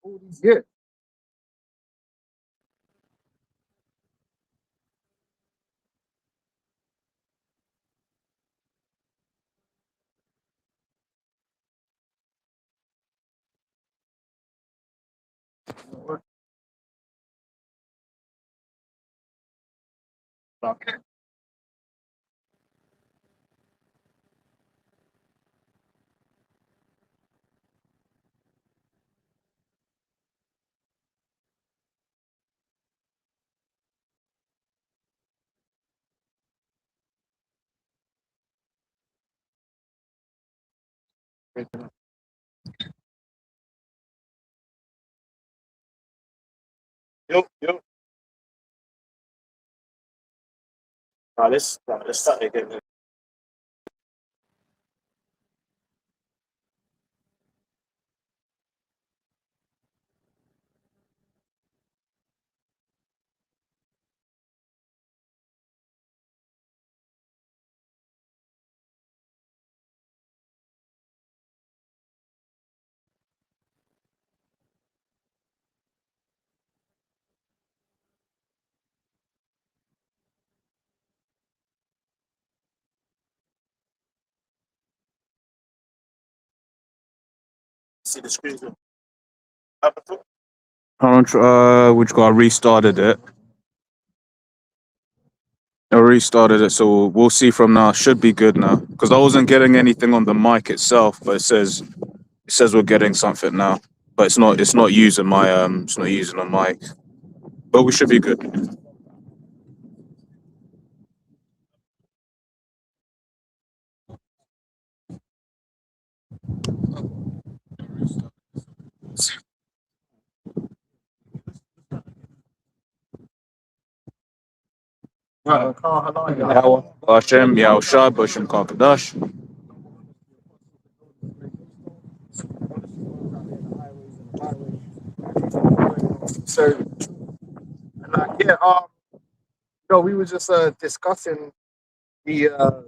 all these years. Okay. Yo, yo. Let's start again. See the screen. Which guy restarted it? I restarted it, so we'll see from now. Should be good now because I wasn't getting anything on the mic itself, but it says we're getting something now, but it's not using my it's not using the mic, but we should be good. Hashem, Yahushua, Bashim Kakadash. So, yeah, we were just discussing the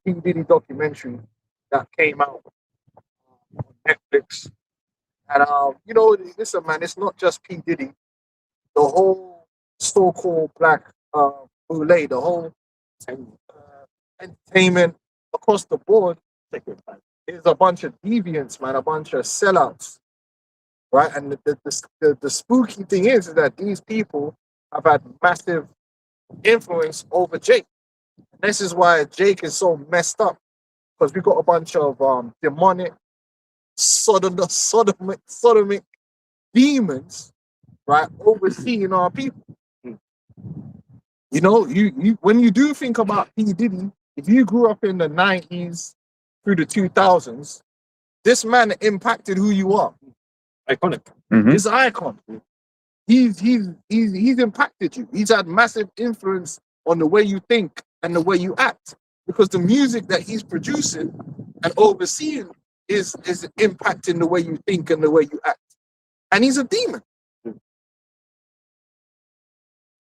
P Diddy documentary that came out on Netflix, and listen, man, it's not just P Diddy. The whole so-called black boule, the whole uh, entertainment across the board is a bunch of deviants, man, a bunch of sellouts, right? And the spooky thing is that these people have had massive influence over Jake. This is why Jake is so messed up because we got a bunch of demonic, sodomic demons, right, overseeing our people. You when you do think about P Diddy, if you grew up in the 90s through the 2000s, this man impacted who you are. Iconic. He's an icon. He's impacted you. He's had massive influence on the way you think and the way you act because the music that he's producing and overseeing is impacting the way you think and the way you act. And he's a demon.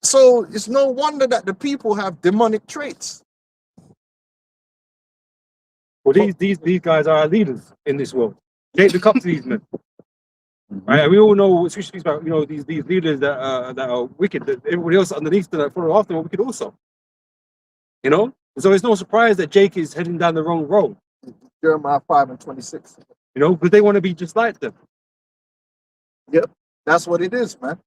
So it's no wonder that the people have demonic traits. Well, these guys are our leaders in this world. Jake look up to these men. Right? And we all know, especially about these leaders that are wicked. That everybody else underneath that follow after them are wicked also. So it's no surprise that Jake is heading down the wrong road. Jeremiah 5:26. Because they want to be just like them. Yep, that's what it is, man.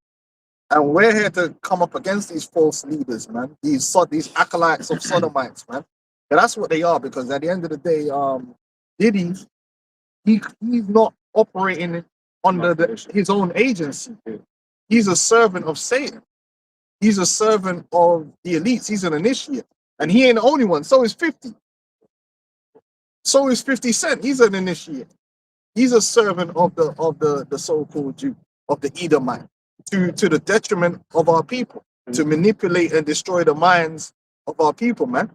And we're here to come up against these false leaders, man. These acolytes of sodomites, man. And that's what they are, because at the end of the day, Diddy, he's not operating under his own agency. He's a servant of Satan. He's a servant of the elites. He's an initiate. And he ain't the only one. So is 50. So is 50 Cent. He's an initiate. He's a servant of the so-called Jew, of the Edomite, to the detriment of our people, to manipulate and destroy the minds of our people, man.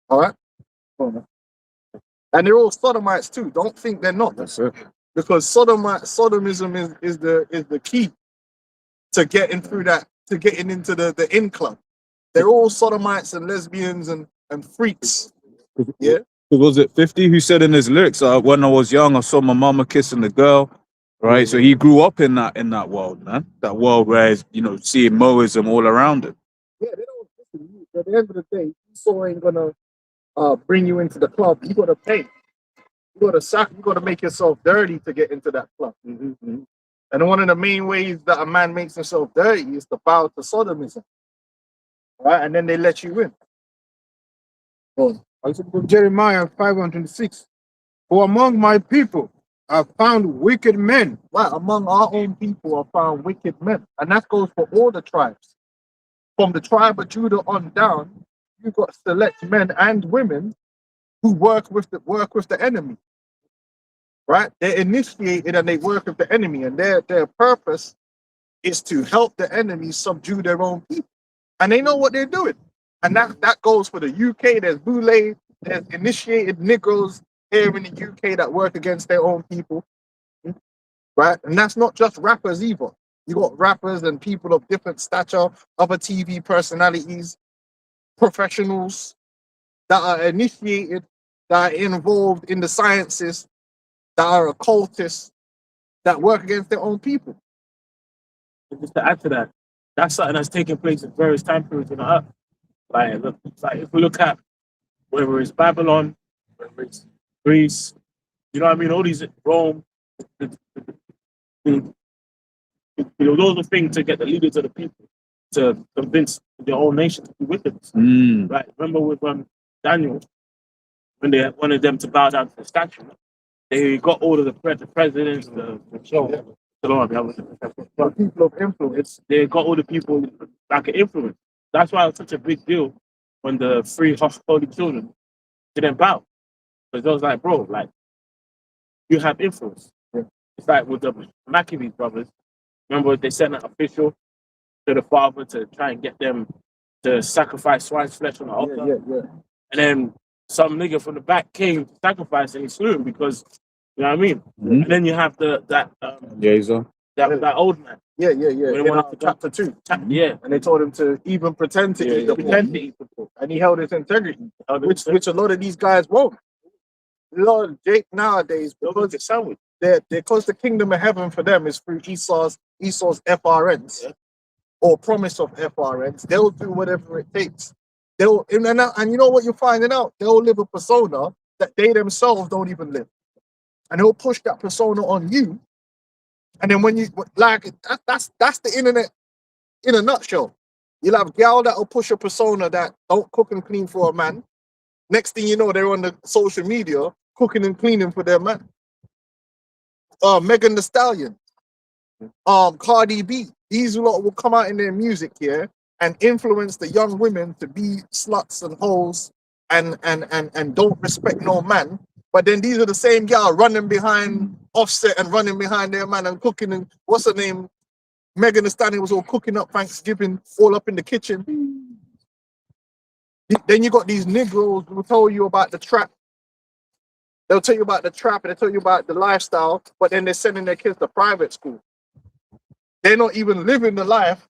All right? And they're all sodomites too. Don't think they're not. That's it. Because sodomism is the key to getting through that, to getting into the in club. They're all sodomites and lesbians and freaks. Yeah. Was it 50 who said in his lyrics, when I was young, I saw my mama kissing the girl, right? So he grew up in that world, man. That world where you know seeing Moism all around him. Yeah, they don't listen. At the end of the day, Esau ain't gonna bring you into the club. You gotta pay. You gotta make yourself dirty to get into that club. And one of the main ways that a man makes himself dirty is to bow to sodomism. Right? And then they let you in. Jeremiah 5:26. For among my people I found wicked men. Right, among our own people are found wicked men. And that goes for all the tribes. From the tribe of Judah on down, you've got select men and women who work with the enemy. Right? They're initiated and they work with the enemy, and their purpose is to help the enemy subdue their own people. And they know what they're doing. And that goes for the UK. There's Boule, there's initiated Negroes here in the UK that work against their own people. Right? And that's not just rappers either. You got rappers and people of different stature, other TV personalities, professionals that are initiated, that are involved in the sciences, that are occultists, that work against their own people. And just to add to that, that's something that's taking place in various time periods in the earth. Like if we look at whether it's Babylon, whether it's Greece, you know what I mean, all these Rome, those are things to get the leaders of the people to convince their own nation to be with them. Right? Remember with Daniel, when they wanted them to bow down to the statue, they got all of the presidents, the people of influence. They got all the people that can influence. That's why it was such a big deal when the three holy children didn't bow. Because they was like, bro, like, you have influence. It's like with the Maccabees brothers. Remember, they sent an official to the father to try and get them to sacrifice swine's flesh on the altar. And then some nigga from the back came to sacrifice and he slew him because, you know what I mean? And then you have that old man. When they went up to chapter 2. And they told him to even pretend to eat the pork. And he held his integrity, which a lot of these guys won't. A lot of Jake nowadays, because the kingdom of heaven for them is through Esau's FRNs or promise of FRNs. They'll do whatever it takes. And you know what you're finding out? They'll live a persona that they themselves don't even live. And they'll push that persona on you. And then when you like that's the internet in a nutshell. You'll have gal that'll push a persona that don't cook and clean for a man. Next thing you know, they're on the social media cooking and cleaning for their man. Megan Thee Stallion, Cardi B. These lot will come out in their music here and influence the young women to be sluts and hoes and don't respect no man. But then these are the same gal running behind Offset and running behind their man and cooking. And what's her name? Megan Thee Stallion was all cooking up Thanksgiving, all up in the kitchen. Then you got these Negroes who tell you about the trap. They'll tell you about the trap and they'll tell you about the lifestyle, but then they're sending their kids to private school. They're not even living the life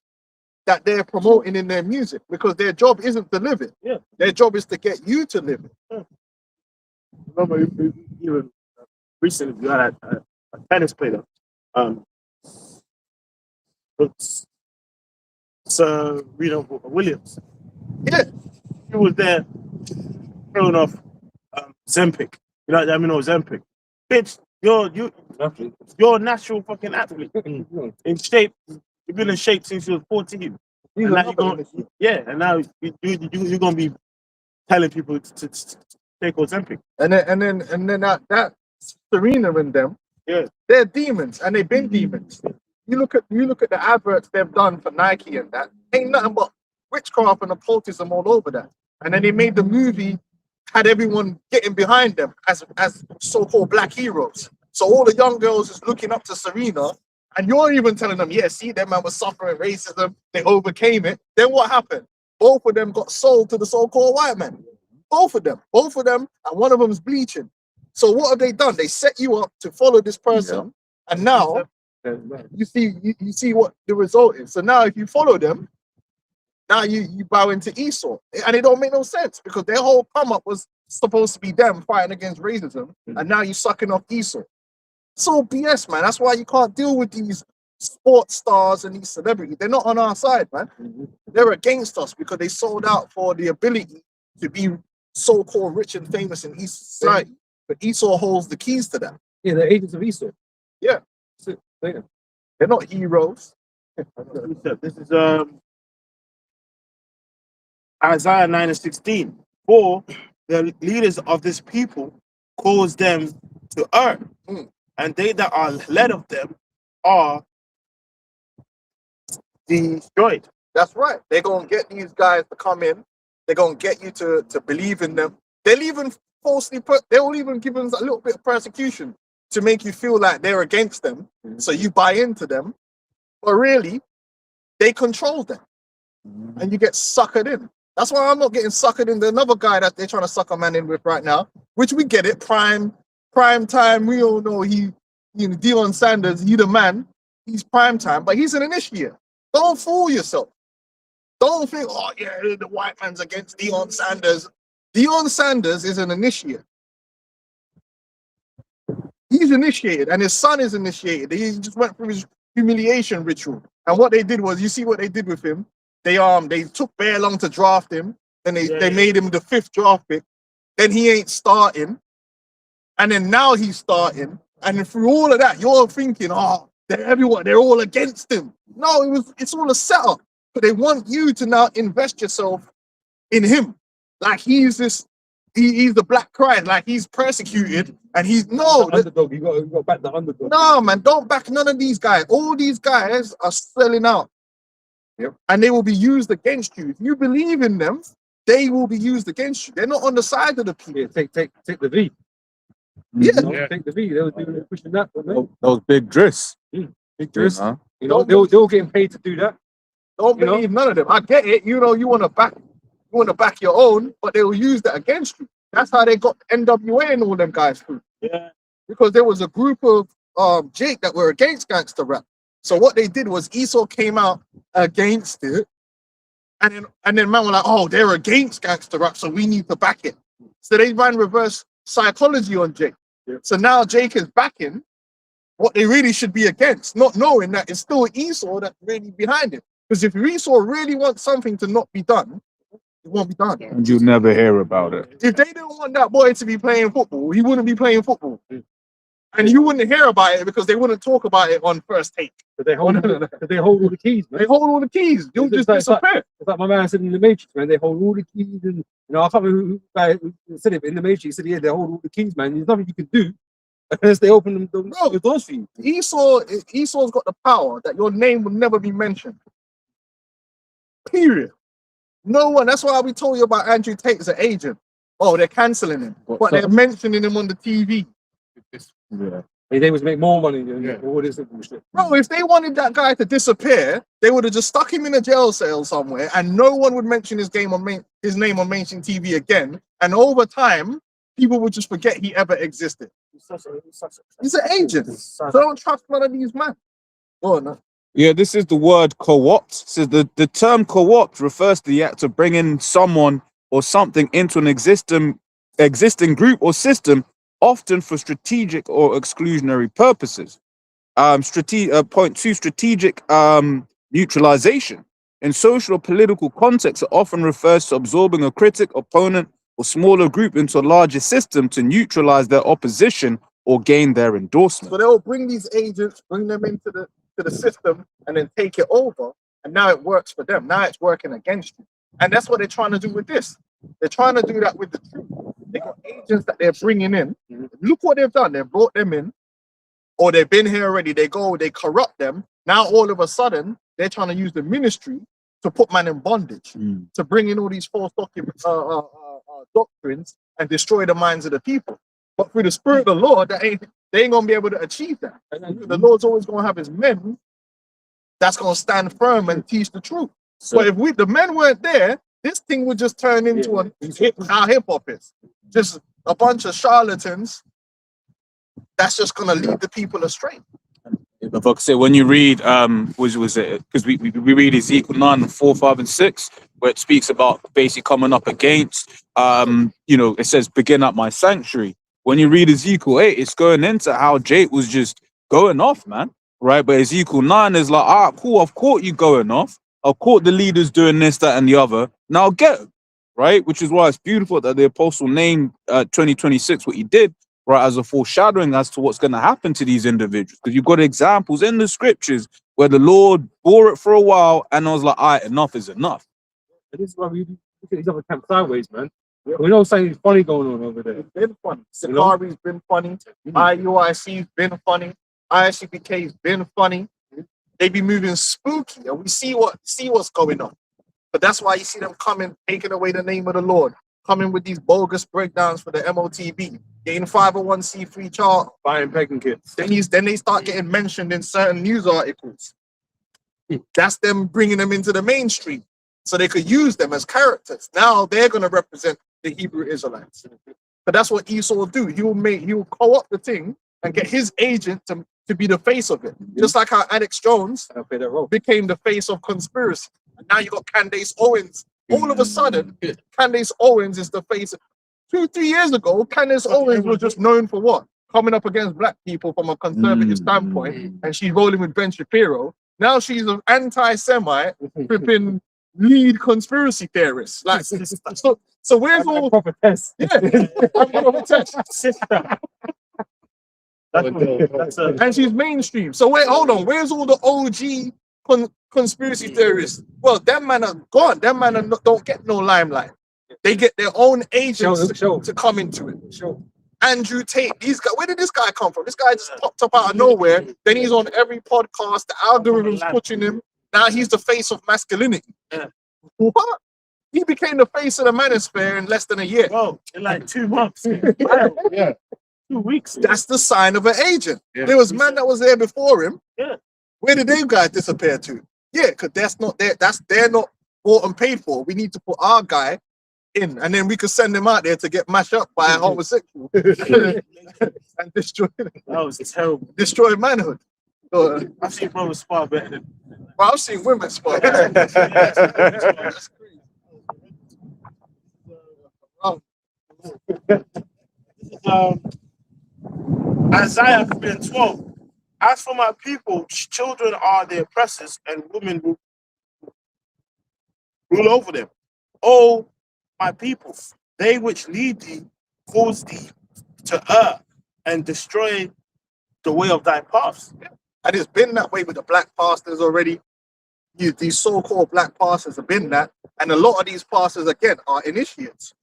that they're promoting in their music because their job isn't to live it. Their job is to get you to live it. Remember, even recently, you had a tennis player, Serena Williams. He was there throwing off Zempic. You know what I mean? Zempic. Bitch, you're a natural fucking athlete. In shape. You've been in shape since you were 14. And now you're gonna be telling people to take Ozempic. And then that Serena and them, they're demons and they've been demons. You look at the adverts they've done for Nike and that ain't nothing but witchcraft and occultism all over that. And then they made the movie, had everyone getting behind them as so-called black heroes. So all the young girls is looking up to Serena, and you're even telling them, see, that man was suffering racism, they overcame it. Then what happened? Both of them got sold to the so-called white man. Both of them, and one of them is bleaching. So what have they done? They set you up to follow this person, and now you see what the result is. So now if you follow them, now you bow into Esau, and it don't make no sense because their whole come up was supposed to be them fighting against racism, and now you're sucking off Esau. It's all BS, man. That's why you can't deal with these sports stars and these celebrities. They're not on our side, man. They're against us because they sold out for the ability to be so-called rich and famous in East society. But Esau holds the keys to that. Yeah, they're agents of Esau. Yeah. That's it. Yeah. They're not heroes. This is Isaiah 9:16. For the leaders of this people cause them to err, and they that are led of them are destroyed. That's right. They're gonna get these guys to come in. They're gonna get you to believe in them. They'll even they'll even give them a little bit of persecution to make you feel like they're against them, so you buy into them. But really, they control them, and you get suckered in. That's why I'm not getting suckered into another guy that they're trying to suck a man in with right now. Which we get it, prime time. We all know Deion Sanders. He the man. He's prime time, but he's an initiate. Don't fool yourself. Don't think, oh yeah, the white man's against Deion Sanders. Deion Sanders is an initiate. He's initiated, and his son is initiated. He just went through his humiliation ritual. And what they did was, you see what they did with him? They took bare long to draft him, and they made him the 5th draft pick. Then he ain't starting, and then now he's starting. And then through all of that, you're thinking, oh, they're all against him. No, it's all a setup. But they want you to now invest yourself in him. Like he's the Black Christ, like he's persecuted, and he's The underdog. You got to back the underdog. no, man, don't back none of these guys. All these guys are selling out. Yep. And they will be used against you. If you believe in them, they will be used against you. They're not on the side of the people. Yeah, take the V. Yeah. You know, take the V. They were pushing that. Those big dress. Big dress. You know? You know, they were getting paid to do that. Don't You know? believe none of them. I get it. You know, you want to back your own, but they will use that against you. That's how they got NWA and all them guys through. Yeah. Because there was a group of Jake that were against gangster rap. So what they did was Esau came out against it, and then man were like, oh, they're against gangster rap, so we need to back it. So they ran reverse psychology on Jake. Yeah. So now Jake is backing what they really should be against, not knowing that it's still Esau that's really behind it. Because if Esau really wants something to not be done, it won't be done. And you never hear about it. If they didn't want that boy to be playing football, he wouldn't be playing football. And you wouldn't hear about it because they wouldn't talk about it on First Take. But they hold all the keys, man. They hold all the keys. You'll just disappear. It's like my man said in the Matrix, man. They hold all the keys, and you know, I can't remember who said it, but in the Matrix, he said, yeah, they hold all the keys, man. There's nothing you can do unless they open the doors for you. Esau's got the power that your name will never be mentioned. Period. No one. That's why we told you about Andrew Tate as an agent. Oh, they're cancelling him, but they're mentioning him on the TV. Yeah. They was make more money than all this bullshit. Bro, if they wanted that guy to disappear, they would have just stuck him in a jail cell somewhere, and no one would mention his name on mainstream TV again. And over time, people would just forget he ever existed. He's an agent. So don't trust none of these men. Oh no. Yeah, this is the word co-opt. Says the term co-opt refers to the act of bringing someone or something into an existing group or system, often for strategic or exclusionary purposes. Point 2, strategic neutralization. In social or political context, it often refers to absorbing a critic, opponent, or smaller group into a larger system to neutralize their opposition or gain their endorsement. So they'll bring these agents, bring them into the system, and then take it over. And now it works for them. Now it's working against you. And that's what they're trying to do with this. They're trying to do that with the truth. They got agents that they're bringing in. Look what they've done. They've brought them in, or they've been here already. They corrupt them. Now all of a sudden, they're trying to use the ministry to put man in bondage, to bring in all these false doctrines and destroy the minds of the people. But through the Spirit of the Lord, they ain't gonna be able to achieve that. And the Lord's always gonna have his men that's gonna stand firm and teach the truth. So if the men weren't there, this thing would just turn into how hip hop is. Just a bunch of charlatans that's just gonna lead the people astray. If I could say, when you read, was it because we read Ezekiel 9, 4, 5, and 6, where it speaks about basically coming up against, it says, begin at my sanctuary. when you read Ezekiel 8, it's going into how Jake was just going off, man. Right? But Ezekiel 9 is like, ah, cool, I've caught you going off. I've caught the leaders doing this, that, and the other. Now get 'em. Right? Which is why it's beautiful that the apostle named 2026 what he did, right, as a foreshadowing as to what's going to happen to these individuals. Because you've got examples in the scriptures where the Lord bore it for a while and I was like, all right, enough is enough. And this is why we look at these other camps sideways, man. We know something funny going on over there. It's been funny. You know? Sakari's been funny. IUIC's been funny. ISCPK's been funny. They be moving spooky, and we see what's going on. But that's why you see them coming, taking away the name of the Lord, coming with these bogus breakdowns for the MOTB, getting 501c3 chart. Buying pegging kits. Then they start getting mentioned in certain news articles. That's them bringing them into the mainstream so they could use them as characters. Now they're going to represent the Hebrew Israelites. But that's what Esau will do. He'll co-opt the thing and get his agent to be the face of it. Just like how Alex Jones I'll play that role. became the face of conspiracy. And now you got Candace Owens. All of a sudden, Candace Owens is the face. 2-3 years ago, Candace Owens was just known for what? Coming up against black people from a conservative standpoint, and she's rolling with Ben Shapiro. Now she's an anti-Semite, flipping lead conspiracy theorist. Like, so where's all? Prophetess. Yeah, I'm prophetess. Sister. That's a, And she's mainstream. So hold on, where's all the OG conspiracy theorists? Well, them man are gone. Them man are don't get no limelight. They get their own agents to come into it. Andrew Tate, these guys, where did this guy come from? This guy just popped up out of nowhere. Then he's on every podcast. The algorithm's pushing him. Now he's the face of masculinity. Yeah. What? He became the face of the manosphere in less than a year. bro, in like 2 months. Yeah. 2 weeks. That's the sign of an agent. Yeah. There was man that was there before him. Yeah. Where did they guys disappear to? Yeah, because they're not bought and paid for. We need to put our guy in, and then we could send him out there to get mashed up by a homosexual and destroy manhood. So, I've seen brothers spar better than. well, I've seen women spot. Isaiah 3:12. As for my people, children are the oppressors, and women will rule over them. Oh, my people, they which lead thee cause thee to err and destroy the way of thy paths. And it's been that way with the black pastors already. These so-called black pastors have been that, and a lot of these pastors again are initiates.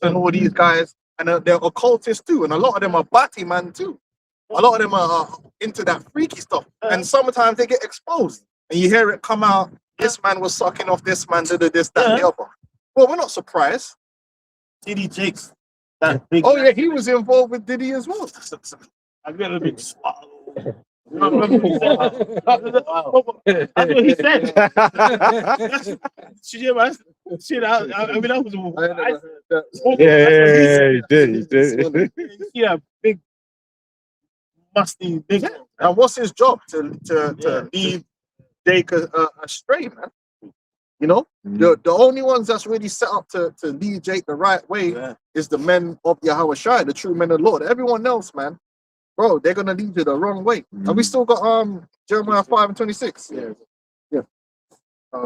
And all these guys, and they're occultists too, and a lot of them are batty man too. A lot of them are into that freaky stuff, and sometimes they get exposed, and you hear it come out. This man was sucking off this man, did this, that, and the other. Well, we're not surprised. TD Jakes, that big. Oh yeah, he was involved with Diddy as well. I've got a big spot. That's what he said. Shit, man. Shit, I mean, that was. Yeah, he did. Yeah, big, musty, big. And what's his job? To lead Jake astray, man. You know, the only ones that's really set up to lead Jake the right way is the men of Yahweh Shai, the true men of the Lord. Everyone else, man, bro, they're gonna lead you the wrong way. And we still got Jeremiah 5:26. Yeah.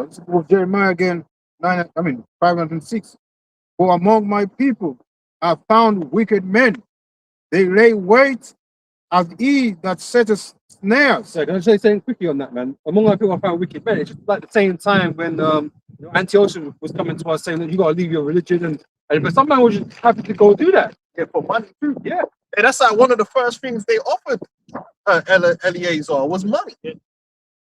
This is with Jeremiah again, 5:6. For among my people I found wicked men. They lay wait as he that setteth snares. So can I say something quickly on that, man? Among our people I found wicked men. It's just like the same time when Antiochus was coming to us saying that you gotta leave your religion, but some man was just happy to go do that. Yeah, for money too. Yeah. And that's like one of the first things they offered Eleazar was money.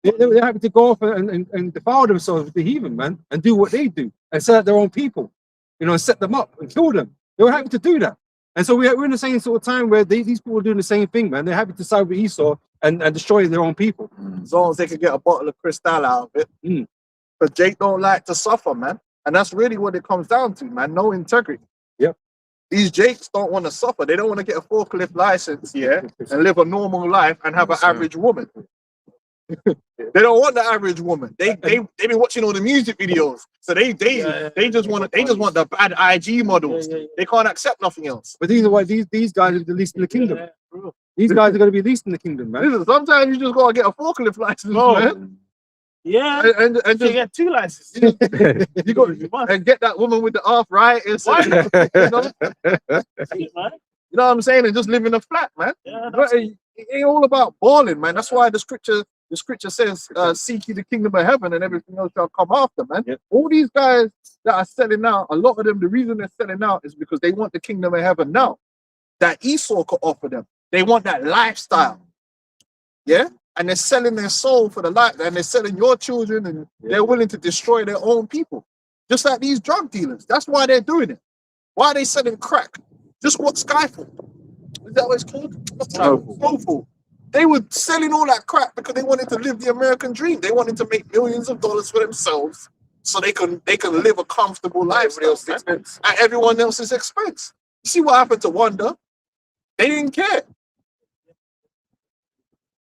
They're happy to go off and defile themselves with the heathen, man, and do what they do and set up their own people, and set them up and kill them. They were happy to do that. And so we're in the same sort of time where these people are doing the same thing, man. They're happy to side with Esau and destroy their own people. As long as they can get a bottle of Cristal out of it. But Jake don't like to suffer, man. And that's really what it comes down to, man. No integrity. Yep. These Jakes don't want to suffer. They don't want to get a forklift license, and live a normal life and have an average woman. They don't want the average woman. They been watching all the music videos, so they just want the bad IG models. They can't accept nothing else. But these are why these guys are the least in the kingdom. These guys are going to be least in the kingdom, man. Listen, sometimes you just gotta get a forklift license, Bro. man, Yeah. and You just get 2 licenses. you got and get that woman with the arthritis. Why? You know, See, man. you know what I'm saying, and just live in a flat, man. Yeah, But it ain't all about balling, man. That's why the scripture says, seek ye the kingdom of heaven and everything else shall come after, man. Yep. All these guys that are selling out, a lot of them, the reason they're selling out is because they want the kingdom of heaven now. That Esau could offer them. They want that lifestyle. Yeah? And they're selling their soul for the life, and they're selling your children, and they're willing to destroy their own people. Just like these drug dealers. That's why they're doing it. Why are they selling crack? Just what Skyfall? Is that what it's called? Snowfall. They were selling all that crap because they wanted to live the American dream. They wanted to make millions of dollars for themselves so they can live a comfortable life at everyone else's expense. You see what happened to Wanda? They didn't care.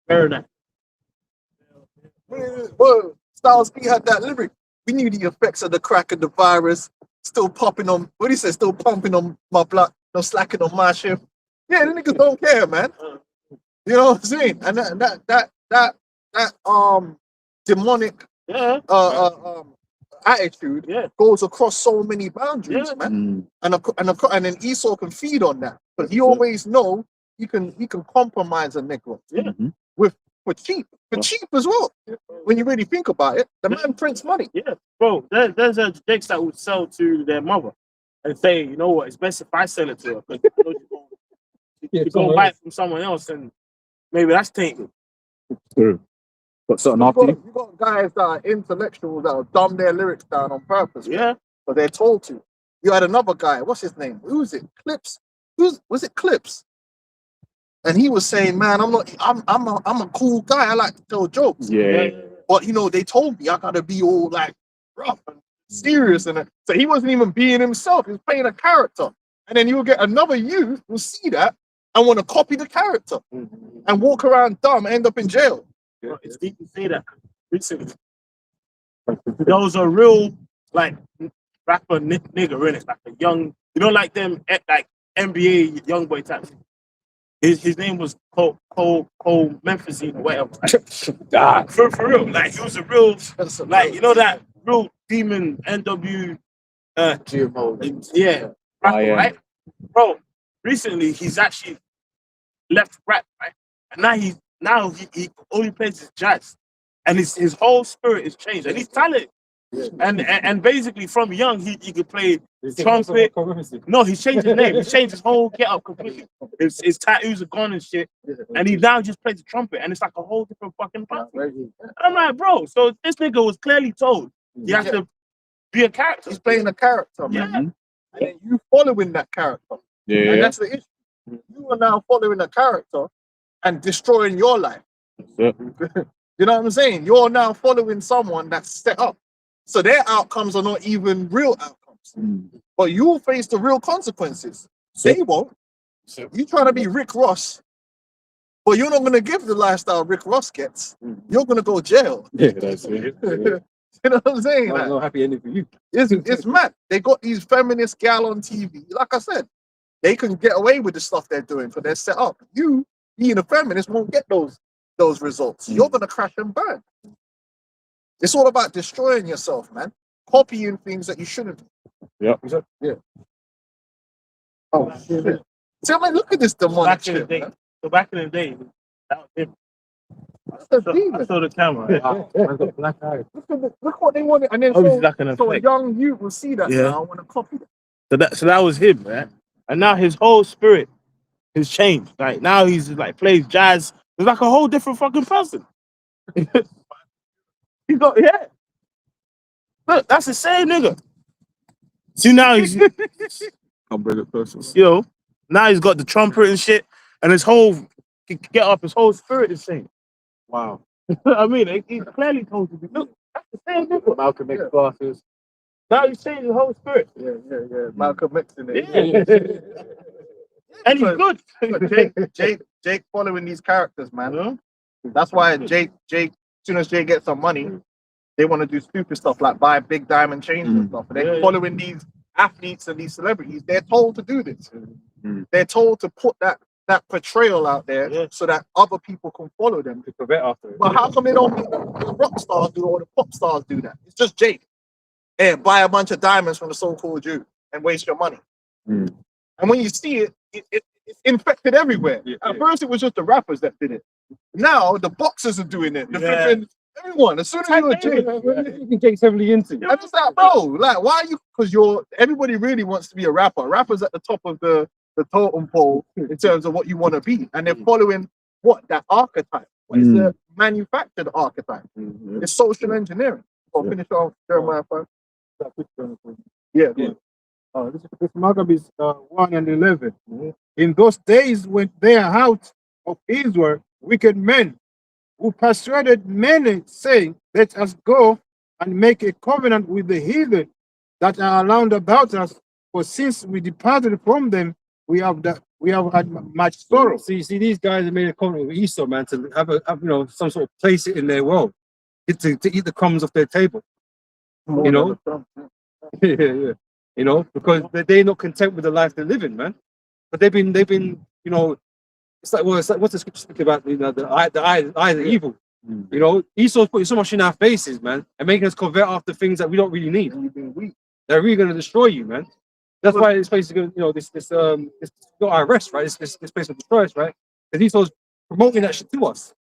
Fair enough. Well, Styles P had that lyric. We knew the effects of the crack and the virus still popping on. What he said? Still pumping on my blood. No slacking on my shift. Yeah, the niggas don't care, man. You know what I'm saying? And that demonic Yeah. attitude Yeah. goes across so many boundaries, Yeah. man. And then Esau can feed on that, but he always know he can compromise a nigga Yeah. for cheap as well. When you really think about it, the man prints money. Yeah, bro. There's a jakes that would sell to their mother and say, you know what, it's best if I sell it to her because you go buy it from someone else and maybe that's tainted. Got something You after got, you? you got guys that are intellectuals that will dumb their lyrics down on purpose. Yeah. But they're told to. You had another guy. What's his name? Who is it? Clips. Was it Clips? And he was saying, "Man, I'm a cool guy. I like to tell jokes. Yeah. But you know, they told me I gotta be all like rough and serious, and so he wasn't even being himself. He was playing a character. And then you'll get another youth who see that and want to copy the character and walk around dumb, end up in jail. Bro, it's deep to say that. Recently, there was a real like rapper nigger in it, like a young, you know, like them like NBA young boy type. His name was Cole Memphis or whatever. Like, for real, like he was a real, like you know that real demon NW, GMO. yeah, rapper, yeah. right, bro. Recently, he's actually left rap, right, and now he only plays his jazz, and his whole spirit is changed, and he's talented. And basically from young he could play trumpet. No, he's changed his name. He's changed his whole get up completely. His tattoos are gone and shit. And he now just plays the trumpet, and it's like a whole different fucking person. And I'm like, bro, so this nigga was clearly told he has to be a character. He's playing a character, man. Yeah. And then you following that character. And Yeah. that's the issue. You are now following a character and destroying your life. Yeah. You know what I'm saying? You're now following someone that's set up. So their outcomes are not even real outcomes. But you'll face the real consequences. They won't. You're trying to be Rick Ross, but you're not going to give the lifestyle Rick Ross gets. You're going to go jail. Yeah, that's it. You know what I'm saying? That's Like, not happy ending for you. it's mad. They got these feminist gal on TV. Like I said, they can get away with the stuff they're doing because they're set up. You, being a feminist, won't get those results. You're going to crash and burn. It's all about destroying yourself, man. Copying things that you shouldn't. Yep. Yeah. Oh, shit. See, I mean, look at this demonic Back in the shit, day, man. so back in the day, that was him. That's a I demon. saw the camera. I've got black eyes. Look what they wanted. And then Obviously, like an so a effect. young youth will see that Yeah. now and want to copy that. So that was him, right? And now his whole spirit has changed. Like now he's like plays jazz. He's like a whole different fucking person. He got Look, that's the same nigga. See now he's I'll bring it personal. now he's got the trumpet and shit, and his whole get up, his whole spirit is changed. Wow. I mean, he's clearly told to be. Look, that's the same nigga. Malcolm X glasses. Now he's changed his whole spirit. Yeah. Malcolm X in it. Yeah. And he's good. But Jake following these characters, man. That's why Jake soon as they get some money, they want to do stupid stuff like buy big diamond chains and stuff. And they're following these athletes and these celebrities. They're told to do this. They're told to put that portrayal out there so that other people can follow them. To prevent after it. But how come they don't make the rock stars do or the pop stars do that? It's just Jake. And buy a bunch of diamonds from the so-called Jew and waste your money. And when you see it, it's infected everywhere. At first, it was just the rappers that did it. Now the boxers are doing it. The flipping everyone. As soon as you're Jake, Jake's heavily into. and it's like, bro, like, why are you? Because everybody really wants to be a rapper. Rappers at the top of the totem pole in terms of what you want to be, and they're following that archetype. It's a manufactured archetype. It's social engineering. I'll finish off Jeremiah 5. Yeah. This Maccabees 1:11. In those days when there out of Israel wicked men who persuaded many, saying, "Let us go and make a covenant with the heathen that are round about us. For since we departed from them, we have had much sorrow." See, these guys have made a covenant with Esau, man, to have some sort of place in their world, to eat the crumbs off their table. You know, you know, because they're not content with the life they're living, man. But they've been, you know, it's like what's the scripture speak about? You know, the eye of evil. You know, Esau's putting so much in our faces, man, and making us convert after things that we don't really need. They're really going to destroy you, man. That's why this place is going to, you know, this not our rest, right? This place will destroy us, right? Because Esau's promoting that shit to us.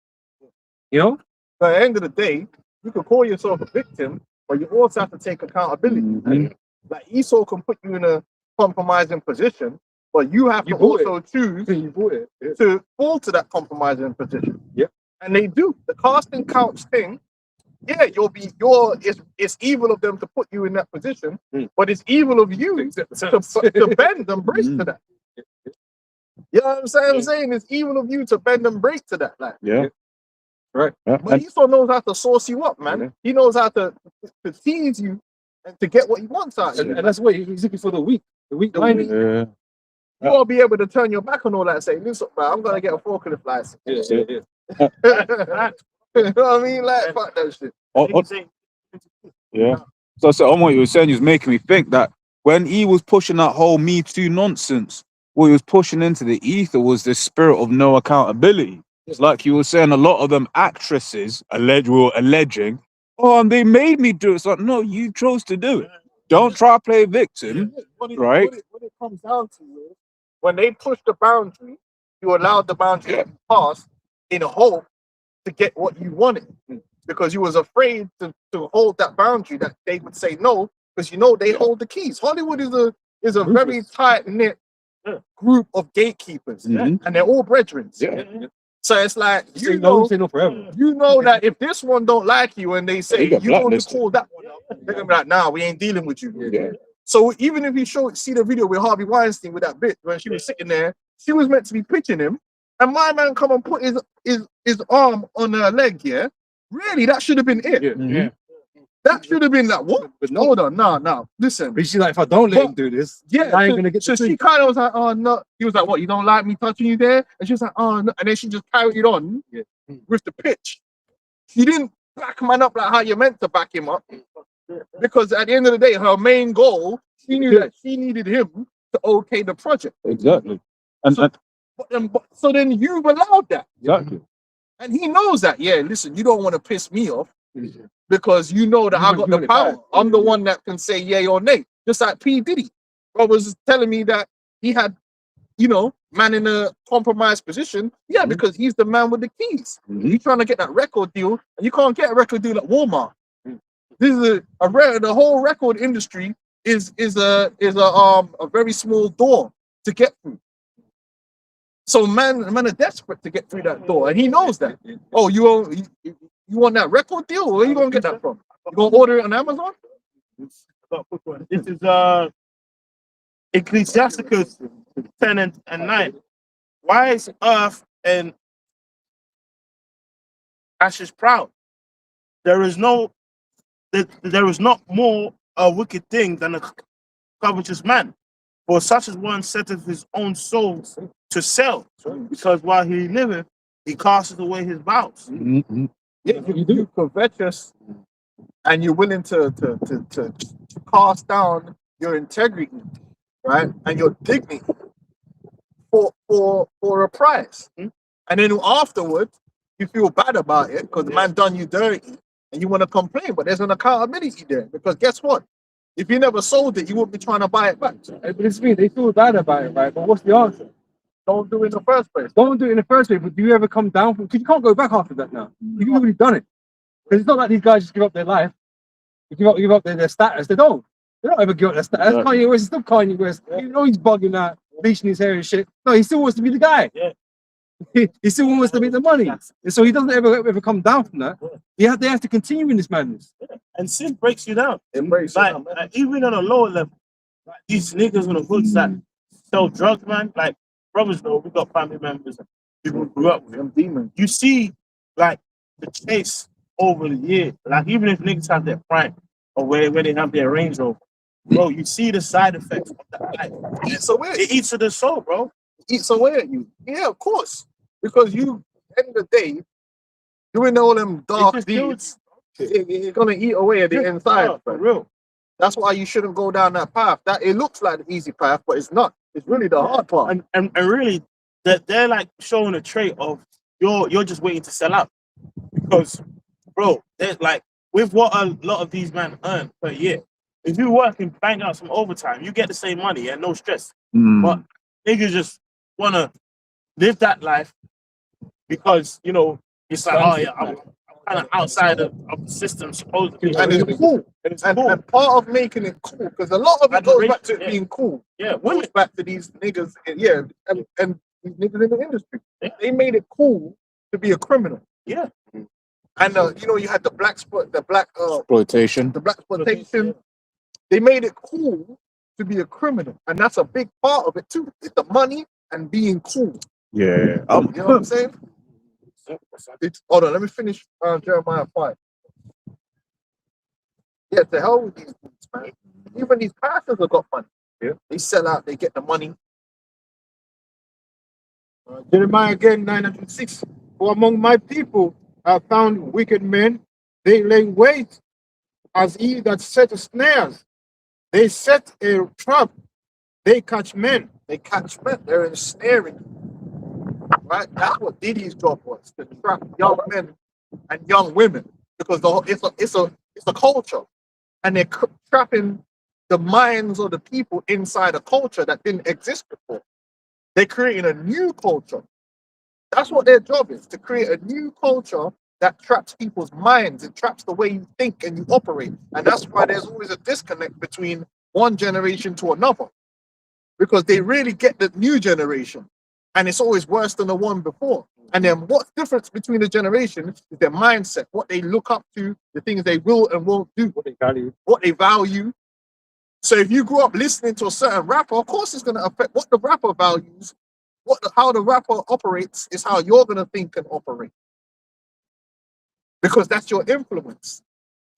You know? But at the end of the day, you can call yourself a victim, but you also have to take accountability. Like Esau can put you in a compromising position, but you have to also choose to fall to that compromising position. And they do. The casting couch thing, it's evil of them to put you in that position, but it's evil of you to bend and break to that. You know what I'm saying? I'm saying it's evil of you to bend and break to that. Like, right. But Esau knows how to sauce you up, man. He knows how to tease you and to get what he wants out of you. And that's what he's looking for, the weak minded. You gotta be able to turn your back on all that and say, listen, bro, I'm gonna get a forklift license. You know what I mean? Like, fuck that shit. So on what you were saying, you was making me think that when he was pushing that whole Me Too nonsense, what he was pushing into the ether was this spirit of no accountability. It's like you were saying, a lot of them actresses were alleging, oh, and they made me do it. It's like, no, you chose to do it. Don't try to play victim, right? What it comes down to is, when they push the boundary, you allowed the boundary to pass in hope to get what you wanted, because you was afraid to hold that boundary, that they would say no, because you know they hold the keys. Hollywood is a very tight knit group of gatekeepers, and they're all brethren. So it's like you know that if this one don't like you and they say you're going to call that one up, they're gonna be like, nah, we ain't dealing with you. So even if you see the video with Harvey Weinstein with that bit when she was sitting there, she was meant to be pitching him, and my man come and put his arm on her leg. Really, that should have been it. That should have been like, what? But no, hold on, no. Listen. But she's like, if I don't let him do this, I ain't gonna get. So she kind of was like, oh no. He was like, what? You don't like me touching you there? And she was like, oh no. And then she just carried it on with the pitch. She didn't back man up like how you meant to back him up, because at the end of the day, her main goal, she knew that she needed him to okay the project. Exactly. So then you've allowed that. Exactly. And he knows that. Yeah, listen, you don't want to piss me off, because you know that I got the power. I'm the one that can say yay or nay. Just like P. Diddy. Bro was telling me that he had, man in a compromised position. Yeah, because he's the man with the keys. He's trying to get that record deal, and you can't get a record deal at Walmart. This is the whole record industry is a very small door to get through. So man are desperate to get through that door, and he knows that. Oh, you want that record deal? Where are you gonna get that from? You gonna order it on Amazon? This is Ecclesiasticus 10 and 9. Why is earth and ashes proud? There is not more a wicked thing than a covetous man. For such as one setteth his own soul to sell, because while he liveth, he casteth away his vows. Yeah, That's what you do. you covetous, and you're willing to cast down your integrity, right, and your dignity for a prize. Hmm? And then afterwards, you feel bad about it because the Yeah. man done you dirty, and you want to complain. But there's an accountability there because guess what? If you never sold it, you wouldn't be trying to buy it back. But it's me. They feel bad about it, right? But what's the answer? Don't do it in the first place. Don't do it in the first place. But do you ever come down from? Because you can't go back after that now. You've already done it. Because it's not like these guys just give up their life. You give up their status. They don't. They don't ever give up their status. Yeah. Kanye West is still Kanye West. Yeah. You know he's bugging out, bleaching his hair and shit. No, he still wants to be the guy. Yeah. He still wants to make the money. Yes. And so he doesn't ever come down from that. They have to continue in this madness. And sin breaks you down. Embrace Like, it, man. even on a lower level, like these niggas on the hoods that sell drugs, man. Like brothers, though, we got family members and people who grew up with them. Them demons. You see, like the chase over the year. Like even if niggas have their prime or where they have their Range Rover, bro, you see the side effects of that life. Eats away. It eats at the soul, bro. Eats away at you. Yeah, of course. Because you, end of the day, doing all them dark just kills deeds, it's gonna eat away at the inside. Oh, for bro. real. That's why you shouldn't go down that path. That it looks like the easy path, but it's not. It's really the hard part. And really, they're like showing a trait of you're just waiting to sell out. Because, bro, they're like with what a lot of these men earn per year, if you work and bang out some overtime, you get the same money and no stress. But niggas just wanna live that life because it's like, oh yeah, I'm kind of outside of the system supposedly. And it's cool. And it's And, cool. and part of making it cool, because a lot of it goes back to it Yeah. being cool. Yeah, Goes women. back to these niggas, and these niggas in the industry. Yeah. They made it cool to be a criminal. Yeah. And you had the black Exploitation. exploitation. They made it cool to be a criminal, and that's a big part of it too. It's the money and being cool. Yeah. You know what I'm saying? Hold on, let me finish Jeremiah 5. Yeah, to hell with these dudes, man. Even these pastors have got money. Yeah. They sell out, they get the money. Jeremiah again 906. For among my people I found wicked men. They lay wait as he that set snares. They set a trap. They catch men. They catch men, they're ensnaring. Right? That's what Diddy's job was, to trap young men and young women. Because it's a culture. And they're trapping the minds of the people inside a culture that didn't exist before. They're creating a new culture. That's what their job is, to create a new culture that traps people's minds. It traps the way you think and you operate. And that's why there's always a disconnect between one generation to another. Because they really get the new generation. And it's always worse than the one before. And then what's the difference between the generations is their mindset, what they look up to, the things they will and won't do, What they value. what they value. So if you grew up listening to a certain rapper, of course it's going to affect what the rapper values, how the rapper operates is how you're going to think and operate. Because that's your influence.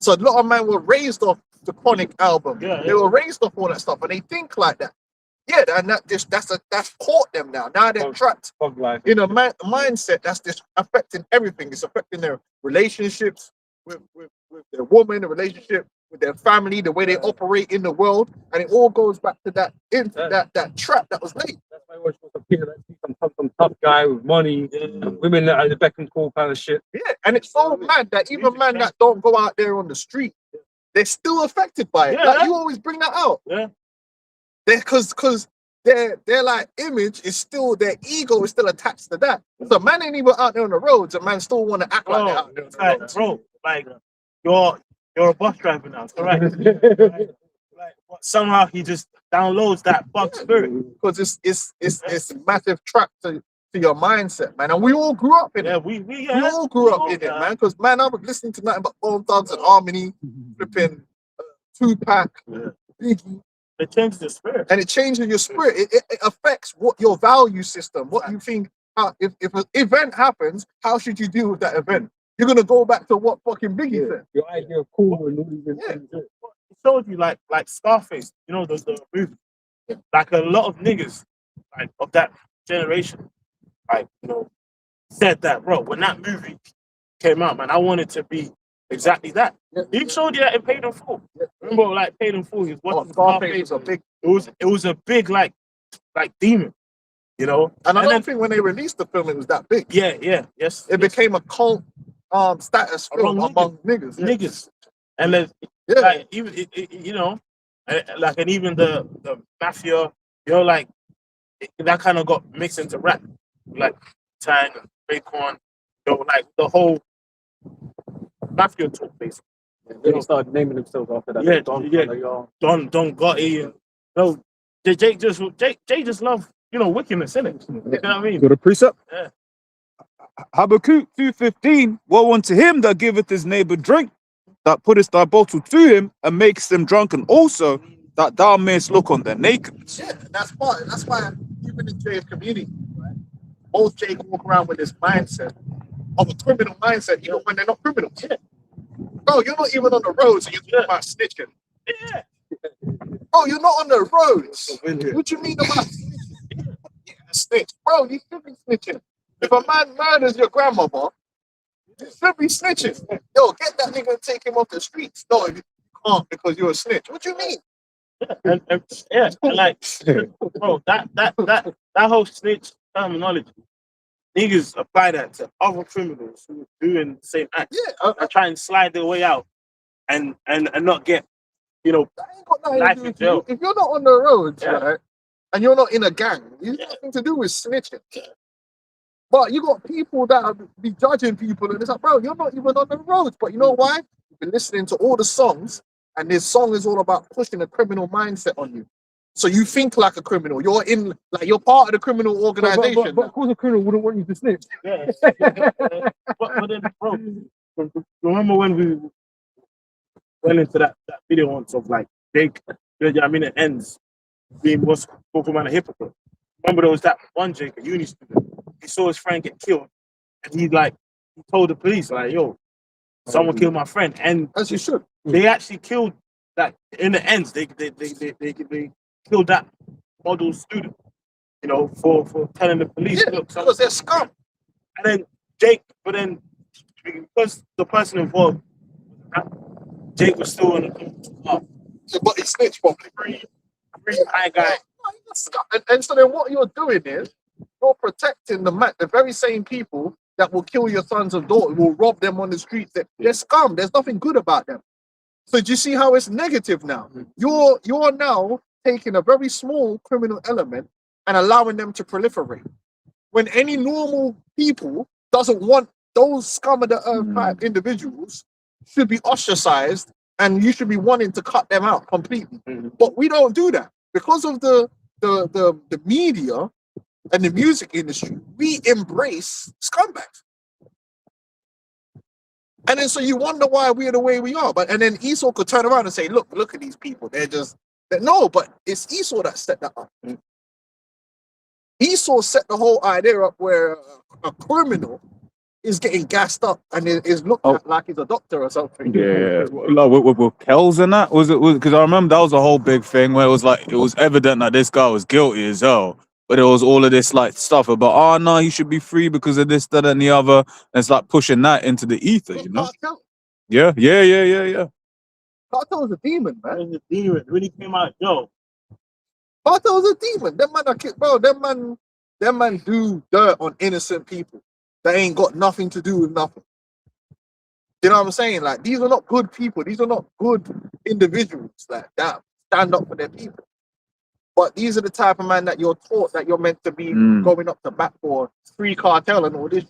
So a lot of men were raised off the Chronic album. Yeah, They yeah. were raised off all that stuff and they think like that. Yeah, and that's caught them now. Now they're trapped Bug life. in a mindset that's just affecting everything. It's affecting their relationships with their woman, the relationship with their family, the way they operate in the world, and it all goes back to that trap that was laid. That's why I always want to appear like some tough guy with money, and women that are the beck and call kind of shit. Yeah, and it's so mad that even men that don't go out there on the street, they're still affected by it. Yeah. Like you always bring that out. Yeah. Because their like image is still, their ego is still attached to that. So man ain't even out there on the roads, and man still want to act like they're out there on It's the like, roads. bro, like you're a bus driver now, correct? Like somehow he just downloads that bug spirit. Because it's a massive trap to your mindset, man. And we all grew up in Yeah, it. we We all grew up in it, man. Because man, I was listening to nothing but Bone Thugs and Harmony, flipping Tupac, Yeah. Biggie, It changes the spirit. and it changes your spirit. It affects what your value system, what you think. If an event happens, how should you deal with that event? You're gonna go back to what fucking Biggie said. Your idea of cool and all these Yeah. things. It shows you like Scarface, the movie. Like a lot of niggas, like of that generation, like said that, bro. When that movie came out, man, I wanted to be exactly that. Yeah. He showed you that in Paid in Full. Yeah. Remember, like Paid in Full, he was Oh, watching Scarface was a big, It was a big like demon, you know. and I And don't then think when they released the film it was that big. yes, It became a cult status film among niggas. Yeah. niggas, and then Yeah. like even you know, like and even the mafia, you know, like that kind of got mixed into rap, like Tang and Raekwon, you know, like the whole mafia talk basically. They started naming themselves after that. Yeah, Don, yeah. like, Don Gotti, and no, Jake just love, you know, wickedness in it. You know what I mean? Got a precept? Yeah. Habakkuk 2:15. Woe unto him that giveth his neighbor drink, that putteth thy bottle to him and makes them drunk, and also that thou mayest look on their nakedness. Yeah, that's why even in Jay's community, right? Most Jay walk around with this mindset of a criminal mindset, even when they're not criminals. Yeah. Bro, you're not even on the roads and you're talking about snitching. Yeah. Bro, you're not on the roads. What you mean about snitching? Yeah, snitch. Bro, you should be snitching. If a man murders your grandmother, you should be snitching. Yo, get that nigga and take him off the streets. No, you can't because you're a snitch. What you mean? And like, bro, that whole snitch terminology, niggas apply that to other criminals who are doing the same act. Yeah, I try and slide their way out and not get, you know, that ain't got nothing life to do in with jail. you. If you're not on the roads, Yeah. right, and you're not in a gang, you have nothing to do with snitching. But you got people that be judging people, and it's like, bro, you're not even on the roads. But you know why? You've been listening to all the songs, and this song is all about pushing a criminal mindset on you. So you think like a criminal. You're in, like, you're part of the criminal organization. But of course, a criminal wouldn't want you to snitch. Yeah. but then, bro, remember when we went into that video once of like Jake, you know, I mean, it ends being what's called a hypocrite. Remember there was that one Jake, a uni student. He saw his friend get killed, and he told the police like, "Yo, someone killed my friend," and As you should. they actually killed that. In the ends, they killed that model student, you know, for telling the police, Yeah, look, because they're scum. and then Jake, but then because the person involved, Jake was still in the car. But he snitched properly. Free high guy. And so then what you're doing is you're protecting the very same people that will kill your sons and daughters, will rob them on the streets. They're scum. There's nothing good about them. So do you see how it's negative now? You're now taking a very small criminal element and allowing them to proliferate. When any normal people doesn't want those scum of the earth type individuals should be ostracized, and you should be wanting to cut them out completely. But we don't do that because of the media and the music industry. We embrace scumbags, and then so you wonder why we're the way we are. And then Esau could turn around and say, "Look at these people. No." But it's Esau that set that up. Esau set the whole idea up where a criminal is getting gassed up and is looked at like he's a doctor or something. Yeah, like with Kells and that was it? Because I remember that was a whole big thing where it was evident that this guy was guilty as hell, but there was all of this like stuff about, oh no, he should be free because of this, that, and the other. And it's like pushing that into the ether, you know? Cartel. Yeah. Cartel was a demon, man. That was the demon. It really came out, yo. Cartel was a demon. Them man are bro. Them man do dirt on innocent people that ain't got nothing to do with nothing. You know what I'm saying? Like, these are not good people. These are not good individuals like that stand up for their people. But these are the type of man that you're taught that you're meant to be going up to bat for free cartel and all this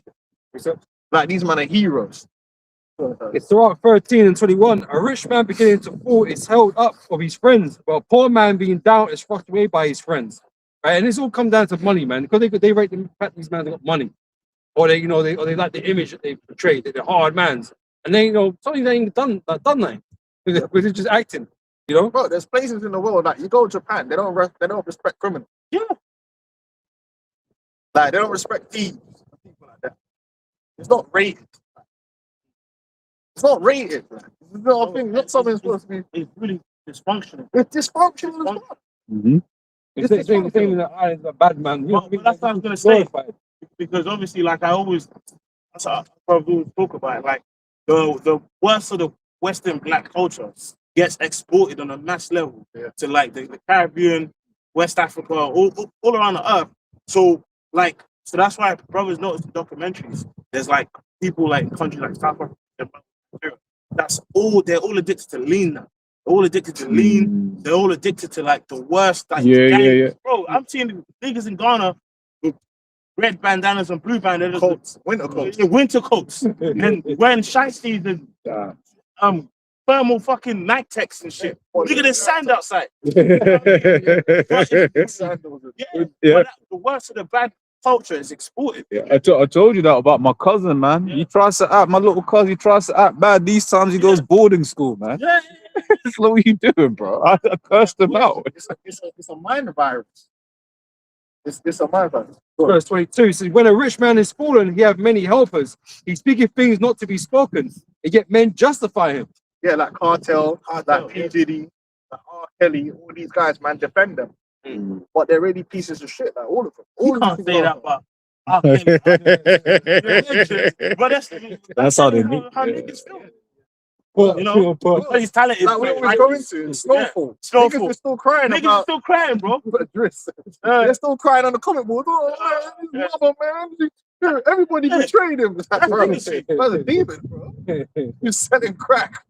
shit. Like, these men are heroes. It's Sirach 13 and 21. A rich man beginning to fall is held up of his friends, but a poor man being down is thrust away by his friends. Right? And this all comes down to money, man. Because they rate the fact these men have got money. Or they like the image that they portray, that they're hard mans. And then, something they ain't done nothing. Because it's just acting, you know? Bro, there's places in the world, like, you go to Japan, they don't respect criminals. Yeah. Like, they don't respect thieves and people like that. It's not rated. It's not rated. Like. It's not a thing. Not something supposed to be. It's really dysfunctional. It's dysfunctional as well. It's the same thing that I is a bad man. But that's what I was gonna say. Because obviously, like I always That's what I probably would talk about it. Like the worst of the Western black culture gets exported on a mass level to like the Caribbean, West Africa, all around the earth. So like, so that's why brothers notice in documentaries. There's like people like in countries like South Africa, Nigeria, that's all they're all addicted to lean now. They're all addicted to lean. They're all addicted to like the worst. Like, Yeah. Bro, I'm seeing niggas in Ghana with red bandanas and blue bandanas, Coats, winter coats. winter coats, and wearing shiesties and thermal fucking night techs and shit. Look at the sand outside. Sandals. Yeah. But the worst of the bad culture is exported. Yeah, I told you that about my cousin, man. He tries to act, my little cousin, he tries to act bad. These times he goes boarding school, man. Yeah. It's like, what are you doing, bro? I cursed him out. It's a mind virus. It's a mind virus. Verse 22 says, when a rich man is fallen, he have many helpers. He speaketh things not to be spoken, and yet men justify him. Yeah, like Cartel, like P. Diddy, like R. Kelly, all these guys, man, defend them. But they're really pieces of shit, like all of them. You All can't of say them. that, but That's how they how meet. niggas feel. You know, but he's talented. Like we always go into Snowfall. Snowfall. Niggas are still crying Niggas about still crying, bro. Driss. They're still crying on the comic board. Oh, man, his mother, man. Everybody betrayed him. Like, bro, that's a demon, bro. You're selling crack.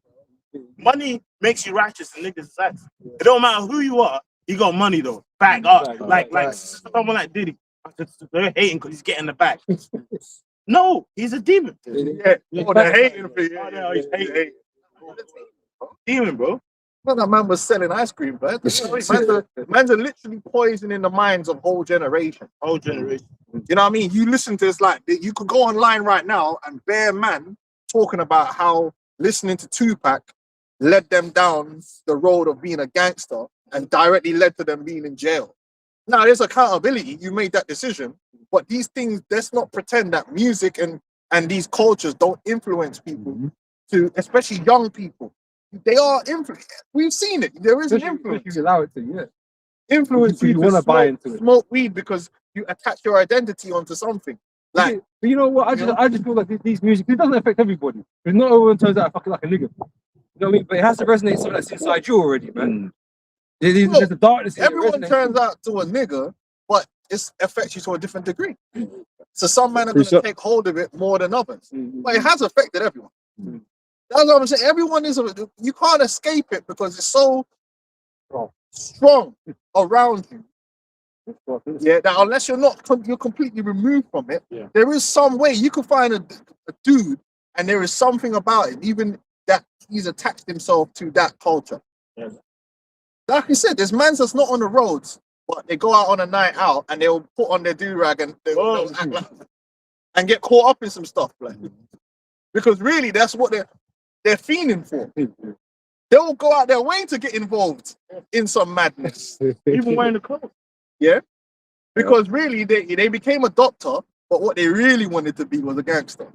Money makes you righteous and niggas sex. It don't matter who you are, you got money though. Back up. Like someone like Diddy. They're hating because he's getting the back. No, he's a demon. Yeah. Oh, they're hating for you. Oh, he's hating. Demon, bro. Well, that man was selling ice cream, bro. Man's are literally poisoning the minds of whole generation. Whole generation. You know what I mean? You listen to this, like, you could go online right now and bear man talking about how listening to Tupac led them down the road of being a gangster and directly led to them being in jail. Now, there's accountability. You made that decision. But these things, let's not pretend that music and these cultures don't influence people, to especially young people. They are influenced. We've seen it. There is an influence. If you allow it to, yeah. Influence You to want to buy into it. smoke weed because you attach your identity onto something. Like, But you know what? I just feel like these music, it doesn't affect everybody. Because not everyone turns out fucking like a nigga. You know what I mean? But it has to resonate something that's inside you already, man. There's a darkness in it, everyone resonates. turns out to a nigga, but it affects you to a different degree. So some men are going to take hold of it more than others. But it has affected everyone. That's what I'm saying. Everyone is, you can't escape it because it's so strong around you. Yeah, that unless you're completely removed from it, there is some way you can find a dude and there is something about him, even that he's attached himself to that culture. Yeah. Like you said, there's mans that's not on the roads, but they go out on a night out and they'll put on their do-rag and they'll act like, and get caught up in some stuff, like, because really that's what they're fiending for. They'll go out their way to get involved in some madness, Even wearing the clothes. because really they became a doctor, but what they really wanted to be was a gangster.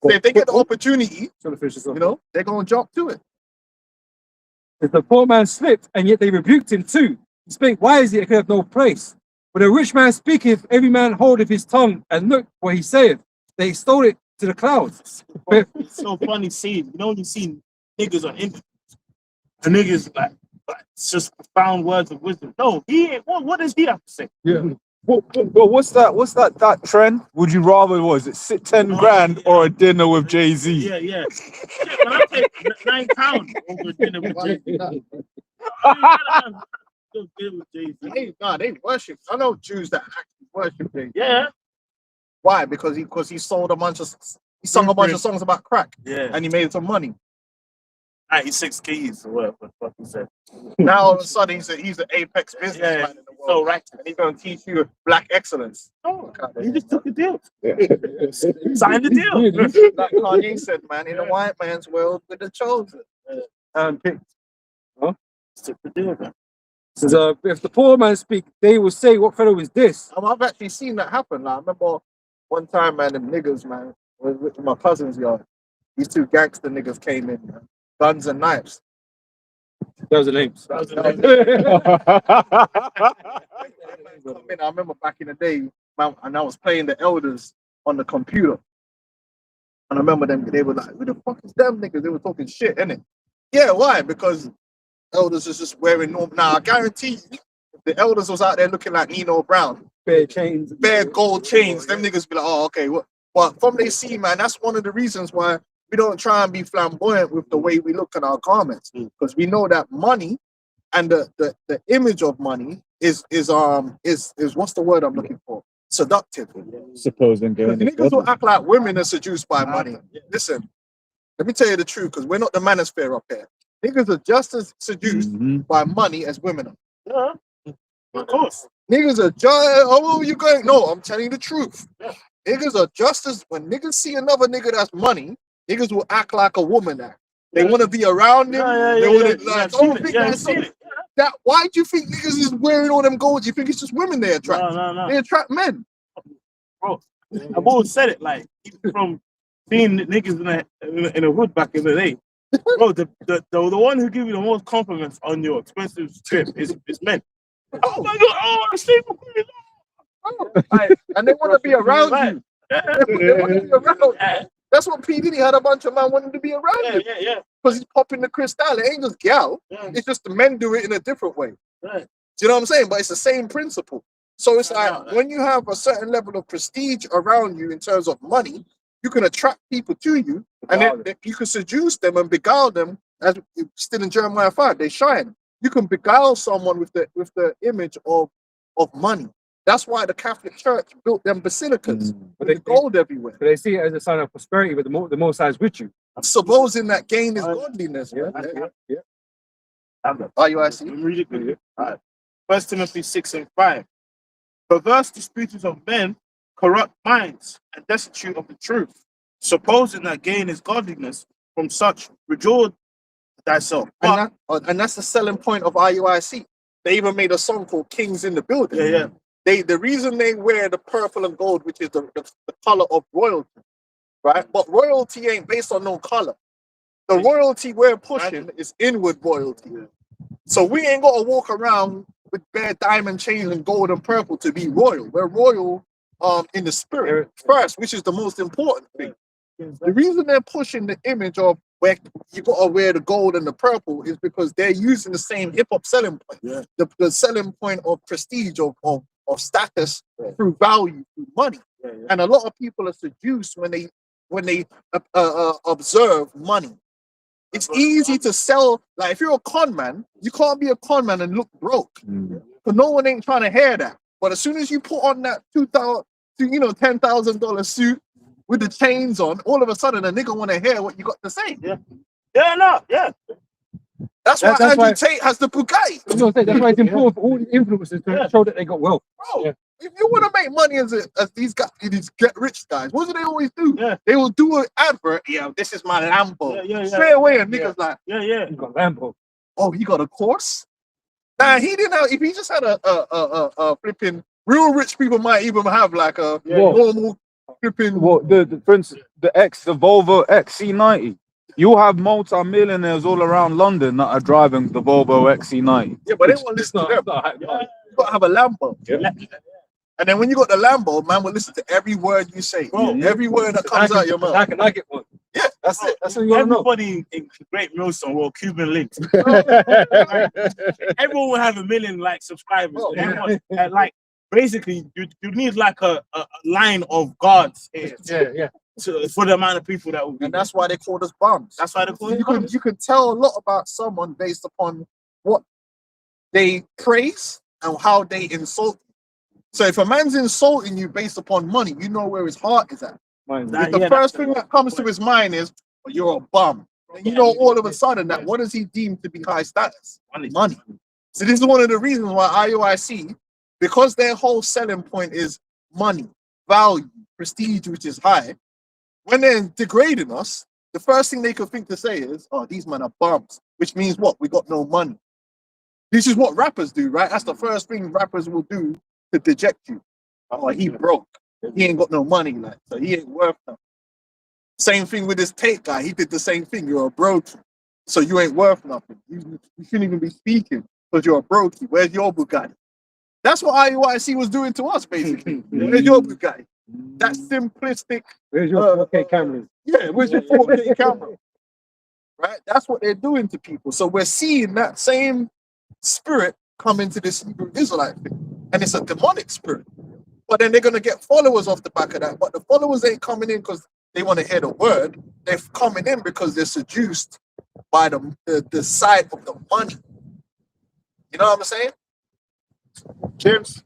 So if they get the opportunity, you know, they're gonna jump to it. If the poor man slipped, and yet they rebuked him too. He spake wisely, it could have no place. But a rich man speaketh, every man holdeth his tongue, and look what he saith. They stole it to the clouds. It's so funny seeing, you know, when you see niggas on interviews, the niggas like it's just profound words of wisdom. No, he ain't. What does he have to say? Yeah. Well, what's that trend? Would you rather, was it sit 10 grand or a dinner with Jay-Z? Yeah. Shit, man, I take £9 over dinner with Jay-Z. They worship. I know Jews that actually worship Jay-Z. Yeah. Why? Because he sold he sung a bunch of songs about crack, Yeah. and he made some money. 96 keys or whatever the fuck he said. Now all of a sudden he's the apex businessman in the world, So right. and he's gonna teach you black excellence. No, he just took the deal. Signed the deal. Like Kanye said, man, in a white man's world with the chosen. Picked. Took the deal, man. Says, if the poor man speak, they will say, what fellow is this? I've actually seen that happen. Like, I remember one time, man, them niggas, man, was with my cousin's yard. These two gangster niggas came in, man, guns and knives. Those are names. I remember back in the day, man, and I was playing the elders on the computer. And I remember them, they were like, who the fuck is them niggas? They were talking shit, innit? Yeah, why? Because elders is just wearing normal. Now, I guarantee you, if the elders was out there looking like Nino Brown, Bare chains. bare gold chains, them niggas be like, oh, okay. What? But from they see, man, that's one of the reasons why we don't try and be flamboyant with the way we look at our garments. Because we know that money and the image of money is what's the word I'm looking for? Seductive. Supposing Because niggas will act like women are seduced by money. Listen, let me tell you the truth, because we're not the manosphere up here. Niggas are just as seduced by money as women are. Yeah, of course. Niggas are just, oh, you going? No, I'm telling you the truth. Niggas are just as, when niggas see another nigga that's money, niggas will act like a woman act. They want to be around him. They want to like, oh, think that's something. That, why do you think niggas is wearing all them gold? You think it's just women they attract? No. They attract men. Bro, I've always said it, like, even from seeing niggas in a hood back in the day. Bro, the one who give you the most compliments on your expensive trip is men. Oh my god, oh, I'm sleeping with you. And they want to be around you. They want to be around you. That's what P. Diddy had a bunch of men wanting to be around him. Yeah. Because he's popping the crystal. It ain't just gal. Yeah. It's just the men do it in a different way. Right. Do you know what I'm saying? But it's the same principle. So it's like when you have a certain level of prestige around you in terms of money, you can attract people to you, and then you can seduce them and beguile them. As still in Jeremiah 5, they shine. You can beguile someone with the image of money. That's why the Catholic Church built them basilicas with the gold everywhere. They see it as a sign of prosperity, but the Most High is with you. Supposing that gain is godliness. Yeah. Are you Let me read it quickly. All right. 1 Timothy 6:5. Perverse disputings of men corrupt minds and destitute of the truth, supposing that gain is godliness. From such withdraw thyself. And that's the selling point of IUIC. They even made a song called Kings in the Building. Yeah. The reason they wear the purple and gold, which is the color of royalty, right? But royalty ain't based on no color. The royalty we're pushing is inward royalty. So we ain't got to walk around with bare diamond chains and gold and purple to be royal. We're royal in the spirit first, which is the most important thing. The reason they're pushing the image of where you got to wear the gold and the purple is because they're using the same hip-hop selling point. The selling point of prestige, of status through value, through money. And a lot of people are seduced when they observe money. It's easy to sell. Like if you're a con man, you can't be a con man and look broke. But no one ain't trying to hear that. But as soon as you put on that $10,000 suit with the chains on, all of a sudden a nigga want to hear what you got to say. That's why Andrew Tate has the Bugatti. That's why it's important for all the influencers to show that they got wealth. Bro, if you want to make money as these guys, these get rich guys, what do they always do? They will do an advert. Yeah, this is my Lambo. Straight away, and niggas like, You got Lambo. oh, he got a course. Nah, he didn't have. If he just had a flipping, real rich people might even have like a normal flipping. What for instance, the Volvo XC90. You'll have multi-millionaires all around London that are driving the Volvo XC90. Yeah, but they won't listen to them. You gotta have a Lambo. And then when you got the Lambo, man will listen to every word you say. Every word that comes out your mouth. I can get one. Yeah, that's it. That's what you want to know. Everybody in Great Millstone wore Cuban links. Everyone will have 1 million like subscribers. Everyone, like basically, you need like a line of guards. For the amount of people that will be. And that's why they call us bums. That's why they call us bums. You can tell a lot about someone based upon what they praise and how they insult you. So if a man's insulting you based upon money, you know where his heart is at. The first thing that comes to his mind is, well, you're a bum. And you know all of a sudden that what does he deem to be high status? Money. So this is one of the reasons why IUIC, because their whole selling point is money, value, prestige, which is high. When they're degrading us, the first thing they could think to say is, oh, these men are bums, which means what? We got no money. This is what rappers do, right? That's the first thing rappers will do to deject you. Oh, he broke. He ain't got no money, like, so he ain't worth nothing. Same thing with this Tate guy. He did the same thing. You're a brokey, so you ain't worth nothing. You shouldn't even be speaking because you're a brokey. Where's your Bugatti? That's what IUIC was doing to us, basically. Where's your Bugatti? That simplistic, Where's your 4K cameras? yeah, where's your 4K camera? Right? That's what they're doing to people. So we're seeing that same spirit come into this Hebrew Israelite thing. And it's a demonic spirit. But then they're going to get followers off the back of that. But the followers ain't coming in because they want to hear the word. They're coming in because they're seduced by the side of the money. You know what I'm saying? James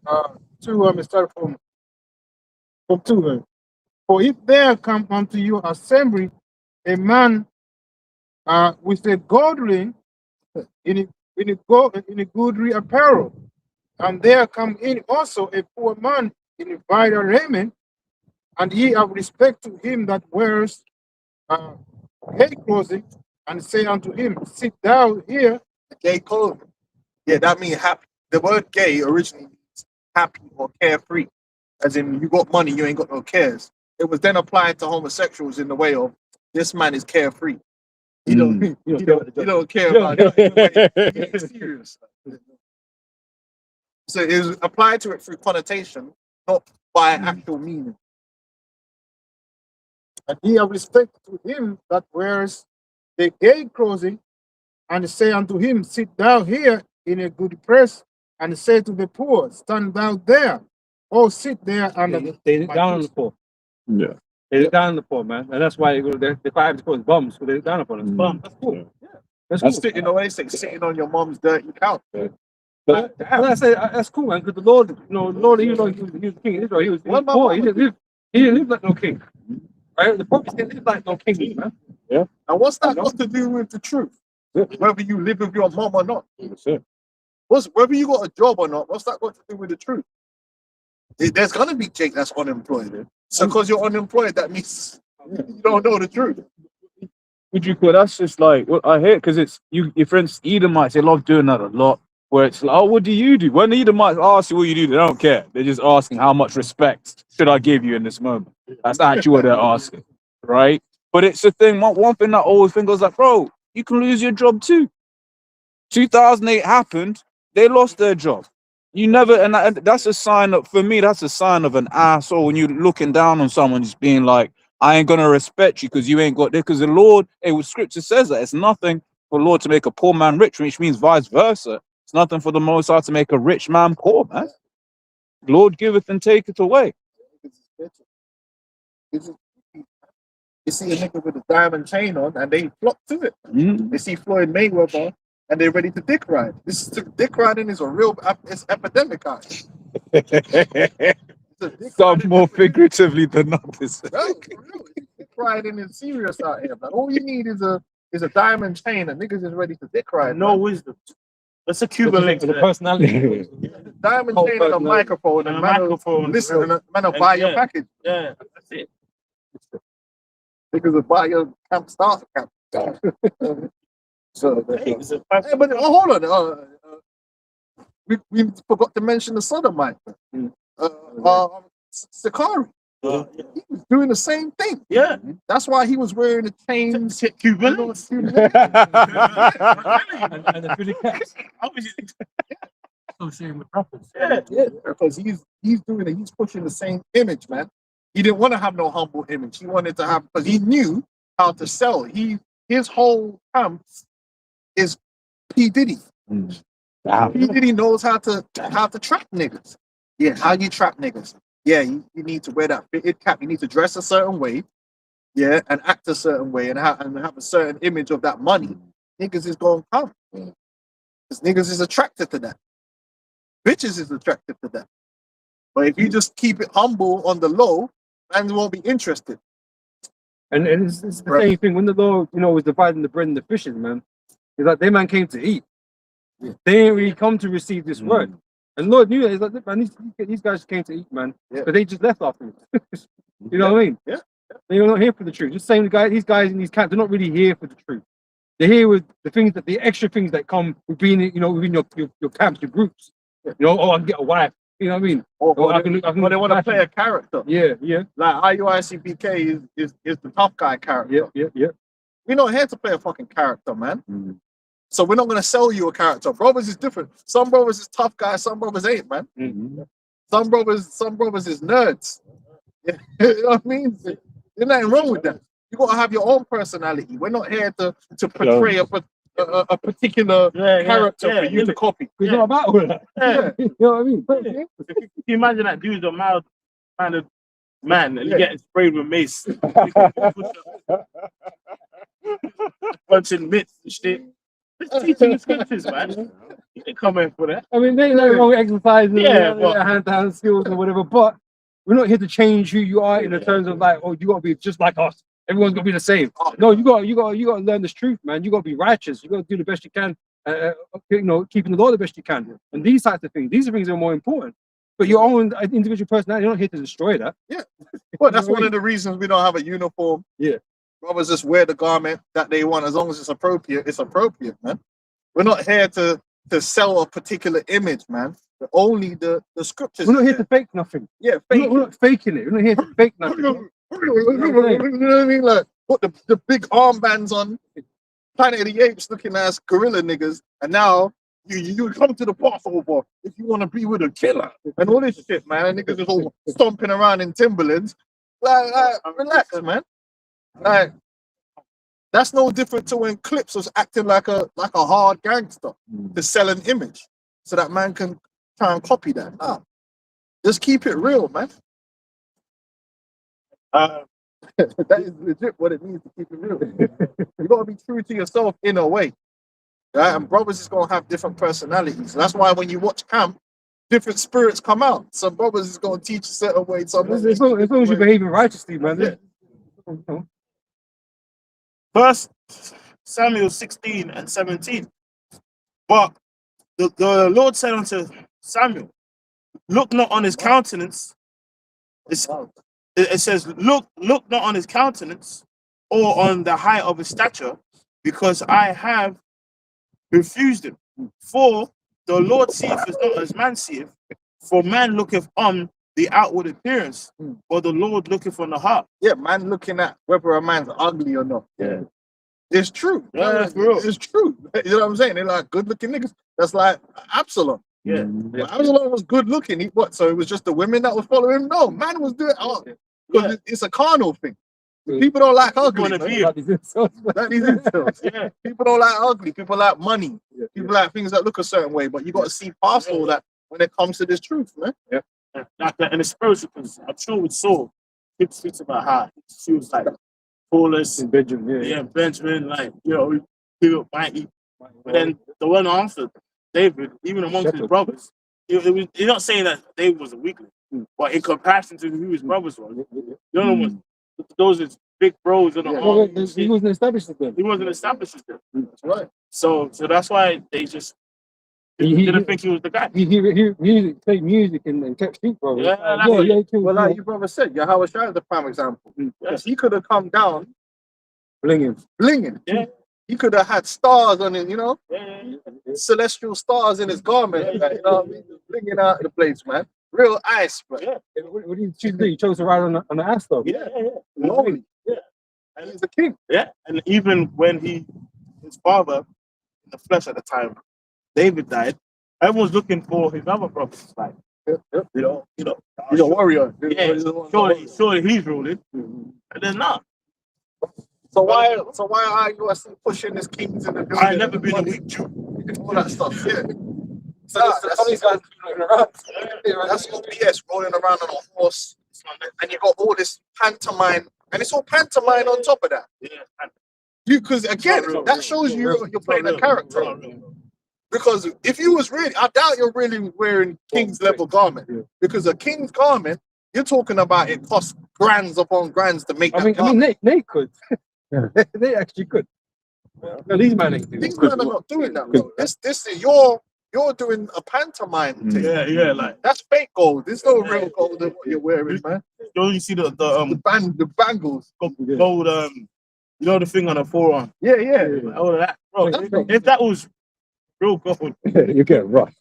2, start from 2. For if there come unto your assembly a man with a gold ring in a goodly apparel, and there come in also a poor man in a vile raiment, and ye have respect to him that wears gay clothing, and say unto him, sit thou here. Gay clothing. Yeah, that means happy. The word gay originally means happy or carefree. As in, you got money, you ain't got no cares. It was then applied to homosexuals in the way of, this man is carefree. He don't care about it. He's serious. So it was applied to it through connotation, not by actual meaning. And ye have respect to him that wears the gay clothing, and say unto him, sit thou here in a good place, and say to the poor, stand thou there, or sit there under They look down on the poor. Yeah. They look down on the poor, man. And that's why they're quite to call us bums, because they look down upon us. Bum. That's cool. Yeah. That's That's cool. sitting away, sitting on your mom's dirty couch. But I say that's cool, man, because the Lord, Lord, even though he was the king of Israel, he was poor. He didn't live like no king. Right? The prophets didn't live like no king, man. And what's that got to do with the truth? Whether you live with your mom or not. Whether you got a job or not, what's that got to do with the truth? There's gonna be Jake that's unemployed. So because you're unemployed, that means you don't know the truth. Would you call that's just like what I hear, because it's your friends Edomites, they love doing that a lot. Where it's like, oh, what do you do? When the Edomites ask you what you do, they don't care. They're just asking how much respect should I give you in this moment. That's actually what they're asking, right? But it's the thing. One thing that I always think was like, bro, you can lose your job too. 2008 happened. They lost their job. You never, and that's a sign of, for me, that's a sign of an asshole when you're looking down on someone, just being like, I ain't gonna respect you because you ain't got there. Because the Lord, scripture says that it's nothing for the Lord to make a poor man rich, which means vice versa. It's nothing for the Most High to make a rich man poor, man. Lord giveth and taketh away. You see a nigga with a diamond chain on and they flock to it. They see Floyd Mayweather and they're ready to dick ride. Dick riding is a real epidemic out here. Some more figuratively than others. Dick riding is serious out here, man. All you need is a diamond chain and niggas is ready to dick ride. No wisdom. That's a Cuban link for to the that. personality. Diamond Whole chain and a personality. microphone And and a man will microphone. listen and man will buy your package. Yeah, that's it. Niggas will buy your camp starter camp. So, Hey, it's a hey, but hold on. We forgot to mention the sodomite. Sakari. yeah. He was doing the same thing. Yeah. That's why he was wearing the chains. Cuban. and the Philly cats. Obviously. Associated with rappers. Yeah. Because he's doing it. He's pushing the same image, man. He didn't want to have no humble image. He wanted to have, because he knew how to sell. His whole camp is P Diddy. P Diddy knows how to trap niggas. Yeah, how you trap niggas. Yeah, you need to wear that fitted cap. You need to dress a certain way. Yeah, and act a certain way and have a certain image of that money. Niggas is going to come. Because niggas is attracted to that. Bitches is attracted to that. But if you just keep it humble on the low, man won't be interested. And it's the same thing when the Lord, was dividing the bread and the fishes, man. It's like they man came to eat. Yeah. They didn't really come to receive this word. And Lord knew that. He's like, man, these guys came to eat, man. Yeah. But they just left afterwards. You know what I mean? Yeah. They're not here for the truth. Just saying, these guys in these camps, they're not really here for the truth. They're here with the extra things that come with being, within your camps, your groups. Yeah. I can get a wife. You know what I mean? Or I can they want to play a character. Yeah. Like IUICBK is the tough guy character. Yeah. We're not here to play a fucking character, man. So we're not going to sell you a character. Brothers is different. Some brothers is tough guys, some brothers ain't, man. Some brothers is nerds. You know what I mean? There's nothing wrong with that. You got to have your own personality. We're not here to portray a particular character for you to copy. It's not about all that. Yeah. You know what I mean? Can you imagine that dude's a mild kind of man and you get sprayed with mace? Punching mitts and shit. Just teaching the scriptures, man. You didn't come in for that. I mean, there's nothing wrong with exercising, Yeah, but- hand-to-hand skills or whatever, but we're not here to change who you are in the terms of like, oh, you gotta be just like us. Everyone's gotta be the same. No, you gotta learn this truth, man. You gotta be righteous. You gotta do the best you can. You know, keeping the law the best you can. And these types of things, these are things that are more important. But your own individual personality, you're not here to destroy that. Well, that's one of the reasons we don't have a uniform. Yeah. Brothers just wear the garment that they want as long as it's appropriate, man. We're not here to sell a particular image, man. Only the scriptures. We're not here to fake nothing. Yeah, We're not faking it. We're not here to fake nothing. You know what I mean? Like, put the big armbands on, Planet of the Apes looking ass gorilla niggas, and now you come to the Passover if you want to be with a killer and all this shit, man. And niggas is all stomping around in Timberlands. Like, relax, man. Like, that's no different to when Clips was acting like a hard gangster to sell an image, so that man can try and copy that. Nah, just keep it real, man. That is legit what it means to keep it real. You gotta be true to yourself in a way, right? And brothers is gonna have different personalities. That's why when you watch camp, different spirits come out. Some brothers is gonna teach a certain way. Some As long as you're behaving righteously, man. Yeah. First Samuel 16 and 17. But the Lord said unto Samuel, look not on his countenance. It says, look not on his countenance or on the height of his stature, because I have refused him. For the Lord seeth as not as man seeth, for man looketh on the outward appearance, but the Lord looketh on the heart. Yeah, man looking at whether a man's ugly or not. Yeah. It's true. Yeah, that's real. It's true. You know what I'm saying? They're like good looking niggas. That's like Absalom. Yeah. Well, Absalom was good looking. So it was just the women that was following him? No, man was doing it. Because it's a carnal thing. People don't like ugly. Wanna man. be Like these insults. Yeah. People don't like ugly. People like money. People like things that look a certain way. But you got to see past all that when it comes to this truth, man. Like that, and the spiritual, because I'm sure with Saul, he speaks about how he was like tallest, Benjamin, Benjamin, like, you know, he looked mighty. But then the one after David, even amongst his brothers, you're not saying that David was a weakling, but in comparison to who his brothers were, the other ones, those are big bros in the army. he wasn't established with them. He wasn't established with them. That's right. So that's why they just didn't think he was the guy. He played music and kept street, bro. Well, like your brother said, Yahweh Shai is the prime example. Because he could have come down blinging. Yeah. He could have had stars on it, you know, Yeah. celestial stars in his garment, like, you know what I mean? Blinging out of the place, man. Real ice, bro. Yeah. What did he choose to do? He chose to ride on the ass, though. Yeah. Lonely. Yeah. And he's the king. Yeah, and even when his father, in the flesh at the time, David died, everyone's looking for his other brothers. Like, you know, He's a warrior. yeah, surely he's ruling, and then not. So why are you actually pushing this kings in the building? I've never been a weak Jew. All that stuff, yeah. So that's your BS rolling around on a horse, and you got all this pantomime, and it's all pantomime on top of that. Yeah, Because again, that shows you you're playing a character. Because if you was really, I doubt you're really wearing king's level garment. Because a king's garment, you're talking about it costs grands upon grands to make that I garment. mean, Nate could. They actually could. No, these men ain't doing These it. men are not doing that, bro. This is you're doing a pantomime thing. yeah, like That's fake gold. There's no real gold in what you're wearing, man. you see the The bangles. gold you know the thing on the forearm, Yeah. all of that, bro. If that was real gold, You get rough.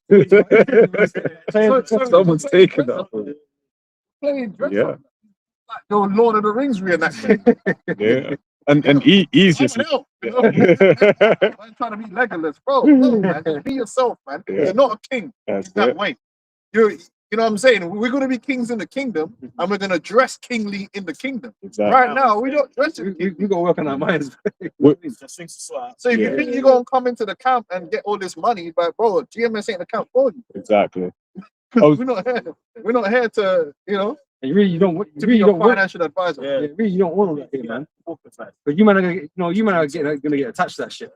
Someone's taking that. Playing dress Yeah. up. Like your Lord of the Rings reenactment. Yeah. And he's just. Someone else, you know? Man trying to be Legolas, bro. No, man. Just be yourself, man. Yeah. You're not a king That's that it. way. You know what I'm saying? We're going to be kings in the kingdom, and we're going to dress kingly in the kingdom. Exactly. Right now, we don't dress it. You got to work on our minds. Just things to sort out. So if you think you're going to come into the camp and get all this money, but bro, GMS ain't the camp for you. Exactly. We're not here. We're not here to, you know, And you really don't. You to be really your don't want. financial advisor. Yeah. Yeah, really, you don't want all that here, man. Focus, like, But you might not get. You might not gonna get attached to that shit.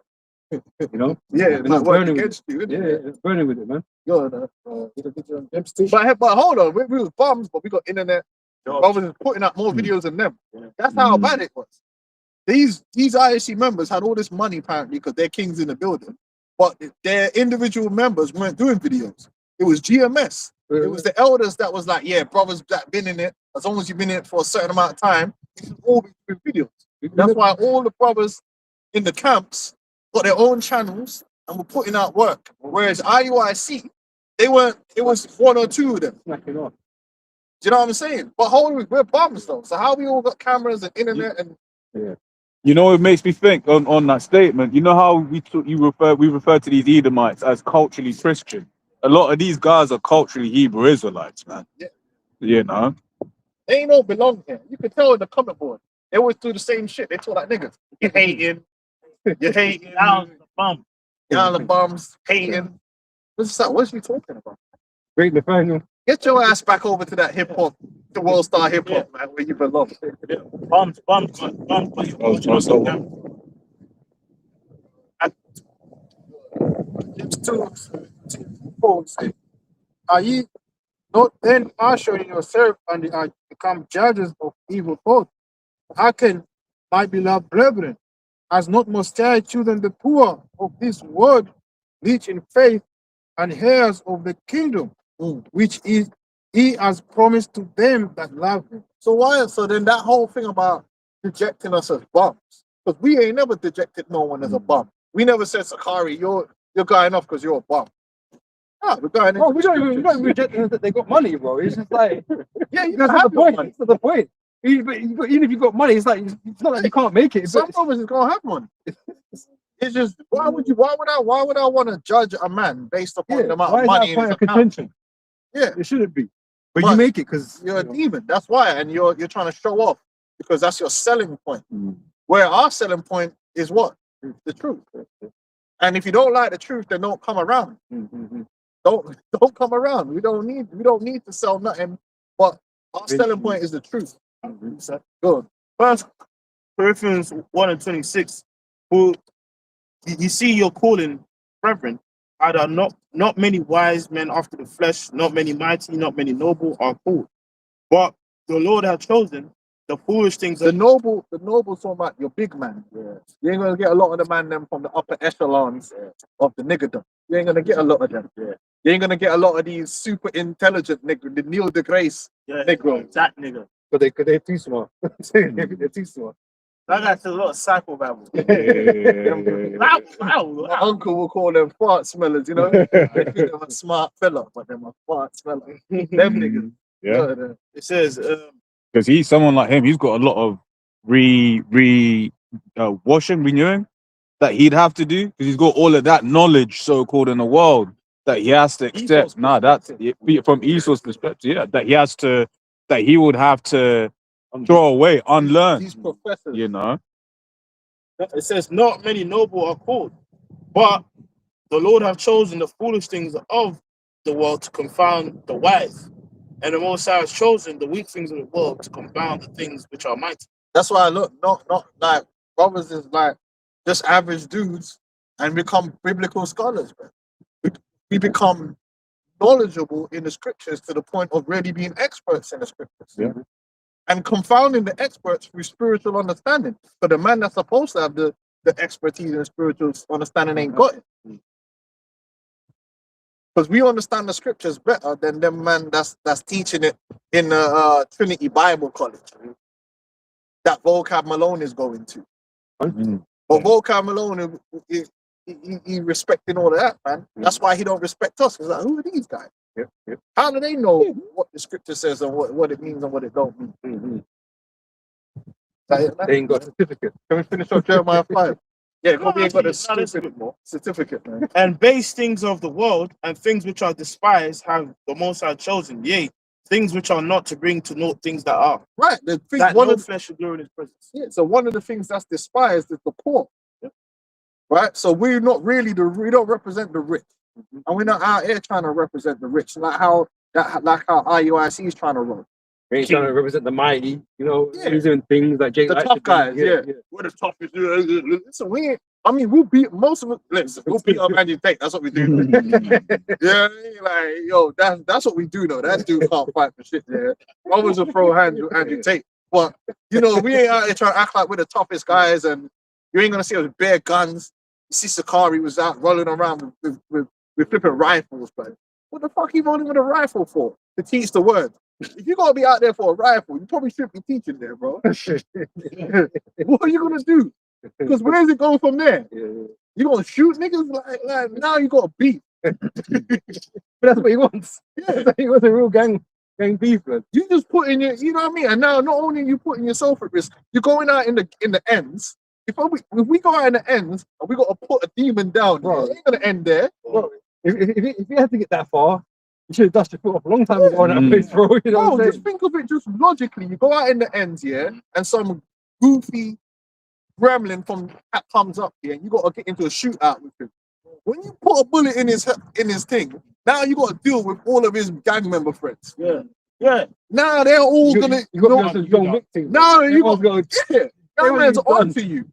You know. Yeah, And it's it's working burning with against you. Yeah, Isn't it? it's burning with it, man. But hold on, we was bums, but we got internet. jobs. Brothers is putting out more videos than them. Yeah. That's how Mm. bad it was. These ISC members had all this money apparently because they're kings in the building, but their individual members weren't doing videos. It was GMS. It was the elders that was like, yeah, brothers that been in it, as long as you've been in it for a certain amount of time, you should all be doing videos. That's why all the brothers in the camps got their own channels and were putting out work. Whereas IUIC, they weren't, it was one or two of them. Smacking off. Do you know what I'm saying? But hold on, we're bums though. So how we all got cameras and internet and You know, it makes me think on that statement. You know how we refer to these Edomites as culturally Christian. A lot of these guys are culturally Hebrew Israelites, man. Yeah. You know. they ain't all belong here. You can tell in the comment board. They always do the same shit. They talk like niggas. You're hating. You're hating. Down the bum. Y'all the bums. Hating. What's that? What's you talking about? Great Nathaniel. Get your ass back over to that hip hop, the World Star hip hop, man, where you belong. Bums. Are ye not then partial yourself and are become judges of evil thoughts? Hearken, my beloved brethren, as not most high children the poor of this world, rich in faith and heirs of the kingdom, which is he has promised to them that love him. So why? So then that whole thing about dejecting us as bums, because we ain't never dejected no one as a bum. We never said, Sakari, you're going off because you're a bum. Ah, we're going. Bro, we don't even reject them that they got money, bro. It's just like Yeah, you that's can not have the your point. money. That's not the point. Even if you got money, it's like it's not like you can't make it. Some But brothers is gonna have money. It's just why would I want to judge a man based upon the amount why of is money that in a his point of account? contention? Yeah, It shouldn't be. But But you make it because you're a demon. That's why, and you're trying to show off because that's your selling point. Where our selling point is what? The truth. And if you don't like the truth, then don't come around. Don't come around. We don't need to sell nothing. But our selling point is the truth. Good. First Corinthians 1:26. Who you see your calling, brethren, are there not many wise men after the flesh, not many mighty, not many noble are called. But the Lord hath chosen the foolish things The of noble talking about your big man. Yeah. You ain't gonna get a lot of the man them from the upper echelons of the niggerdom. You ain't gonna get a lot of them. Yeah. You ain't gonna get a lot of these super intelligent nigger, the Neil deGrasse Negro. that nigga. because they're too smart. They're too smart. That guy says a lot of psycho babble. My uncle will call them fart smellers, you know. They think they're a smart fella, but they're a fart smeller. Them niggas. Yeah. It says, Because he's someone like him, he's got a lot of washing, renewing that he'd have to do because he's got all of that knowledge, so-called, in the world that he has to accept. Esau's Nah, that's from Esau's perspective, yeah, that he would have to throw away, unlearn, These professors. you know. it says, not many noble are called, but the Lord have chosen the foolish things of the world to confound the wise. And the Most High has chosen the weak things of the world to confound the things which are mighty. That's why I look not like brothers is like just average dudes and become biblical scholars, man. We become knowledgeable in the scriptures to the point of really being experts in the scriptures. Yeah. And confounding the experts through spiritual understanding. But the man that's supposed to have the expertise in spiritual understanding ain't got it. Because we understand the scriptures better than them man that's teaching it in the Trinity Bible College that Vocab Malone is going to. But Vocab Malone, he respecting all of that, man. That's why he don't respect us. He's like, who are these guys? How do they know what the scripture says and what it means and what it don't mean? They ain't got a certificate. Can we finish up Jeremiah 5? Yeah, Kobe ain't got a Now listen a stupid bit more. certificate, man. And base things of the world and things which are despised have the Most High chosen. Yea, things which are not to bring to naught things that are. Right. The thing, That one no of flesh should glory in his presence. yeah, so one of the things that's despised is the poor. Yep. Right. So we're not really we don't represent the rich, and we're not out here trying to represent the rich, like how IUIC is trying to run. They ain't trying to represent the mighty, you know, Yeah. he's doing things like Jake The likes tough to do. guys, yeah. We're the toughest. Listen, we ain't. I mean, we'll beat most of it. Listen, we'll beat up Andrew Tate. That's what we do. Yeah, like yo, that's what we do. Though that dude can't fight for shit. Yeah, I was a pro hand with Andrew Tate, but you know, we ain't out here trying to act like we're the toughest guys, and you ain't gonna see us with bare guns. You see, Sakari was out rolling around with flipping rifles, but what the fuck you rolling with a rifle for? To teach the word. If you're gonna be out there for a rifle, you probably shouldn't be teaching there, bro. What are you gonna do? Because where's it going from there? You gonna shoot niggas like now you got beef. But that's what he wants. Yeah, He wants a real gang beef, man. you just put in your, you know what I mean? And now not only are you putting yourself at risk, you're going out in the ends. If we go out in the ends and we gotta put a demon down, Bro. it ain't gonna end there. Bro, if you had to get that far, you should have dusted your foot off a long time ago on that Mm. place, bro. You know No, what I'm just think of it just logically. You go out in the ends, yeah, and some goofy gremlin from that comes up here, and you gotta get into a shootout with him. When you put a bullet in his thing, now you gotta deal with all of his gang member friends. Yeah. Yeah. Now they're all saying? gonna You got know- to be able to John Wick thing. now you got Everyone's going, yeah, that everyone's man's done. onto you.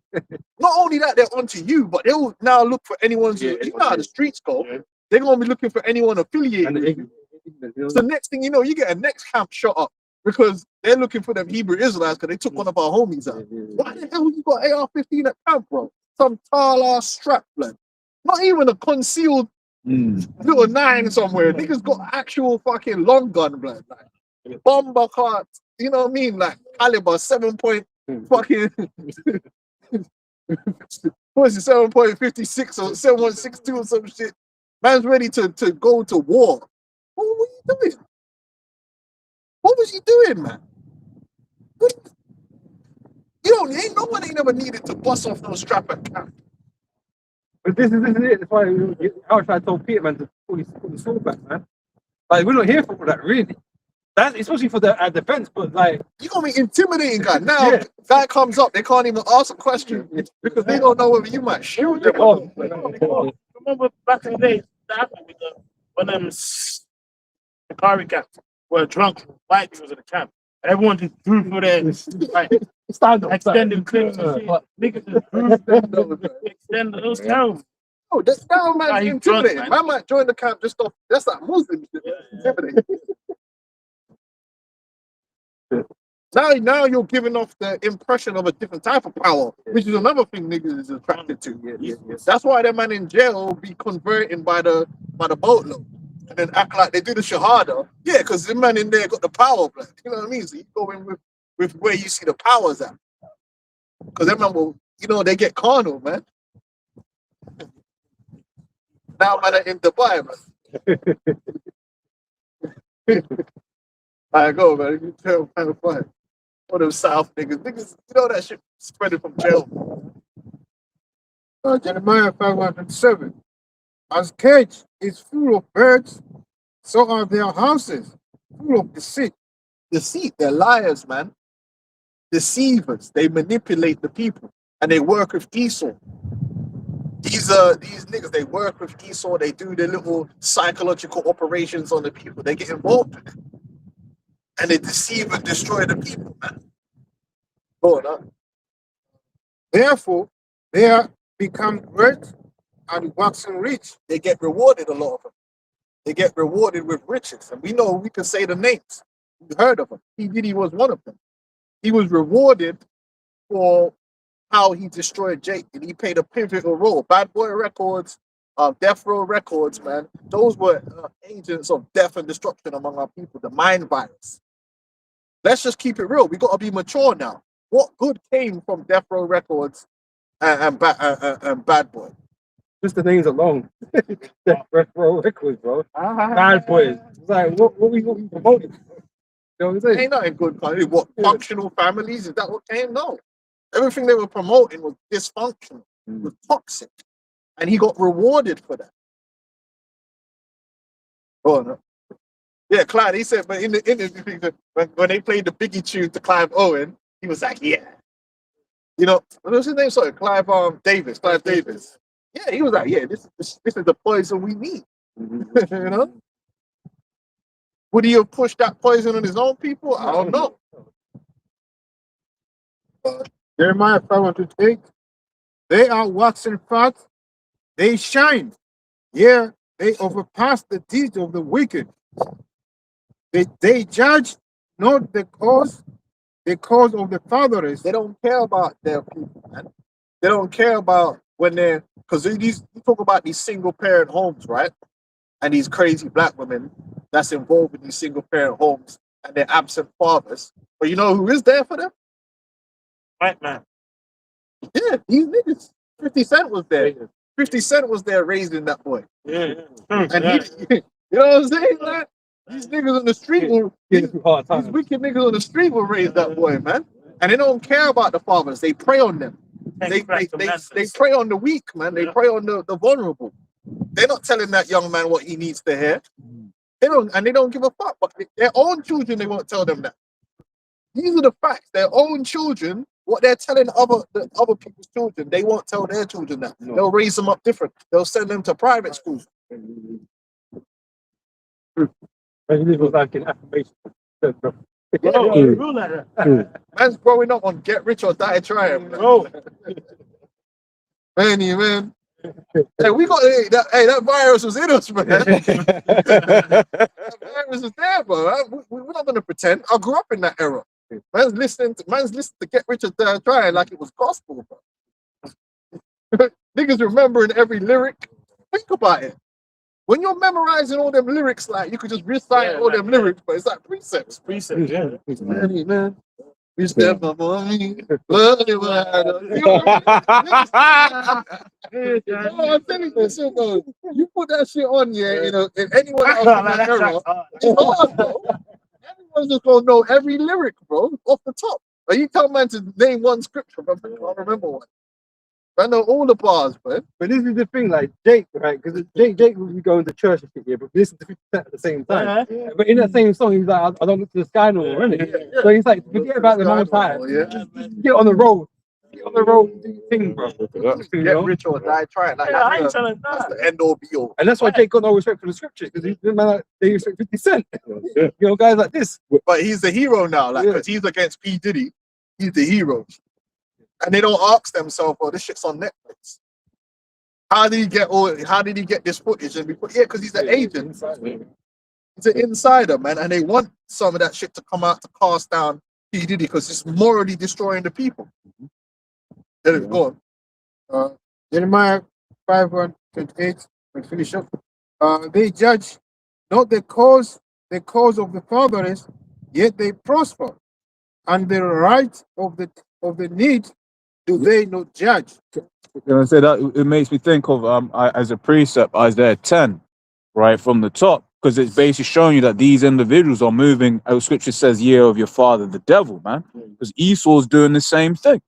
Not only that, they're onto you, but they'll now look for anyone. Yeah, You know how the streets go. Yeah. They're gonna be looking for anyone affiliated. and with the you. ignorant, you know? So next thing you know, you get a next camp shot up because they're looking for them Hebrew Israelites because they took one of our homies out. Why the hell you got AR-15 at camp, bro? Some tall ass strap, blood. Not even a concealed little 9 somewhere. Niggas got actual fucking long gun, blood. Like bomber cart, you know what I mean? Like caliber 7 point fucking what is it, 7.56 or 7.62 or some shit. Man's ready to go to war. What were you doing? What was he doing, man? Ain't nobody never needed to bust off no strap at camp. But this is it. That's why I told Peter, man, to put the sword back, man. Like, we're not here for that, really. That's especially for the defense, but like, You gonna be intimidating, guy. Now, Yeah. guy comes up, they can't even ask a question because they don't know whether you might shoot them. oh, Remember back in the days that happened with when them Sakari camps were drunk white people in the camp. Everyone just drew for their like stand up, extended clips and shit. Niggas just drew extend those terrible. Oh, that's now Nah, man's he's intimidating. drunk, Man might join the camp just off. That's like Muslim shit. Yeah. Intimidating. Now you're giving off the impression of a different type of power, which is another thing niggas is attracted to. Yeah. That's why that man in jail be converting by the boatload and then act like they do the shahada. Yeah, because the man in there got the power, blood. You know what I mean? So you go in with where you see the powers at. Because them man will, they get carnal, man. Now man are in Dubai, man. I go, man. You tell man to fight. One of them South niggas, that shit spreading from jail. Jeremiah 5:7. As cage is full of birds, so are their houses full of deceit. Deceit, they're liars, man. Deceivers. They manipulate the people and they work with Esau. These niggas, they work with Esau, they do their little psychological operations on the people. They get involved in it. And they deceive and destroy the people, man. Go on, huh? Therefore, they are become great and waxing rich. They get rewarded, a lot of them. They get rewarded with riches. And we know we can say the names. We heard of them. P. Diddy was one of them. He was rewarded for how he destroyed Jake, and he played a pivotal role. Bad Boy Records, Death Row Records, man. Those were agents of death and destruction among our people, the mind virus. Let's just keep it real. We got to be mature now. What good came from Death Row Records and Bad Boy? just the names alone. Death Row Records, bro. Bad Boys. It's like, what we promoting? You know what I'm saying? Ain't nothing good. What, functional families? Is that what came? No. Everything they were promoting was dysfunctional. was toxic, and he got rewarded for that. Oh no. Yeah, Clive. He said, but in the interview, when they played the Biggie tune to Clive Owen, he was like, "Yeah, you know, what was his name? Sorry, Clive Davis. Clive Davis. Yeah, he was like, "Yeah, this is the poison we need." You know, would he have pushed that poison on his own people? I don't know. Jeremiah 5:28. They are waxing fat, they shine. Yeah, they overpass the deeds of the wicked. They judge not the cause of the fatherless. They don't care about their people, man. They don't care about when they're because you talk about these single parent homes, right? And these crazy black women that's involved in these single parent homes and their absent fathers. But you know who is there for them? White man. Yeah, these niggas. 50 Cent was there. 50 Cent was there raising that boy. Yeah. And he, you know what I'm saying? Like, these niggas on the street will Getting through hard these times. wicked niggas on the street will raise that boy, man. And they don't care about the fathers. They prey on them. They prey on the weak, man. They prey on the vulnerable. They're not telling that young man what he needs to hear. They don't give a fuck. But their own children, they won't tell them that. These are the facts. Their own children, what they're telling other people's children, they won't tell their children that. No. They'll raise them up different. They'll send them to private schools. And he was like an affirmation. Bro, you rule like that. Man's growing up on get rich or die trying. Man. Bro, Man. Hey, we got that virus was in us, man. That virus was there, bro. We're not gonna pretend. I grew up in that era. Man's listening to Get Rich or Die Trying like it was gospel, bro. Niggas remembering every lyric. Think about it. When you're memorizing all them lyrics, like you could just recite all them lyrics, but it's like precepts. precepts, yeah. Man, we step my money, bloody wide. You know what I mean? Oh, I'm telling you, so, bro, you put that shit on, yeah, you know, and anyone else in that era, it's hard, bro. Everyone's just gonna know every lyric, bro, off the top. But you tell man to name one scripture, but I can't remember one. I know all the bars, man. But this is the thing, like Jake, right? Because Jake will be going to church and shit, yeah, but listen to 50 Cent at the same time. Yeah. But in that same song, he's like, I don't look to the sky no more, innit? So he's like, forget about the whole time. Yeah. Just get on the road. Get on the road and do your thing, bro. You Get know? rich or die trying. Like, Yeah, I ain't that's telling that's that. the end all be all. And that's why Jake got no respect for the scriptures, because they respect 50 Cent. You know, guys like this. But he's the hero now, like, because he's against P. Diddy. He's the hero. And they don't ask themselves, oh, this shit's on Netflix. How did he get this footage? And because he's an agent. He's an insider, man. And they want some of that shit to come out to cast down P. Diddy because it's morally destroying the people. There it go on. Jeremiah 5:28. We finish up. They judge not the cause of the fatherless, yet they prosper, and the right of the need do they not judge. I say that it makes me think of as a precept Isaiah 10, right from the top, because it's basically showing you that these individuals are moving. As Scripture says, "Year of your father, the devil," man. Because Esau's doing the same thing,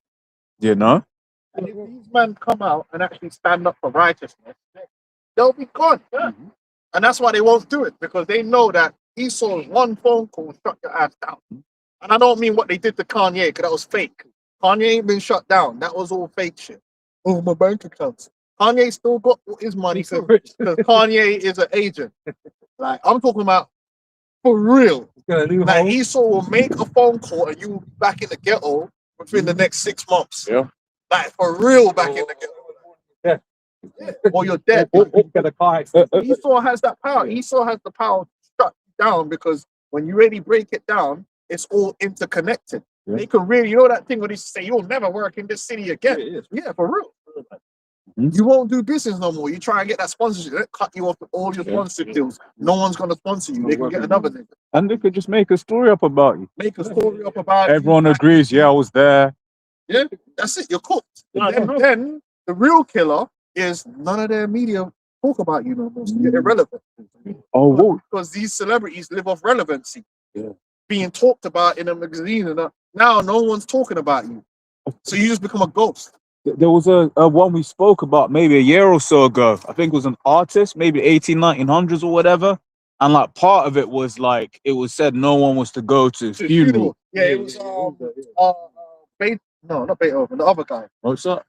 you know. And if these men come out and actually stand up for righteousness, they'll be gone. Yeah. And that's why they won't do it, because they know that Esau's one phone call shut your ass down. And I don't mean what they did to Kanye, because that was fake. Kanye ain't been shut down. That was all fake shit. Oh, my bank accounts. Kanye still got his money He's so because rich. Kanye is an agent. Like, I'm talking about for real. Got a new Like, home. Esau will make a phone call and you will be back in the ghetto within the next 6 months. Yeah. Like, for real, back in the ghetto. Yeah. Or you're dead. Get a car accident. Esau has that power. Esau has the power to shut you down, because when you really break it down, it's all interconnected. Yeah. They can really, you know that thing where they say, you'll never work in this city again. Yeah, for real. You won't do business no more. You try and get that sponsorship, they cut you off with all your sponsorship deals. No one's going to sponsor you. They can get another nigga. And they could just make a story up about you. Make a story up about you. Everyone agrees. Yeah, I was there. Yeah, that's it. You're cooked. No, Then the real killer is none of their media talk about you no more. So you're irrelevant. Oh, whoa. Because these celebrities live off relevancy. Yeah. Being talked about in a magazine, and now no one's talking about you. So you just become a ghost. There was a one we spoke about maybe a year or so ago. I think it was an artist, maybe 1900s or whatever. And like part of it was like it was said no one was to go to his funeral. Yeah, it was no, not Beethoven, the other guy. What's that?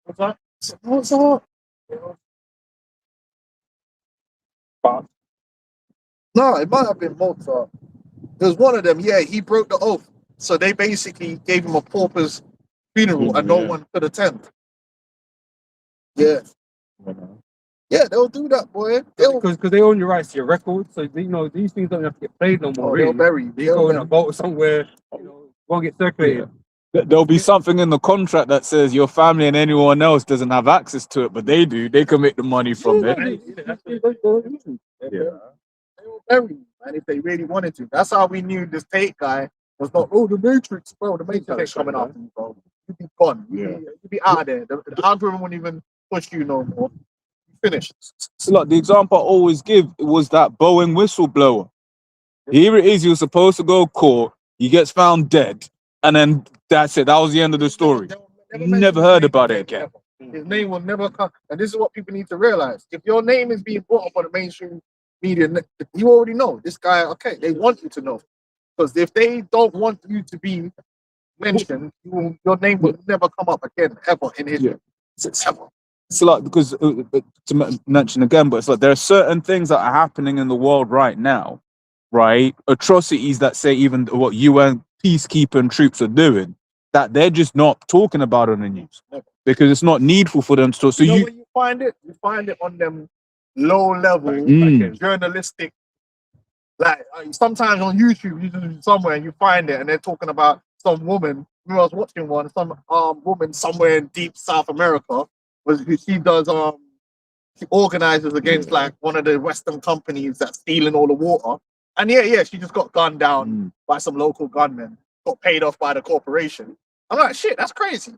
What's that? What's that? No, it might have been Mozart. It was one of them. Yeah, he broke the oath, so they basically gave him a pauper's funeral, and no Yeah. one could attend. Yeah, yeah, they'll do that, boy. They'll, Because they own your rights to your records, so you know these things don't have to get played no more. they'll Really, bury. you They'll go in bury. a vault somewhere, you know, won't get circulated. There'll be something in the contract that says your family and anyone else doesn't have access to it, but they do. They can make the money from it. They will bury you, man, if they really wanted to. That's how we knew this Tate guy was not. Oh, the Matrix, bro. The Matrix ain't coming after you, bro. You'd be gone. You'd be out of there. The algorithm wouldn't even push you no more. Finished. So like the example I always give was that Boeing whistleblower. Here it is, you're supposed to go to court, he gets found dead, and then that's it. That was the end of the story. Never heard about it again. His name will never come. And this is what people need to realize. If your name is being brought up on the mainstream media, you already know this guy, okay, they want you to know. Because if they don't want you to be mentioned, your name will never come up again, ever in history. Ever. So like because to mention again, but it's like there are certain things that are happening in the world right now, right? Atrocities that say even what UN peacekeeping troops are doing, that they're just not talking about on the news because it's not needful for them to talk. So you know where you find it? You find it on them low level journalistic. Like sometimes on YouTube, you just somewhere and you find it, and they're talking about some woman. I was watching one, some woman somewhere in deep South America. She does she organizes against like one of the Western companies that's stealing all the water. And yeah, she just got gunned down by some local gunmen, got paid off by the corporation. I'm like, shit, that's crazy.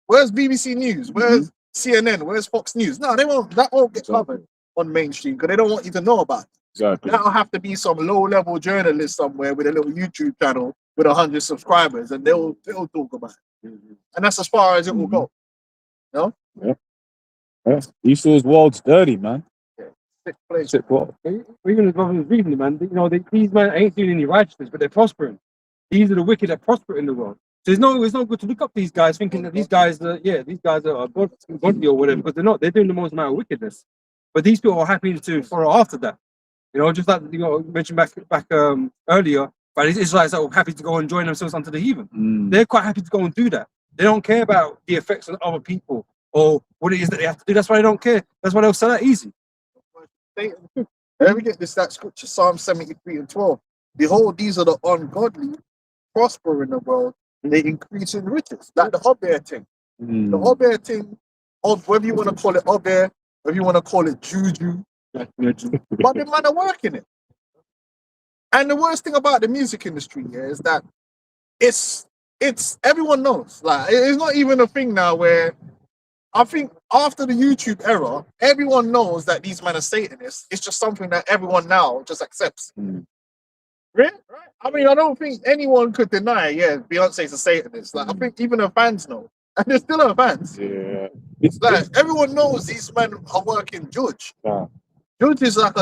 Where's BBC News? Where's CNN? Where's Fox News? No, that won't get covered on mainstream because they don't want you to know about it. Exactly. That'll have to be some low-level journalist somewhere with a little YouTube channel with 100 subscribers, and they'll talk about it. And that's as far as it will go. No? Yeah. Esau's world's dirty, man. Sick place. Sick world. Even as brothers reading, man, you know, these men ain't doing any righteousness, but they're prospering. These are the wicked that prosper in the world. So it's not good to look up these guys thinking that these guys are godly or whatever, because they're not. They're doing the most amount of wickedness. But these people are happy to follow after that. You know, just like you know, mentioned back earlier, but it's Israelites that are happy to go and join themselves unto the heathen. They're quite happy to go and do that. They don't care about the effects on other people or what it is that they have to do. That's why they don't care. That's why they'll sell that easy. Let me get that scripture, Psalm 73:12. Behold, these are the ungodly, prosper in the world, and they increase in riches. Like the Obeah thing. The Obeah thing, whether you want to call it Obeah, whether you want to call it Juju, but the man are working it. And the worst thing about the music industry is that it's everyone knows. Like it's not even a thing now where I think after the YouTube era, everyone knows that these men are Satanists. It's just something that everyone now just accepts. Right? I mean, I don't think anyone could deny, Beyonce's a Satanist. Like I think even her fans know. And they're still her fans. Yeah. It's like everyone knows these men are working Judge. Yeah. Judge is like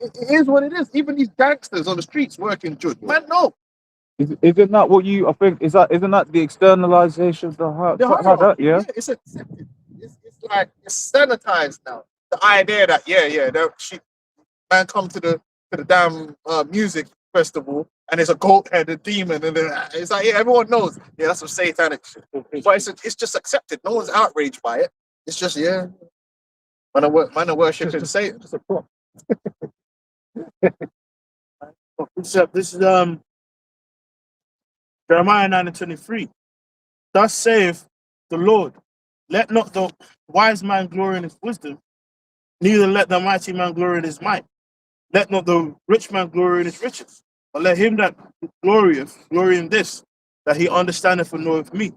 it is what it is. Even these gangsters on the streets working Judge. Man, no. Isn't that what you? I think isn't that the externalization of the heart? Yeah. It's accepted. It's like it's sanitized now. The idea that man come to the damn music festival and it's a goat-headed demon and it's like everyone knows that's some satanic shit. But it's just accepted. No one's outraged by it. It's just man are worshiping Satan. Just a prop. This is Jeremiah 9:23. Thus saith the Lord, let not the wise man glory in his wisdom, neither let the mighty man glory in his might. Let not the rich man glory in his riches, but let him that glorieth glory in this, that he understandeth and knoweth me.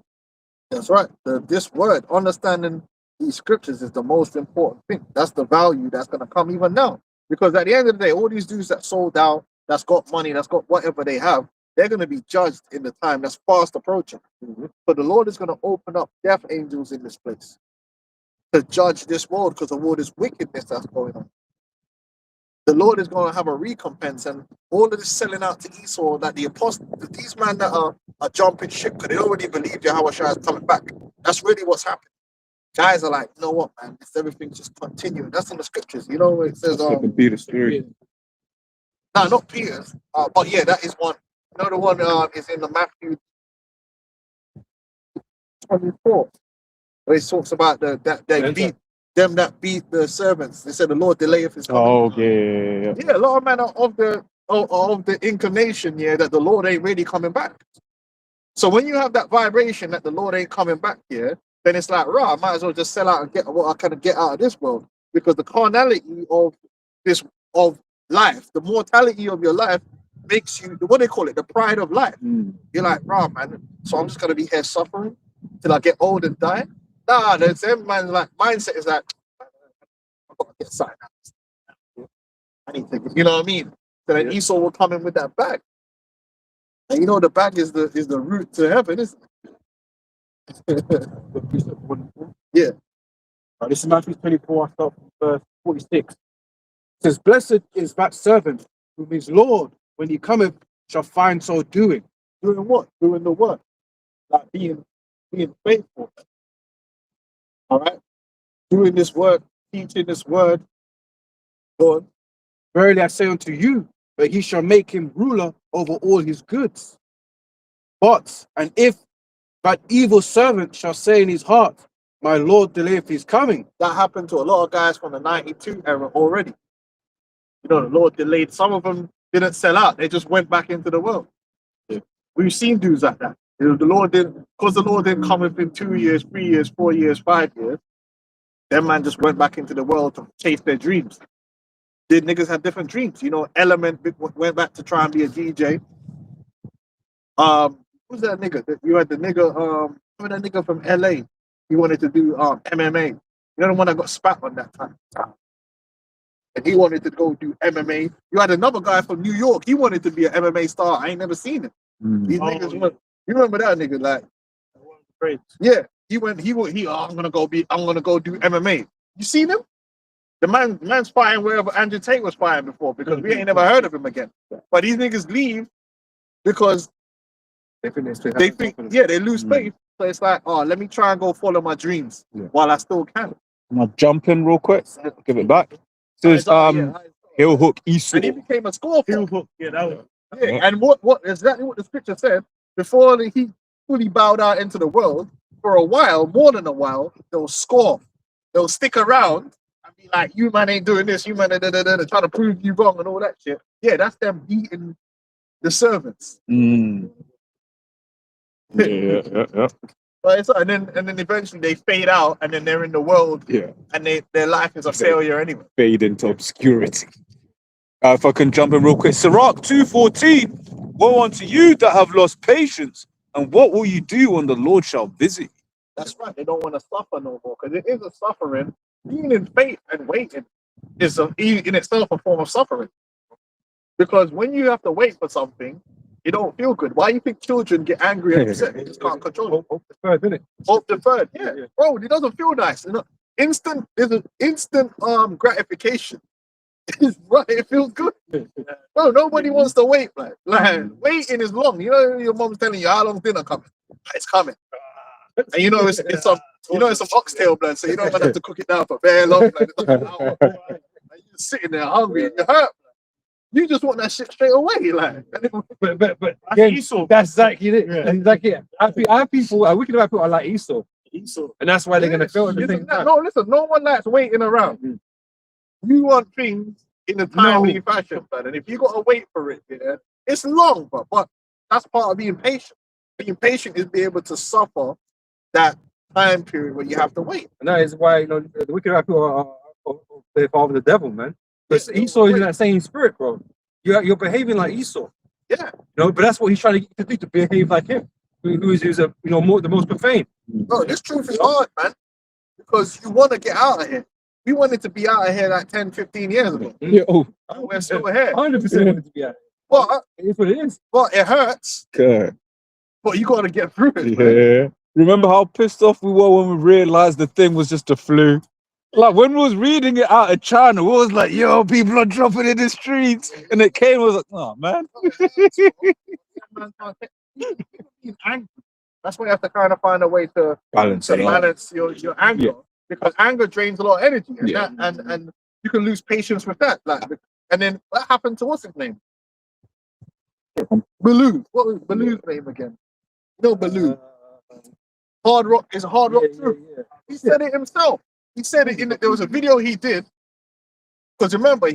That's right. This word, understanding these scriptures, is the most important thing. That's the value that's going to come even now. Because at the end of the day, all these dudes that sold out, that's got money, that's got whatever they have, they're going to be judged in the time that's fast approaching. But the Lord is going to open up death angels in this place to judge this world because the world is wickedness that's going on. The Lord is going to have a recompense, and all of this selling out to Esau, that the apostles, these men that are jumping ship because they already believe Yahweh Shai is coming back. That's really what's happening. Guys are like, you know what, man? If everything's just continuing, that's in the scriptures. You know, it says, Second Peter 3. no, not Peter's, but yeah, that is one. Another one is in the Matthew 24, where it talks about that they beat them that beat the servants. They said the Lord delayeth his coming. Oh, yeah. Yeah, a lot of men are of the inclination, yeah, that the Lord ain't really coming back. So when you have that vibration that the Lord ain't coming back here, then it's like, right, I might as well just sell out and get what I can get out of this world, because the carnality of life, the mortality of your life makes you, what they call it, the pride of life. You're like, right, man, so I'm just gonna be here suffering till I get old and die. Nah, there's them man like mindset is like, I've got to get something out. I need to, you know what I mean? So then Esau will come in with that bag. And you know the bag is the route to heaven, isn't it? Yeah. This is Matthew 24, I start from verse 46. It says, blessed is that servant whom his Lord, when he cometh, shall find so doing. Doing what? Doing the work. Like being faithful. All right? Doing this work, teaching this word. Lord. Verily I say unto you, that he shall make him ruler over all his goods. And if that evil servant shall say in his heart, my Lord delayeth his coming. That happened to a lot of guys from the 92 era already. You know, the Lord delayed. Some of them didn't sell out. They just went back into the world. Yeah. We've seen dudes like that. You know, the Lord didn't come within 2 years, 3 years, 4 years, 5 years. Them man just went back into the world to chase their dreams. Did niggas have different dreams? You know, Element went back to try and be a DJ. Who's that nigga? You had the nigga, remember that nigga from LA? He wanted to do MMA. You know the one that got spat on that time? And he wanted to go do MMA. You had another guy from New York. He wanted to be an MMA star. I ain't never seen him. These niggas went. You remember that nigga? Like, yeah, I'm gonna go do MMA. You seen him? The man's fighting wherever Andrew Tate was fighting before, because we ain't never heard of him again. But these niggas leave because they think they lose faith. So it's like, oh, let me try and go follow my dreams while I still can. I'll jump in real quick. Give it back. This is heel hook Esau. And he became a scorpion. Heel hook, yeah, that was. Yeah, and what exactly what the scripture said, before he fully bowed out into the world, for a while, more than a while, they'll scoff. They'll stick around and be like, you man ain't doing this, you man trying to prove you wrong and all that shit. Yeah, that's them beating the servants. Yeah. But and then eventually they fade out, and then they're in the world, and their life is a failure anyway. Fade into obscurity. If I can jump in real quick, Sirach 2:14. Woe unto you that have lost patience, and what will you do when the Lord shall visit? That's right. They don't want to suffer no more, because it is a suffering. Being in faith and waiting is in itself a form of suffering. Because when you have to wait for something, you don't feel good. Why do you think children get angry and upset? They just can't control it. Hope deferred, isn't it? Hope deferred. Yeah. Bro, it doesn't feel nice. You know, there's an instant gratification. It's right, it feels good. Bro, nobody wants to wait, like waiting is long. You know, your mom's telling you how long dinner coming. It's coming. And you know it's some oxtail blood, so you don't have to cook it down for very long. Like, it's like an hour. And you're just sitting there hungry and you're hurt. You just want that shit straight away, like. But again, that's exactly it. Yeah. Exactly it. I have people, wicked about people are like Esau, and that's why they're gonna feel everything. No, listen, no one likes waiting around. You want things in a timely fashion, man. And if you gotta wait for it, it's long, but that's part of being patient. Being patient is being able to suffer that time period where you have to wait. And that is why the wicked people are they follow the devil, man. Because Esau is in that same spirit, bro. You're behaving like Esau. Yeah. But that's what he's trying to get you to do, to behave like him, who's the most profane. Bro, this truth is hard, man. Because you want to get out of here. We wanted to be out of here like 10, 15 years ago. Yeah. And we're still here. 100% wanted to be out. Well, It is what it is. well, it hurts, Okay. but you got to get through it. man. Yeah. Remember how pissed off we were when we realized the thing was just a flu? Like when we was reading it out of China, we was like, yo, people are dropping in the streets. And it came, was like, oh man. Being angry. That's why you have to kind of find a way to Balance it out. balance your anger, Yeah. because anger drains a lot of energy, and Yeah. and you can lose patience with that. Like, and then what happened to what's his name? Baloo. What was Baloo's name again? No, Baloo. Hard Rock is Hard Rock Truth. He said it himself. He said it there was a video he did. Because remember,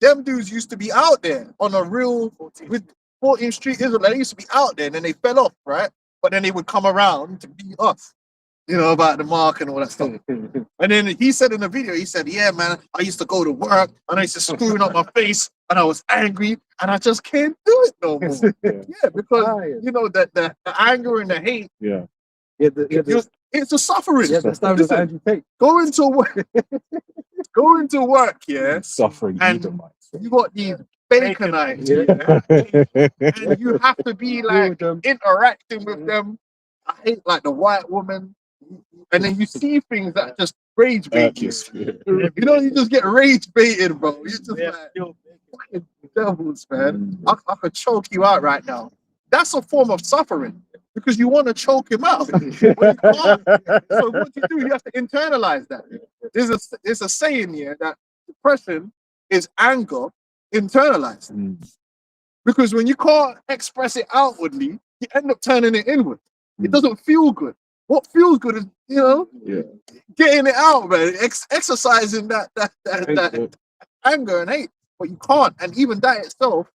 them dudes used to be out there on a real with 14th Street Israel. They used to be out there, and then they fell off, right? But then they would come around to beat us, about the mark and all that stuff. And then he said in the video, he said, "Yeah, man, I used to go to work and I used to screwing up my face, and I was angry, and I just can't do it no more." Yeah, because that the anger and the hate, Yeah. it's a suffering. Yeah, the standard of Listen, Andrew Tate. go into work, yeah. Suffering. And Edomites. You got these baconites, and you have to be like interacting with them. I hate like the white woman, and then you see things that just rage bait you. You just get rage baited, bro. You're just like fucking devils, man. I could choke you out right now. That's a form of suffering because you want to choke him out. But you can't. So what you have to internalize that. There's a saying here that depression is anger internalized. Because when you can't express it outwardly, you end up turning it inward. It doesn't feel good. What feels good is, getting it out, man. Exercising that anger and hate. But you can't. And even that itself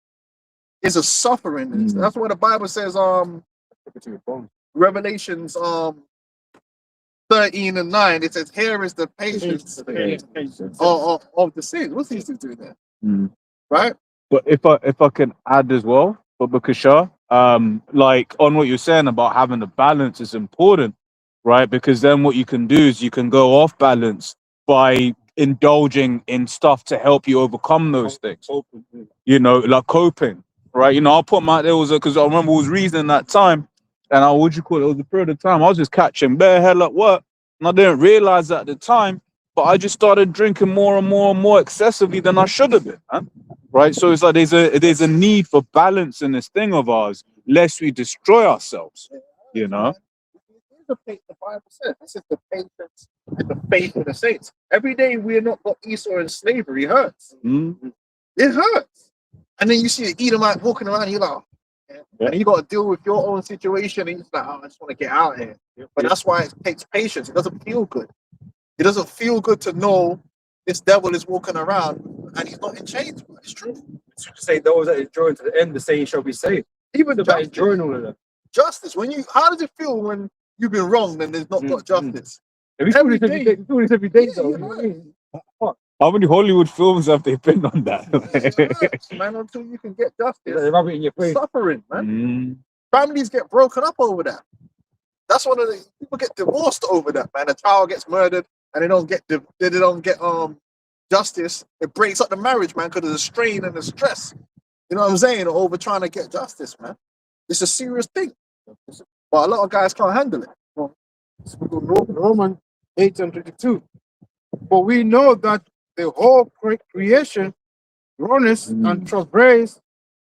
is a suffering. That's what the Bible says, Revelations 13:9. It says, "Here is the patience of the saints." What's he to do there? Right? But if I can add as well, but Bakasha, like on what you're saying about having the balance is important, right? Because then what you can do is you can go off balance by indulging in stuff to help you overcome those things. Like coping, right? I'll put there was because I remember I was reading that time, and it was a period of time I was just catching bare hell at work, and I didn't realize that at the time, but I just started drinking more and more and more excessively than I should have been, man. Right, so it's like there's a need for balance in this thing of ours, lest we destroy ourselves. The Bible says this is the patience and the faith of the saints. Every day we're not got Esau in slavery hurts. It hurts. And then you see the Edomite walking around, and you're like, and you got to deal with your own situation, and you're like, I just want to get out of here. But that's why it takes patience. It doesn't feel good. It doesn't feel good to know this devil is walking around and he's not in chains. It's true. To say those that endure to the end, the saying shall be saved. Even about enduring all of that. Justice. How does it feel when you've been wronged and there's not got justice? We do this every day, though. You know what I mean? How many Hollywood films have they been on that? Man, until you can get justice, They rub it in your face. suffering, man. Families get broken up over that. That's one of the people get divorced over that, man. A child gets murdered and they don't get justice. It breaks up the marriage, man, because of the strain and the stress. You know what I'm saying? Over trying to get justice, man. It's a serious thing. But a lot of guys can't handle it. Well, Romans 8:22. For we know that the whole creation groaneth and travails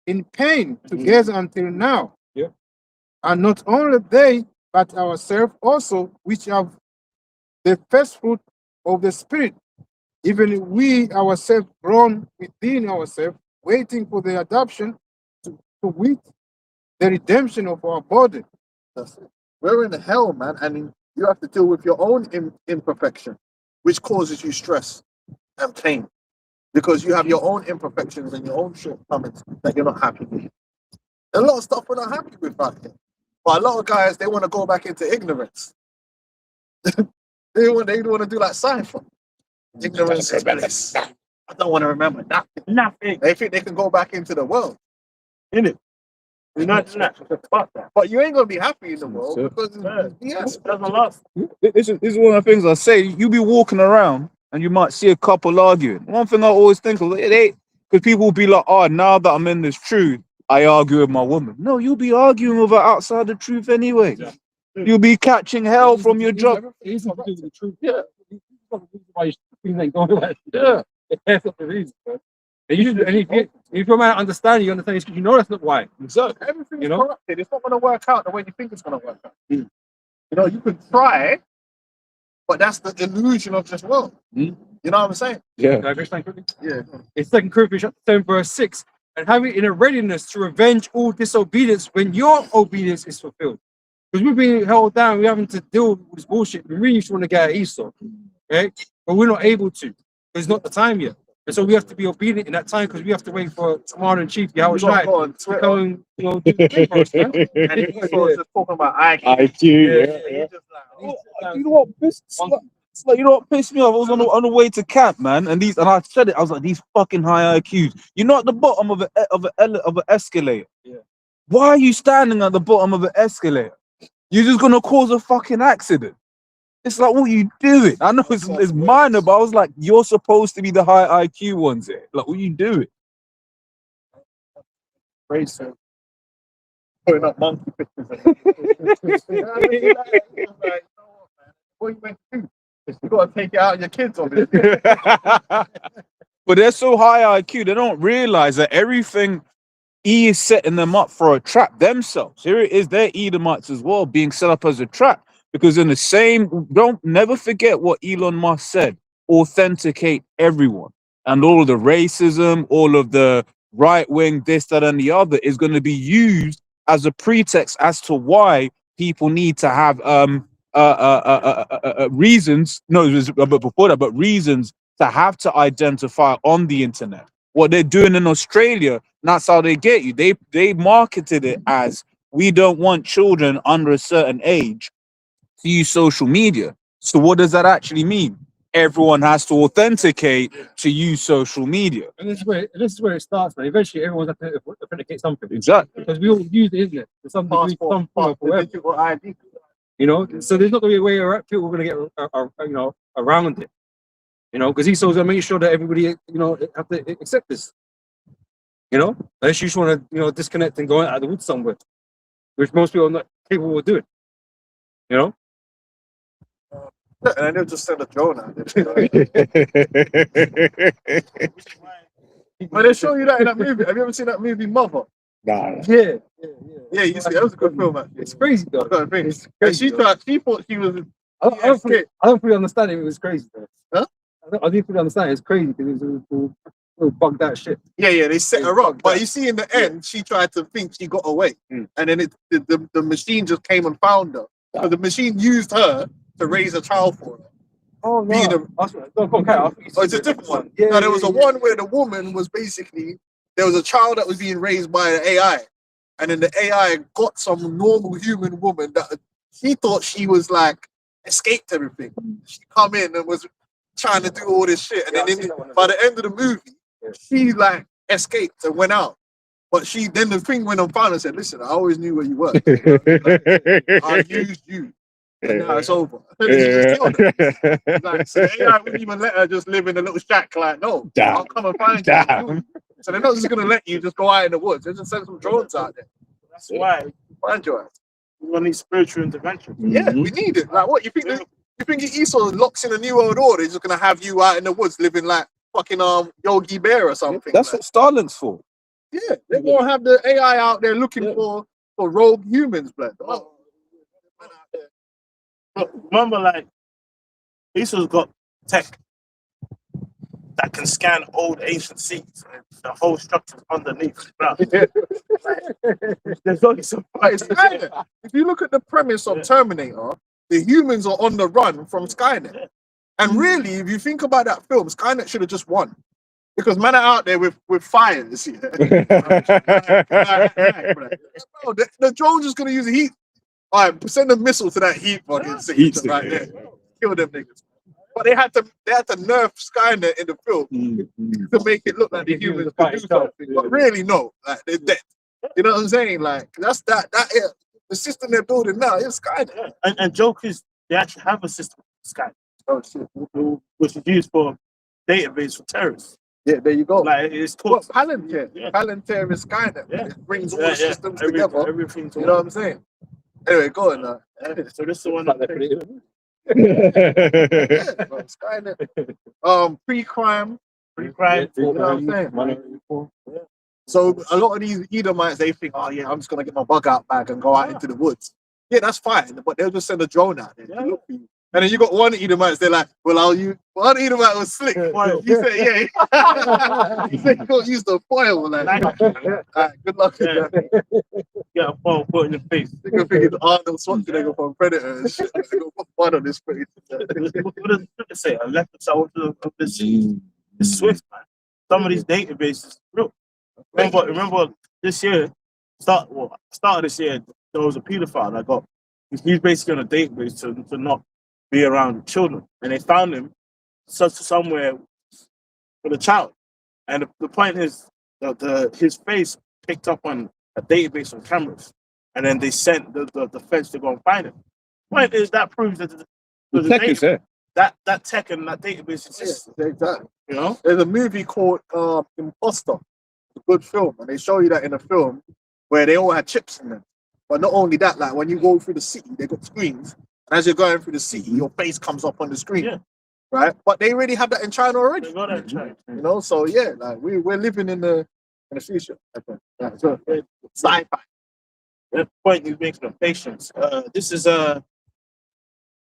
in pain together until now. Yeah. And not only they, but ourselves also, which have the first fruit of the Spirit, even we ourselves groan within ourselves, waiting for the adoption to wit the redemption of our body. That's it. We're in hell, man, and you have to deal with your own imperfection, which causes you stress and pain, because you have your own imperfections and your own shortcomings that you're not happy with. There's a lot of stuff we're not happy with back here. But a lot of guys, they want to go back into ignorance. They want to do like sci-fi. Ignorance is bliss. I don't want to remember nothing. They think they can go back into the world. Innit? You're not fuck that. But you ain't gonna be happy in the world because That's a lot. This is one of the things I say. You be walking around and you might see a couple arguing. One thing I always think of, because Because people will be like, oh, now that I'm in this truth, I argue with my woman. No, you'll be arguing with her outside the truth anyway. Yeah. You'll be catching hell from your job. It's not to do with the truth. Yeah. It's not the reason why things ain't going like Yeah. that's not the reason, bro. And if you're man understand, you understand it's because you know that's not why. Exactly. Everything You is know? corrupted. It's not going to work out the way you think it's going to work out. Mm. You know, you can try, but that's the illusion of this world. Mm. You know what I'm saying? Yeah. Can I go quickly? Yeah. It's 2 Corinthians chapter 10, verse 6. And have it in a readiness to revenge all disobedience when your obedience is fulfilled. Because we're being held down, we're having to deal with this bullshit. We really just want to get at Esau, right? But we're not able to. It's not the time yet. And so we have to be obedient in that time because we have to wait for Commander in Chief, Yahweh You gotta Shai, go on to Twitter. come and, you know, do the thing for us, man. And Esau is just talking about IQ. IQ, And he's just like, You know what pissed you know what pissed me off? I was on the way to camp, man, and I said it. I was like, these fucking high IQs. You're not at the bottom of an escalator. Yeah. Why are you standing at the bottom of an escalator? You're just gonna cause a fucking accident. It's like, what are you doing? I know it's minor, but I was like, you're supposed to be the high IQ ones here. Like, what are you doing? race and putting up monkey pictures. You know what I mean? Like, you know what, man? What you meant to do? You got to take it out on your kids on this. But they're so high IQ, they don't realize that everything E is setting them up for a trap themselves. Here it is, they're Edomites as well, being set up as a trap. Because in the same, don't never forget what Elon Musk said, authenticate everyone. And all of the racism, all of the right wing, this, that, and the other is going to be used as a pretext as to why people need to have reasons, no, it was, but before that, but reasons to have to identify on the internet. What they're doing in Australia, that's how they get you. They marketed it as, we don't want children under a certain age to use social media. So what does that actually mean? Everyone has to authenticate to use social media. And this is where it starts, man. Eventually, everyone's has to authenticate something. Exactly. Because we all use the internet to some degree, Passport, some form of whatever. digital ID. You know, so there's not going to be a way around, people are going to get, you know, around it. You know, because Esau's going to make sure that everybody, you know, have to accept this. You know, unless you just want to, you know, disconnect and go out of the woods somewhere, which most people are not capable of doing. You know? And they'll just send a drone out there. But they show you that in that movie. Have you ever seen that movie Mother? Nah. Yeah. Yeah, you see, that was a good film, actually. It's crazy, though. That's what I think. It's And crazy, she though. thought she was. I don't fully understand it. It was crazy, though. Huh? I didn't fully understand it. It's crazy because it was all bugged out shit. Yeah, they set her up. But you see, in the Yeah. end, she tried to think she got away. Mm. And then the machine just came and found her. So the machine used her to raise a child for her. Oh, no. Being a- Oh, it's a different one. Yeah, Now, there was a yeah. one where the woman was basically, there was a child that was being raised by an AI. And then the AI got some normal human woman that she thought she was like, escaped everything. She come in and was trying to do all this shit. And Yeah, I've then seen that one as by well. the end of the movie, she like escaped and went out. But then the thing went on found and said, listen, I always knew where you were. I used you. And now it's over. She just killed her. Like, so the AI wouldn't even let her just live in a little shack. Like, no, Damn. I'll come and find you. and kill you. So they're not just going to let you just go out in the woods. They just send some drones out there. That's why Find your ass. we want these spiritual intervention. Yeah, we need it. Like, what you think? You think Esau locks in a new world order? He's just going to have you out in the woods living like fucking Yogi Bear or something. That's like, what Starlink's for. yeah, they're going to have the AI out there looking for rogue humans, blood. Oh. But remember, like, Esau's got tech that can scan old ancient seas. And the whole structure's underneath. Bro. There's only some But it's Skynet. If you look at the premise of Terminator, the humans are on the run from Skynet. And really, if you think about that film, Skynet should have just won. Because men are out there with fires. Yeah. Bro, the drone's just going to use the heat. All right, send a missile to that heat fucking signature right there. Kill them niggas. But they had to nerf Skynet in the film to make it look like the humans could do something. But really, no, like they're dead. You know what I'm saying? Like that's that the system they're building now is Skynet. and jokers, they actually have a system, Skype, Oh shit. which is used for database for terrorists. Yeah, there you go. Like it's What taught. Palantir? Yeah. Palantir is Skynet. Yeah. It brings all Yeah, the systems Every- together. Everything to You know what I'm saying? Anyway, go on now. So this is the one Like that they put it Yeah, bro, Skynet. Pre-crime. pre-crime. You know what I'm saying? So a lot of these Edomites, they think, oh yeah, I'm just gonna get my bug out bag and go out into the woods. Yeah, that's fine, but they'll just send a drone out there to Yeah. look for you. And then you got one Edomite, they're like, well, one Edomite was slick. Well, he said, yeah. He said, you can't use the foil. Like, good luck with Yeah. that. Get a phone put in your face. They gonna think it's Arnold Schwarzenegger from Predator and shit. They gonna put mud on his face. What does it say? A left side of the sea. It's swift, man. Some of these databases, real. Remember this year, start of this year, there was a pedophile that got. He's basically on a database to not be around children, and they found him somewhere with a child. And the point is that his face picked up on a database of cameras, and then they sent the feds to go and find him. Point is that proves that The tech is there. that tech and that database exists. Yeah, exactly. You know, There's a movie called Imposter. It's a good film, and they show you that in a film where they all had chips in them. But not only that, like when you go through the city, they got screens. And as you're going through the city, your face comes up on the screen. Yeah. Right? But they already have that in China already. they got that check. You know, so yeah, like we're living in the future. I think. Yeah, so, sci-fi. The point you make of patience. This is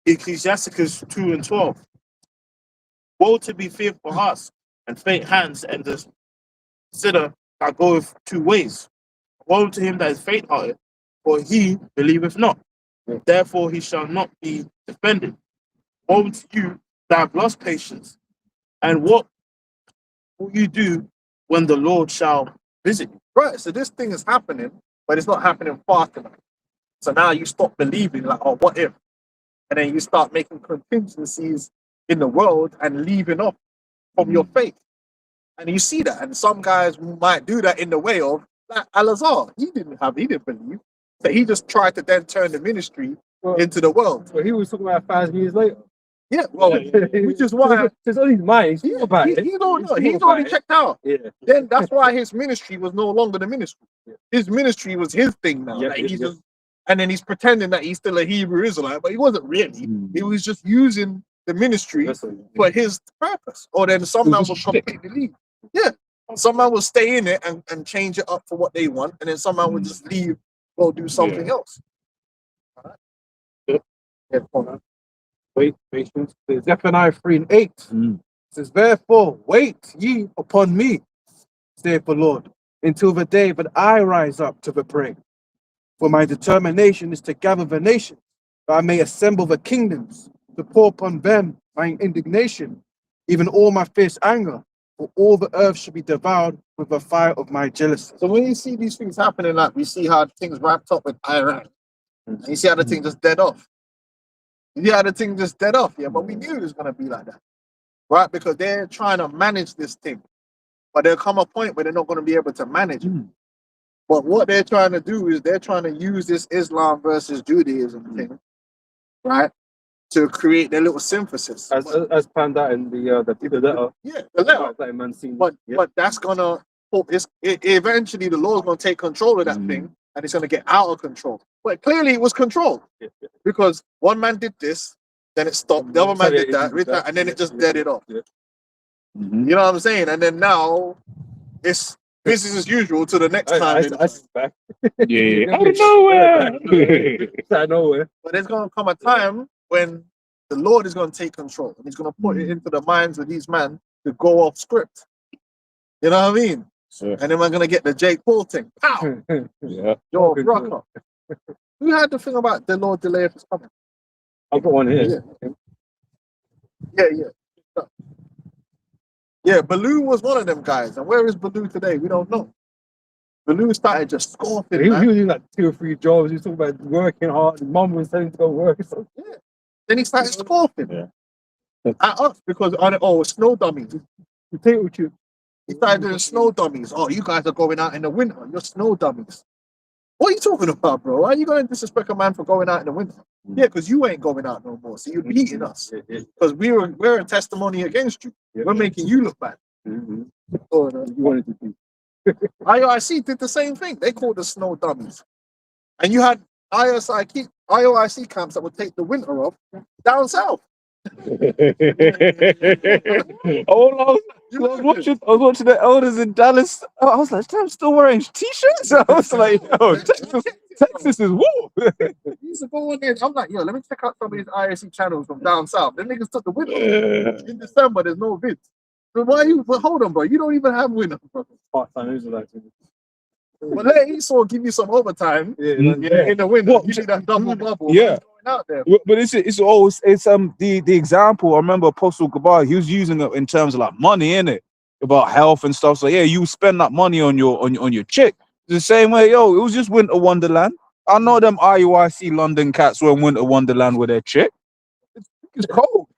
Ecclesiasticus 2:12. Woe to be fearful hearts and faint hands and the sinner that goeth two ways. Woe to him that is faint-hearted, for he believeth not. Therefore he shall not be defended. Woe to you that have lost patience, and what will you do when the Lord shall visit you? Right. So this thing is happening, but it's not happening fast enough. So now you stop believing, like, oh, what if? And then you start making contingencies in the world and leaving off from your faith. And you see that. And some guys might do that in the way of, like Al-Azhar. He didn't believe. So he just tried to then turn the ministry into the world. Well, he was talking about 5 years later. Yeah, well, which is why It's on his mind. He's he, about he, it. he don't know. He's He's about already it. checked out. Yeah. Then that's why his ministry was no longer the ministry. His ministry was his thing now. Yeah, Like, yeah, he yeah. just, and then he's pretending that he's still a Hebrew Israelite, but he wasn't really. He was just using the ministry That's what for his purpose. Or then some It man was a will shtick. completely leave. Yeah. Some man will stay in it and change it up for what they want, and then some man will just leave, go do something else. All right. Yeah, come on. Wait, patience. Zephaniah 3:8 Mm. says, therefore, wait ye upon me, saith the Lord, until the day that I rise up to the prey. For my determination is to gather the nations, that I may assemble the kingdoms, to pour upon them my indignation, even all my fierce anger, for all the earth should be devoured with the fire of my jealousy. So when you see these things happening, like we see how things wrapped up with Iran, and you see how the thing just dead off. You see how the thing just dead off, yeah. But we knew it was gonna be like that, right? Because they're trying to manage this thing, but there'll come a point where they're not gonna be able to manage it. But what they're trying to do is they're trying to use this Islam versus Judaism thing, right, to create their little synthesis. as panned out in the letter. Yeah, the letter. That man seen. But yeah. but that's gonna eventually the law's gonna take control of that thing, and it's gonna get out of control. But clearly it was controlled Yeah, yeah. because one man did this, then it stopped. The other man did that, and then it just dead it off. Yeah. You know what I'm saying? And then now it's business as usual to the next time. I back. Yeah. Out of nowhere. It's out of nowhere. But there's gonna come a time when the Lord is gonna take control, and He's gonna put it into the minds of these men to go off script. You know what I mean? Sure. And then we're gonna get the Jake Paul thing. Pow! Yeah. Joe Good Rucker. Who had the thing about the Lord delay his coming? I've got one here. Yeah. Yeah, Baloo was one of them guys. And where is Baloo today? We don't know. Baloo started just scoffing. He man. was doing like 2 or 3 jobs. He was talking about working hard. His mum was telling him to go work. So, Then he started scoffing Yeah. at us because snow dummies. potato chip. He started doing snow dummies. Oh, you guys are going out in the winter. You're snow dummies. What are you talking about, bro? Why are you going to disrespect a man for going out in the winter? Yeah, because you ain't going out no more. So you're beating us. Yeah, yeah. Because we're a testimony against you. Yeah. We're making you look bad. Mm-hmm. Oh, no. You wanted to be. IOIC did the same thing. They called us snow dummies. And you had IOIC camps that would take the winter off down south. Oh, I was watching the elders in Dallas. I was like, I'm still wearing t-shirts. I was like, yo, Texas is warm. We used to go on there. I'm like, yo, let me check out some of these IOIC channels from down south. Them niggas took the winter off. In December, there's no vids. So why you? But hold on, bro. You don't even have winter, bro. Part-time Israelites. Well, let Esau give you some overtime. Yeah, In the winter, What? you need that double bubble. Yeah. Going out there. But it's always the example. I remember Apostle Gabar, he was using it in terms of like money, innit? About health and stuff. So yeah, you spend that money on your chick. The same way, yo, it was just Winter Wonderland. I know them IUIC London cats were in Winter Wonderland with their chick. It's cold.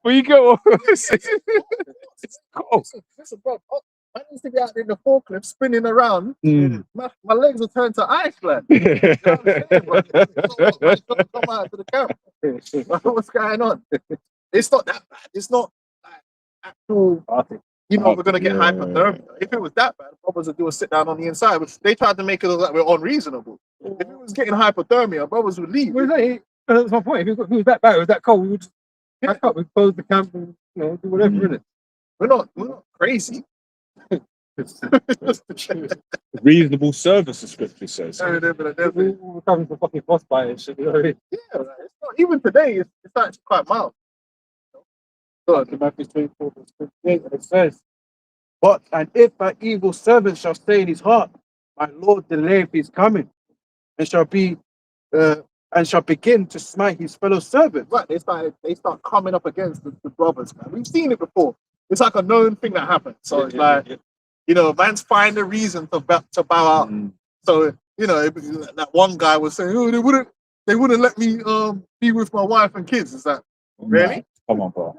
Where you go? It's cold. Listen, bro. I used to be out in the forklift spinning around. Mm. My legs would turn to Iceland. You know what I'm saying, bro? Come out to the camp. What's going on? It's not that bad. It's not like actual. You know, we're gonna get hypothermia. If it was that bad, brothers would do a sit down on the inside. But they tried to make it look like we're unreasonable. If it was getting hypothermia, brothers would leave. Well, that's my point. If it was that bad, it was that cold, we would just pack up, we'd close the camp and do whatever, innit? We're not crazy. Reasonable service, the scripture says. We're coming for fucking frostbite and shit, you know what I mean? Yeah, it's not, even today, it's actually quite mild. God, the Matthew 24, verse 58, and it says, "But and if an evil servant shall say in his heart, my Lord delayeth his coming, and shall begin to smite his fellow servants." Right, they start coming up against the brothers, man. We've seen it before. It's like a known thing that happens. So it's like, man's find a reason to bow out. So, that one guy was saying, oh, they wouldn't let me be with my wife and kids. Is that really? Come on, bro.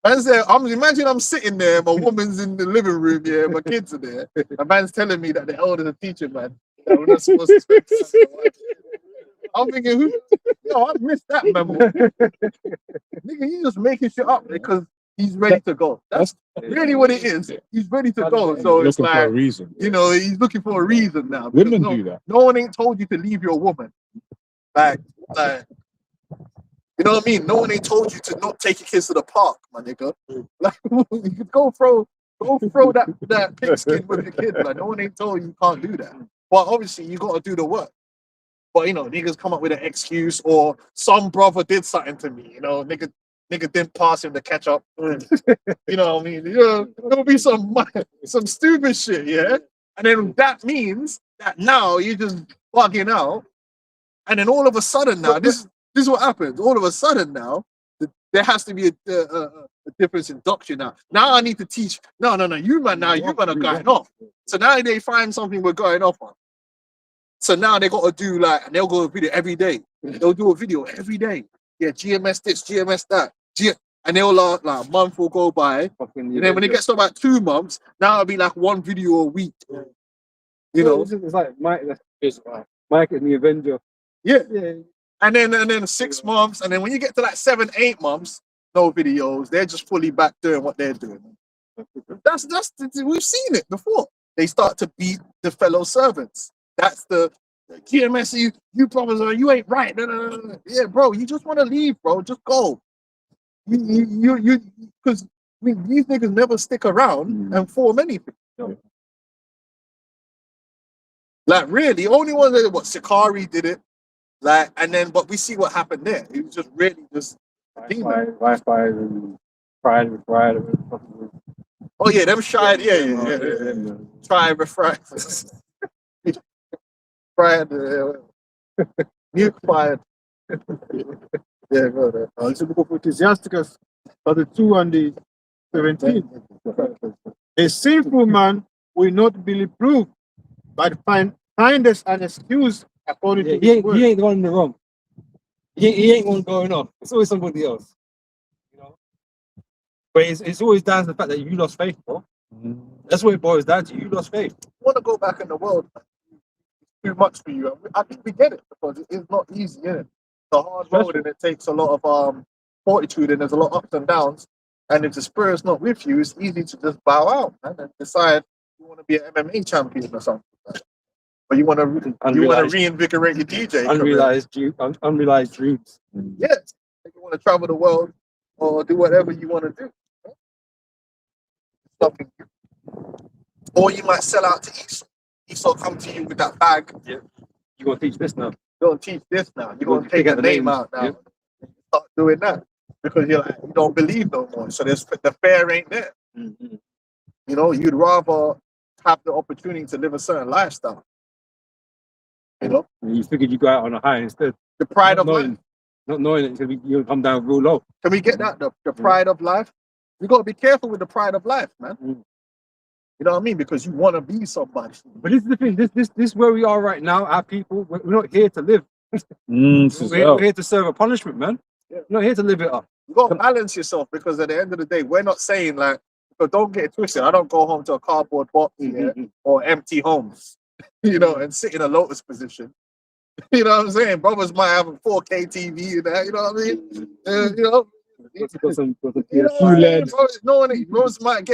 Man's there. Imagine I'm sitting there, my woman's in the living room, my kids are there. A man's telling me that the elders are teaching, man. That we're not supposed to spend time with my wife. I'm thinking, I missed that memo. Nigga, he's just making shit up because he's ready to go. That's really what it is. He's ready to go. So it's Looking for a like, reason. he's looking for a reason now. Women no, do that. No one ain't told you to leave your woman. Like, you know what I mean? No one ain't told you to not take your kids to the park, my nigga. Like, you could go throw that pigskin with your kids. Like, no one ain't told you can't do that. But obviously, you got to do the work. But niggas come up with an excuse, or some brother did something to me. Nigga didn't pass him to catch up. You know what I mean? There'll be some stupid shit, yeah. And then that means that now you're just bugging out, and then all of a sudden now this is what happens. All of a sudden now there has to be a difference in doctrine now. Now I need to teach. No, you man are going off. So now they find something we're going off on. So now they got to do and they'll go a video every day. They'll do a video every day. Yeah, GMS this, GMS that. And they'll like a month will go by. And then when it gets to about 2 months, now it'll be like one video a week. It's like Mike and the Avenger. Yeah. And then 6 months, and then when you get to like 7, 8 months, no videos. They're just fully back doing what they're doing. That's we've seen it before. They start to beat the fellow servants. That's the GMS. You brothers you ain't right. No. Yeah, bro. You just want to leave, bro. Just go. You because these niggas never stick around and form anything. Like really, only one that Sakari did it. But we see what happened there. It was just really just Wi-Fi and Pride. Oh yeah, them shied. Yeah. Try and refract. Fried, nuke fired. Yeah, go there. Also the book of Ecclesiasticus, chapter 2 and the 17. A sinful man will not be reproved, but findeth an excuse according to his word. He ain't the one in the wrong. He ain't one going off. It's always somebody else. But it's always down to the fact that you lost faith, bro. That's what it boils down to. You lost faith. You want to go back in the world, too much for you. I think we get it because it is not easy, is it? It's a hard road and it takes a lot of fortitude and there's a lot of ups and downs. And if the spirit's not with you, it's easy to just bow out, man, and decide you want to be an MMA champion or something. Or you want to Unrealized- reinvigorate your DJ career. unrealized dreams. Yes, if you want to travel the world or do whatever you want to do. Stopping you. Or you might sell out to Esau. Esau come to you with that bag. You're gonna teach this now. You're going to teach this now. You're You're going gonna to take take out the the name names. out now. Yep. Start doing that. Because you're like, you don't believe no more. So the fair ain't there. Mm-hmm. You know, you'd rather have the opportunity to live a certain lifestyle. You know, And you figured you go out on a high instead. the pride Not of knowing, life. not knowing it, you'll come down real low. Can we get that? The pride of life. You got to be careful with the pride of life, man. Mm. You know what I mean? Because you want to be somebody. But this is the thing. This is where we are right now. Our people, we're not here to live. We're here to serve a punishment, man. Yeah. We're not here to live it up. You got to balance yourself because at the end of the day, we're not saying like, but don't get it twisted. I don't go home to a cardboard box or empty homes, you know, and sit in a lotus position. You know what I'm saying? Brothers might have a 4K TV and that, you know what I mean? You know, Got some you know what I mean? Brothers might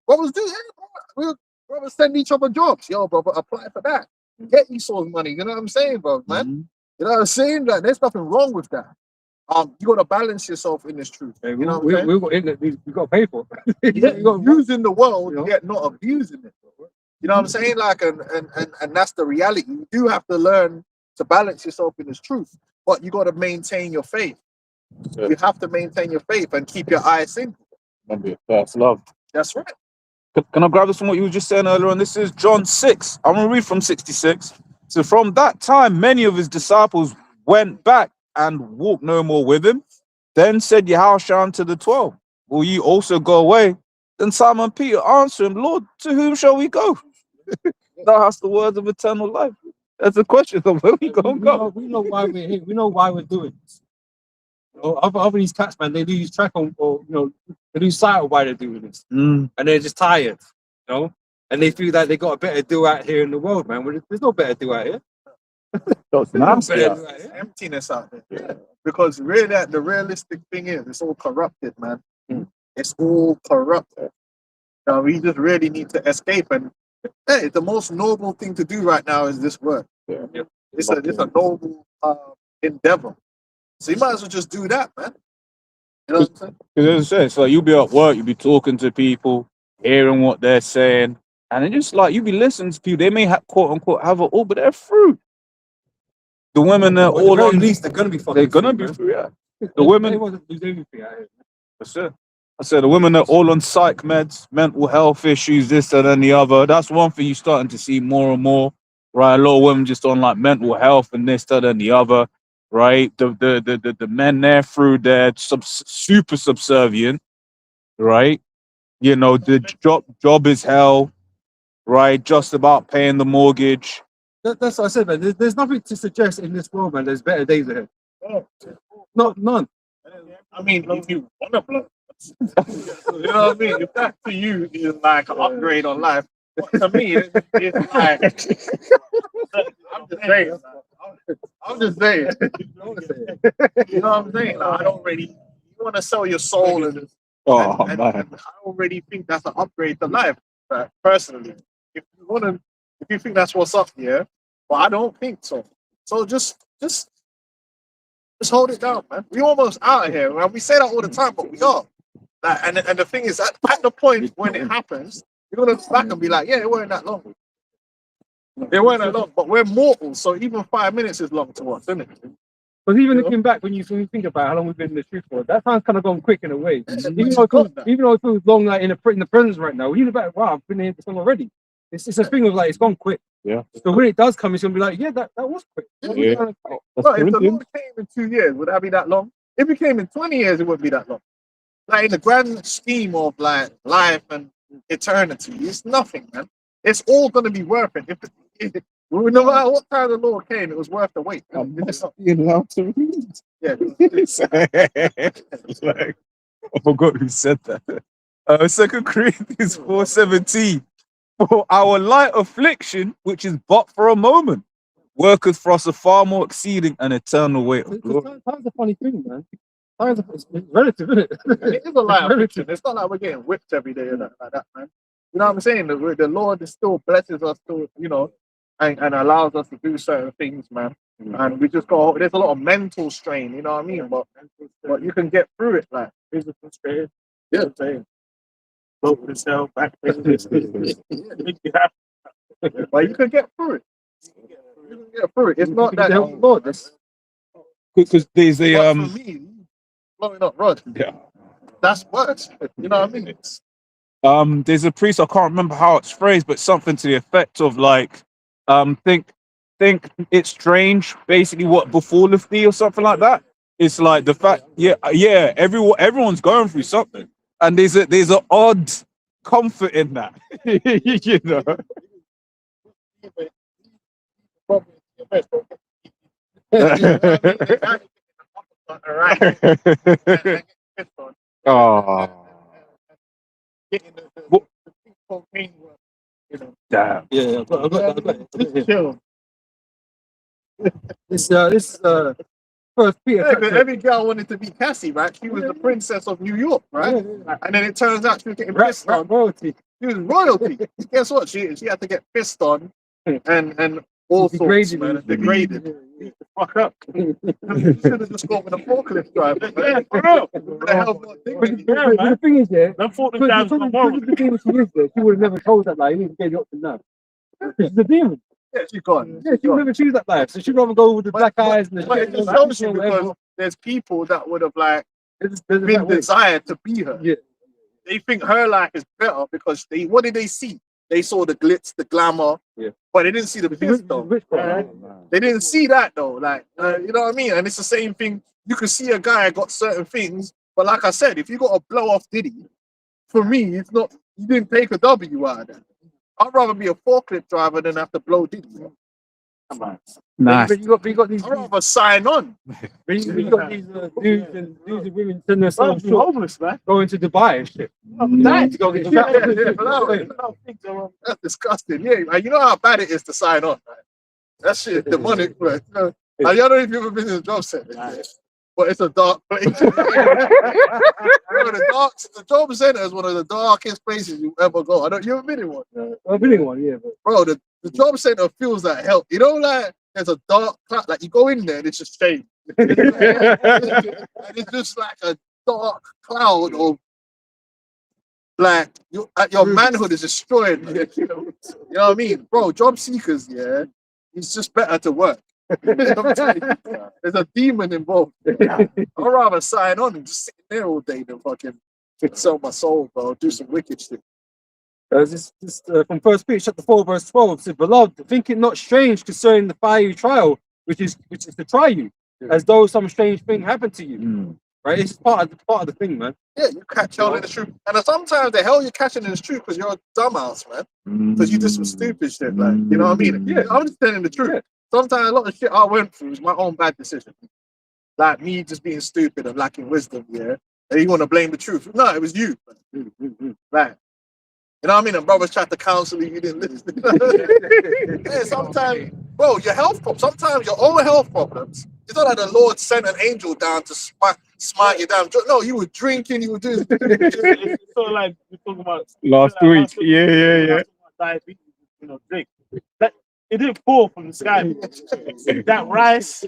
brothers do, brothers send each other jobs. Yo, brother, apply for that. Get Esau's money. You know what I'm saying, bro, man? You know what I'm saying? Like, there's nothing wrong with that. You got to balance yourself in this truth. Hey, You know what I'm saying? we got to pay for it. Yeah, You gotta- using the world, you know? yet not abusing it. Bro. You know what I'm saying? Like, and that's the reality. You do have to learn to balance yourself in this truth, but you got to maintain your faith. Yeah. You have to maintain your faith and keep your eyes simple. Remember your first love. That's right. Can I grab this from what you were just saying earlier on? This is John 6. I'm going to read from 66. So from that time, many of his disciples went back and walked no more with him. Then said Yahushua to the 12, will you also go away? Then Simon Peter answered him, Lord, to whom shall we go? Thou hast the words of eternal life. That's the question of where we go. We know why we're here. We know why we're doing this. You know, other these cats, man, they lose track on, or you know, they lose sight of why they're doing this, and they're just tired, you know, and they feel like they got a better deal out here in the world, man. Well, there's no better deal out here. That's There's no better nasty. deal out here. Emptiness out there. Yeah. Because really, the realistic thing is, it's all corrupted, man. It's all corrupted. Now we just really need to escape. And hey, the most noble thing to do right now is this work. Yeah. Yep. It's a noble endeavor. So you might as well just do that, man. You know what I'm saying? Because as I say, it's like you'll be at work, you'll be talking to people, hearing what they're saying, and it's just like you'll be listening to people. They may have quote unquote have it all, but they're through. The women are Or all at on. least they're gonna be fucking. They're gonna free, be man. through. Yeah. They The women. want to lose everything out here. That's it. I said the women are all on psych meds, mental health issues, this and then the other. That's one thing you're starting to see more and more, right? A lot of women just on like mental health and this, that, and the other, right? The men there through their super subservient, right? You know, the job is hell, right? Just about paying the mortgage. That's what I said, man. There's nothing to suggest in this world, man. There's better days ahead. None. I mean, if you want to blow, you know what I mean? If that to you is like an upgrade on life, to me, it's like, I'm just saying. I'm just saying. You know what I'm saying? Like, I don't really. You want to sell your soul, and Man. I already think that's an upgrade to life. Personally, if you think that's what's up here, but I don't think so. So just hold it down, man. We almost out of here, man. We say that all the time, but we are. Like, and the thing is, at the point when it happens, you're gonna look back and be like, yeah, it weren't that long. It weren't that long, but we're mortal, so even 5 minutes is long to us, isn't it? But even You know? looking back, when you think about how long we've been in the truth for, that time's kind of gone quick in a way. Yeah, Even though it feels long, like in the presence right now, when you look back, wow, I've been here this long already. It's a thing of like it's gone quick. Yeah. So when it does come, it's gonna be like, yeah, that was quick. That was Yeah. kinda quick. Well, if the Lord came in 2 years, would that be that long? If it came in 20 years, it wouldn't be that long. Like in the grand scheme of like life and eternity, it's nothing, man. It's all gonna be worth it. No matter what time the Lord came, it was worth the wait. being allowed to read. Yeah. It's like, I forgot who said that. 2 Corinthians 4:17. For our light affliction, which is but for a moment, worketh for us a far more exceeding and eternal weight of glory. Time's a funny thing, man. It's relative, isn't it? It is a lie of Relative. fiction. It's not like we're getting whipped every day or nothing like that, man. You know what I'm saying? The Lord is still blesses us to, you know, and allows us to do certain things, man. And we just go. There's a lot of mental strain, you know what I mean? But you can get through it, like Physical strain. Yeah. I'm saying. Vote for yourself, back pain. but you can get through it. You can get through it. It's not that. Help the Lord. Because there's a But for me, blowing up rod, yeah. that's worse. You know what I mean? It's, There's a priest, I can't remember how it's phrased, but something to the effect of like, think it's strange, basically what befalleth thee or something like that. It's like the fact, everyone's going through something, and there's an odd comfort in that, you know. Oh, damn. Yeah, I've got it. Chill. This First Peter. Yeah, but every girl wanted to be Cassie, right? She was the princess of New York, right? And then it turns out she was getting pissed on. royalty. She was royalty. Guess what? She had to get pissed on and all sorts, Degraded. man. Degraded. Fuck up. Should have just gone with a forklift driver. Man. For real. What the hell not But thinking? the thing is, yeah, Them 40 because times of tomorrow. the demon she is there, she would have never chose that life. He even gave the option now. She's the demon. Yeah, she gone. Yeah, she would never choose that life. So she'd rather go with the black eyes and the But it just shows you because there's people that would have like been desired to be her. Yeah. They think her life is better because what did they see? They saw the glitz, the glamour, Yeah. but they didn't see the piss though. They didn't see that though. Like, you know what I mean? And it's the same thing. You can see a guy got certain things, but like I said, if you got a blow off Diddy, for me, it's not. You didn't take a W out of that. I'd rather be a forklift driver than have to blow Diddy. Come on. Nice. But you got these. I'd rather sign on. You got these dudes and women sending Bro, themselves you short, homeless, man. going to Dubai and shit. To go get That's disgusting. Yeah, like, you know how bad it is to sign on. Right? That shit is demonic. Right? You know, I don't know if you've ever been in a job center, but it's a dark place. The job center is one of the darkest places you ever go. You ever been in one? I've been in one, yeah. But Bro, the job center feels like hell. You know, like there's a dark cloud. Like you go in there and it's just shade. And it's just like a dark cloud of like your manhood is destroyed. Man. You know what I mean? Bro, job seekers, yeah, it's just better to work. I'm telling you, there's a demon involved. I'd rather sign on and just sit there all day than fucking sell my soul, bro. Do some wicked shit. this from First Peter chapter 4 verse 12 says, "Beloved, think it not strange concerning the fiery trial, which is to try you, as though some strange thing happened to you." Right? It's part of the thing, man. Yeah, you catch hell in the truth. And sometimes the hell you're catching in the truth because you're a dumbass, man. Because you did some stupid shit, like, you know what I mean? Yeah, I'm just telling the truth. Yeah. Sometimes a lot of shit I went through is my own bad decision. Like me just being stupid and lacking wisdom, yeah. And you want to blame the truth. No, it was you. Like, you know what I mean? And brothers tried to counsel you, you didn't listen. Yeah, sometimes, bro, your health problems, sometimes your own health problems, it's not like the Lord sent an angel down to smite you down. No, you were drinking, you were doing. It's sort of like we're talking about Last week. Yeah. Diabetes, you know, drink. It didn't fall from the sky. That rice,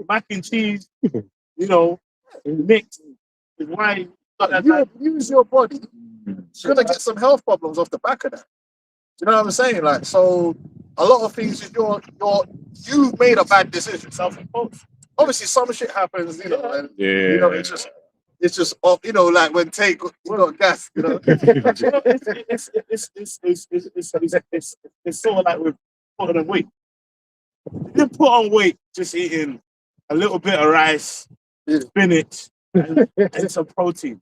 mac and cheese, you know, mixed with wine. You abuse your body. You're gonna get some health problems off the back of that. You know what I'm saying? Like, so a lot of things is you made a bad decision. Self-imposed. Obviously, some shit happens, you know, and Yeah. you know, it's just off, you know, like when Tate got gas, you know. It's sort of like with putting on weight. You didn't put on weight just eating a little bit of rice, spinach, and some protein.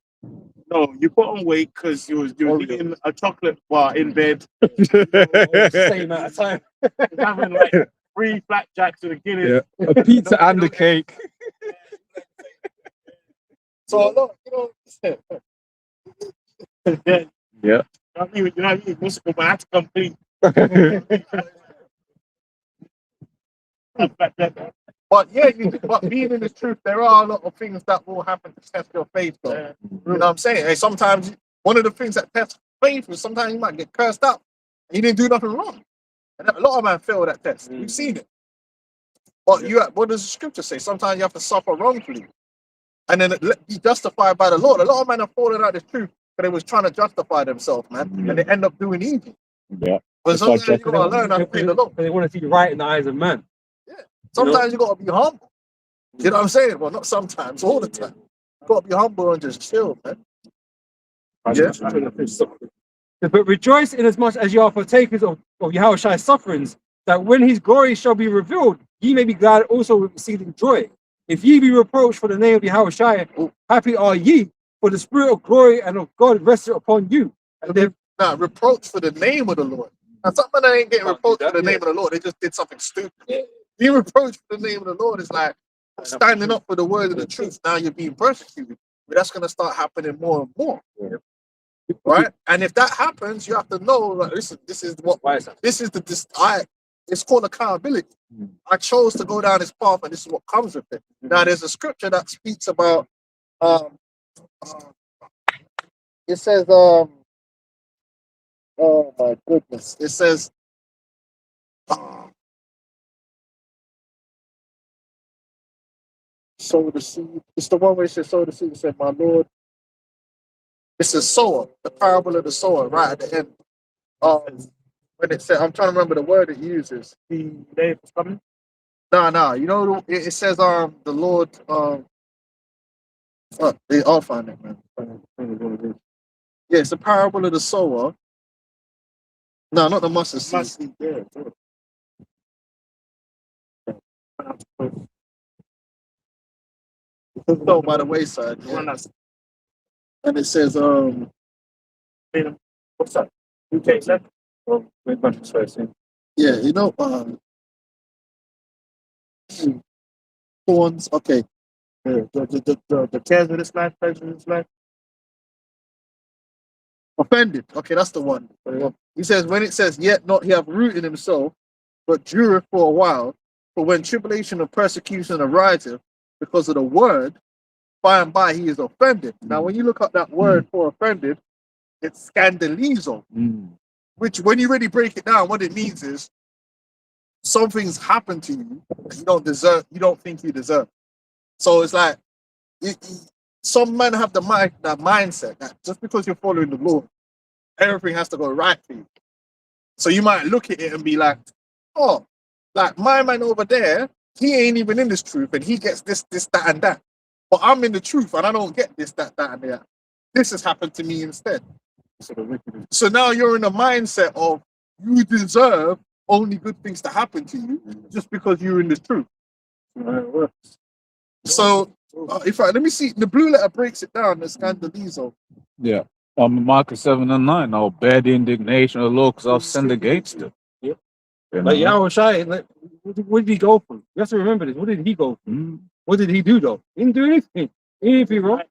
No, you put on weight because you was eating a chocolate bar in bed, Same amount of time. having like 3 flapjacks and a Guinness. Yeah. A pizza and a cake. So a lot, you know. Yeah. Yeah. You know what I mean? Musical, but I had to complete. But yeah, but being in the truth, there are a lot of things that will happen to test your faith, though. Yeah. You know what I'm saying? And sometimes one of the things that tests faith is sometimes you might get cursed out. And you didn't do nothing wrong. And a lot of men fail that test. We've seen it. But what does the scripture say? Sometimes you have to suffer wrongfully. And then be justified by the Lord. A lot of men have fallen out of the truth, but they was trying to justify themselves, man. And they end up doing evil. Yeah. But It's sometimes like you gotta learn how to pay the Lord. They want to see right in the eyes of man. Sometimes you gotta be humble. You know what I'm saying? Well, not sometimes, all the time. You gotta be humble and just chill, man. Yeah. But rejoice in as much as you are partakers of Yahweh's sufferings, that when his glory shall be revealed, ye may be glad also with exceeding joy. If ye be reproached for the name of Yahweh, happy are ye, for the spirit of glory and of God rested upon you. And then, Now, reproach for the name of the Lord. Now, some men ain't getting reproached for the name of the Lord. They just did something stupid. Being reproached for the name of the Lord is like standing up for the word of the truth. Now you're being persecuted. But that's going to start happening more and more. Right? And if that happens, you have to know, like, listen, this is it's called accountability. I chose to go down this path, and this is what comes with it. Now, there's a scripture that speaks about, it says, oh my goodness, it says, sow the seed. It's the one where it says, sow the seed. It said, my Lord, it's the sower, the parable of the sower, right at the end. When it said, I'm trying to remember the word it uses. The day is coming. No. You know, it says, the Lord, I'll find it, man. Yeah, it's the parable of the sower. No, not the mustard seed. Must be there. Sown by the wayside. The one Yeah. that's And it says, what's that? UK left. yeah, you know, thorns. Okay, The cares of this life, pleasures of this life. offended. Okay, that's the one. He says, when it says, yet not he have root in himself, but dureth for a while. For when tribulation and persecution ariseth because of the word, by and by he is offended. Now, when you look up that word for offended, it's scandalizo, which when you really break it down, what it means is something's happened to you that you don't deserve, you don't think you deserve. So it's like, some men have that mindset that just because you're following the Lord, everything has to go right for you. So you might look at it and be like, oh, like my man over there, he ain't even in this truth and he gets this, that, and that. But I'm in the truth and I don't get this, that, and that. This has happened to me instead. So now you're in a mindset of you deserve only good things to happen to you just because you're in the truth. So, let me see, the blue letter breaks it down, the scandalizo. Yeah. Marcus 7:9. I'll bear the indignation of the Lord because I've sinned against it. Yeah. You Like know? Yahweh, like, what did he go through? You have to remember this. What did he go through? What did he do though? He didn't do anything. He didn't feel wrong.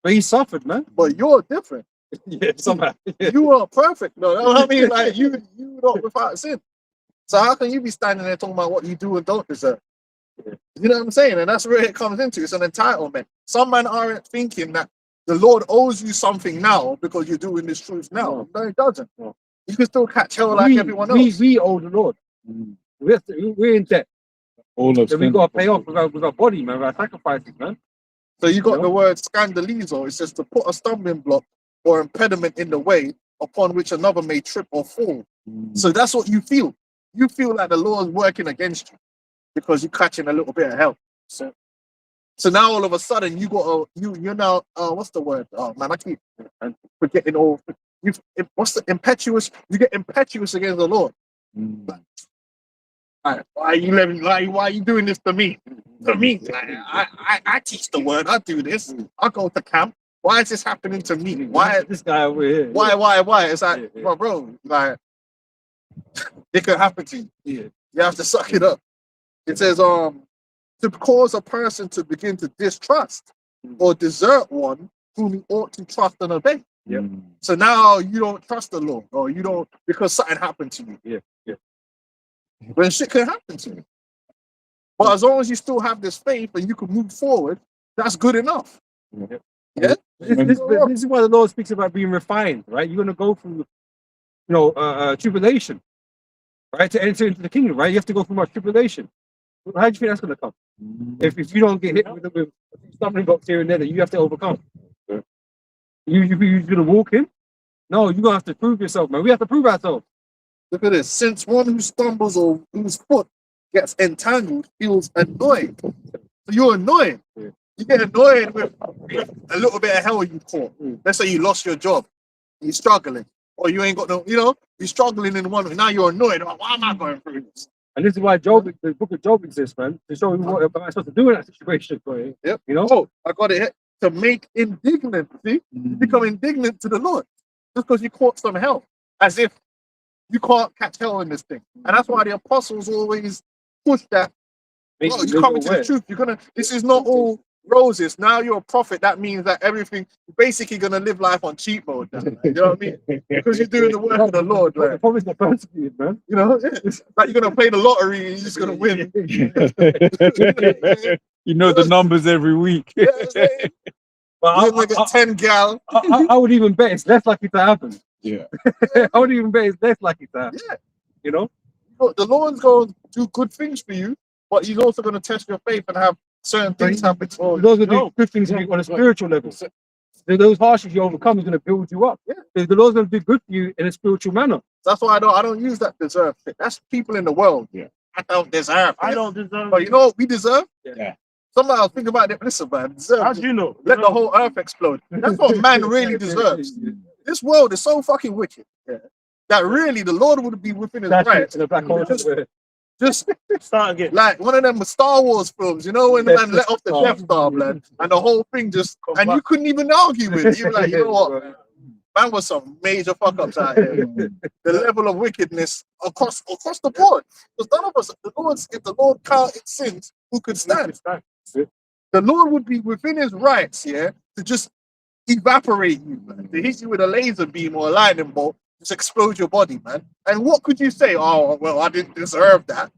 But he suffered, man. But you're different. Yeah, somehow. You are perfect. No, you know what I mean? Like you not without sin. So how can you be standing there talking about what you do and don't deserve? You know what I'm saying? And that's where it comes into. It's an entitlement. Some men aren't thinking that the Lord owes you something now because you're doing this truth now. No, it doesn't. No. You can still catch hell like everyone else. We owe the Lord. We're in debt. All of So we got to pay off with our body, man, with our sacrifices, man. So you got You know? the word scandalizo. It says to put a stumbling block or impediment in the way upon which another may trip or fall. So that's what you feel. You feel like the Lord's working against you because you're catching a little bit of hell. So now all of a sudden you're now what's the word? Oh man, I keep forgetting all. What's the impetuous? You get impetuous against the Lord. Like, why are you doing this to me? To me, like, I teach the word. I do this. I go to camp. Why is this happening to me? Why This guy over here? Why? It's like, Yeah. bro, like it could happen to you. Yeah. You have to suck it up. It says, to cause a person to begin to distrust or desert one whom he ought to trust and obey. Yep. So now you don't trust the Lord, or you don't because something happened to you. Yeah. When shit can happen to you. But as long as you still have this faith and you can move forward, that's good enough. Yeah. This is why the Lord speaks about being refined, right? You're going to go through, tribulation, right? To enter into the kingdom, right? You have to go through much tribulation. How do you think that's going to come? If you don't get hit with stumbling blocks here and there that you have to overcome, you're going to walk in? No, you're going to have to prove yourself, man. We have to prove ourselves. Look at this. Since one who stumbles or whose foot gets entangled feels annoyed. So you're annoyed. Yeah. You get annoyed with a little bit of hell you caught. Let's say you lost your job. You're struggling. Or you ain't got no, you're struggling in one. Now you're annoyed. Like, why am I going through this? And this is why the book of Job exists, man. To show you what I'm supposed to do in that situation. Yep. Oh, I got it. To make indignant. See? You become indignant to the Lord. Just because you caught some hell. As if you can't catch hell in this thing. And that's why the apostles always push that. Oh, you come into the truth. This is not all roses. Now you're a prophet. That means that everything, you're basically going to live life on cheat mode. Now, you know what I mean? Because you're doing the work of the Lord. Like, the promise not persecuted, man. It's like you're going to play the lottery and you're just going to win. The numbers every week. But You're going to get 10 gal. I would even bet it's less likely to happen. Yeah. I would even bet it's less likely to happen. Yeah. The Lord's going to do good things for you, but he's also going to test your faith and have certain things happen. Those are the good things on a spiritual level. Those hardships you overcome is going to build you up. Yeah. The Lord's going to do good for you in a spiritual manner. That's why I don't use that deserve thing. That's people in the world. Yeah. I don't deserve. I don't deserve. But you know what we deserve? Yeah. Sometimes think about it. Listen, man. How do you know? Let the whole earth explode. That's what man really deserves. This world is so fucking wicked that really the Lord would be within his rights. In a black hole. Just Start again. like one of them Star Wars films, when the man let off the Death Star, man, and the whole thing just, and you couldn't even argue with it. You were like, you know what? Man was some major fuck ups out here. The level of wickedness across the board. Because none of us, if the Lord counted sins, who could stand? The Lord would be within his rights, to just evaporate you, man. To hit you with a laser beam or a lightning bolt, just explode your body, man. And what could you say? Oh, well, I didn't deserve that.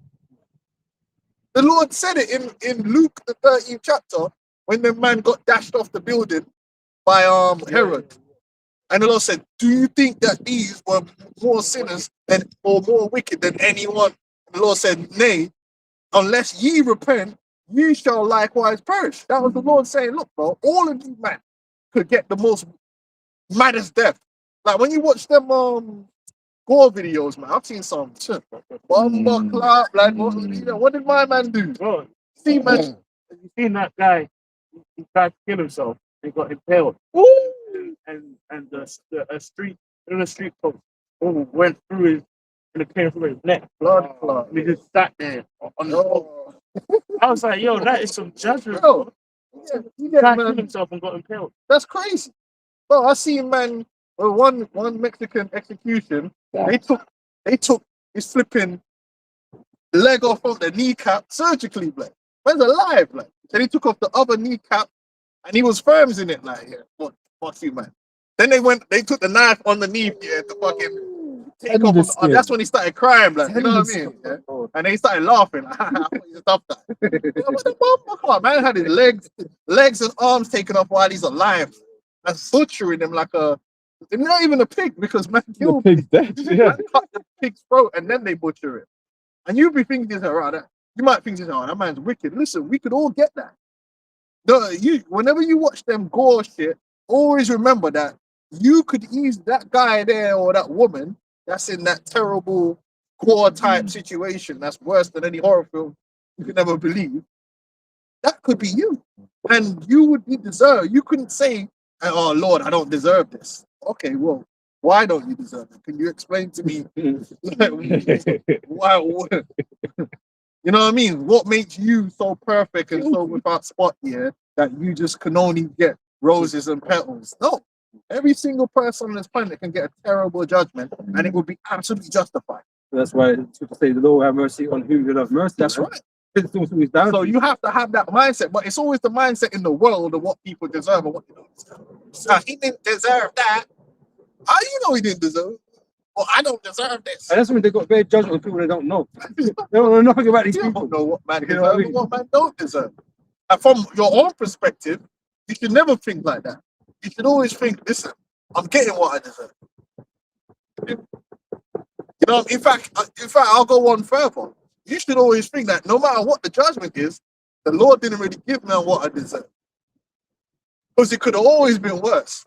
The Lord said it in Luke, the 13th chapter, when the man got dashed off the building by Herod. And the Lord said, do you think that these were more sinners or more wicked than anyone? And the Lord said, nay, unless ye repent, ye shall likewise perish. That was the Lord saying, look, bro, all of you, man, could get the most maddest death. Like when you watch them gore videos, man, I've seen some bomber clap, like what did my man do? Bro, See, man, have you seen that guy? He tried to kill himself. He got impaled. And the street post went through his, and it came through his neck. blood clot. And he just sat there on the post. I was like, yo, that is some judgment. Yo, He tried to kill himself and got impaled. that's crazy. Bro, I seen, man, one Mexican execution, they took his flipping leg off of the kneecap surgically, like. Man's alive, like. Then he took off the other kneecap and he was firms in it, like, fuck you, man. Then they took the knife underneath, to fucking take off. That's when he started crying, like, you know what I mean? Yeah? And they started laughing. Like, I thought he stopped that. Come on, man had his legs and arms taken off while he's alive. And butchering them like they're not even a pig, because man killed The pig's dead. Yeah. man cut the pig's throat and then they butcher it. And you'd be thinking, you might think, that man's wicked. Listen, we could all get that. Whenever you watch them gore shit, always remember that you could ease that guy there or that woman that's in that terrible gore type situation that's worse than any horror film you could ever believe. That could be you. And you would be deserved. You couldn't say, oh Lord, I don't deserve this. Okay, well, why don't you deserve it? Can you explain to me why? You know what I mean? What makes you so perfect and so without spot here that you just can only get roses and petals? No, every single person on this planet can get a terrible judgment, and it would be absolutely justified. That's why people say the Lord will have mercy on whom he'll have mercy. That's right. So you have to have that mindset, but it's always the mindset in the world of what people deserve and what they don't deserve. So he didn't deserve that. How do you know he didn't deserve it? Well, I don't deserve this. And that's when they got bad judgment on people they don't know. They don't know nothing about these You people. don't know what man You know what I deserves mean? and what man don't deserve. And from your own perspective, you should never think like that. You should always think, listen, I'm getting what I deserve. You know, in fact, I'll go one further. You should always think that no matter what the judgment is, the Lord didn't really give me what I deserve. Because it could have always been worse.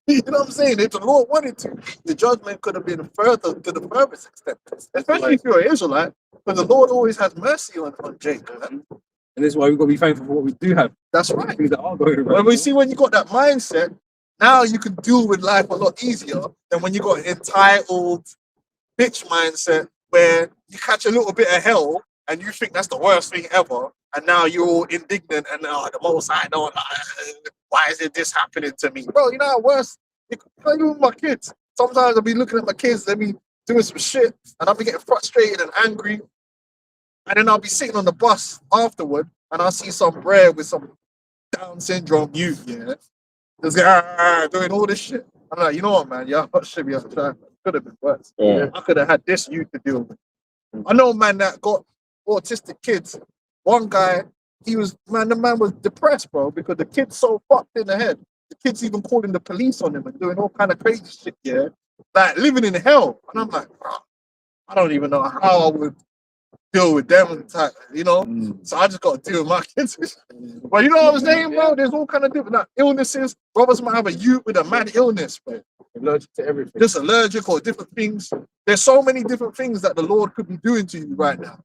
You know what I'm saying? If the Lord wanted to, the judgment could have been further to the furthest extent. Especially if you're an Israelite, because the Lord always has mercy on Jacob. Man. And this is why we've got to be thankful for what we do have. That's right. Things that are going When right. we see when you got that mindset, now you can deal with life a lot easier than when you got an entitled bitch mindset where you catch a little bit of hell and you think that's the worst thing ever, and now you're all indignant and the most I don't why is it this happening to me? Bro, you know how worse even with my kids. Sometimes I'll be looking at my kids, they be doing some shit, and I'll be getting frustrated and angry. And then I'll be sitting on the bus afterward and I'll see some rare with some Down syndrome youth, yeah. Just doing all this shit. I'm like, you know what, man? Yeah, I should be on time. Could have been worse. Yeah. I could have had this youth to deal with. I know, man, that got autistic kids. One guy, the man was depressed, bro, because the kid's so fucked in the head. The kid's even calling the police on him and doing all kind of crazy shit, yeah. Like living in hell. And I'm like, bro, I don't even know how I would deal with them, type, you know. So I just got to deal with my kids. But you know what I'm saying, bro? There's all kind of different illnesses. Brothers might have a youth with a mad illness, bro. Allergic to everything. Just allergic or different things. There's so many different things that the Lord could be doing to you right now.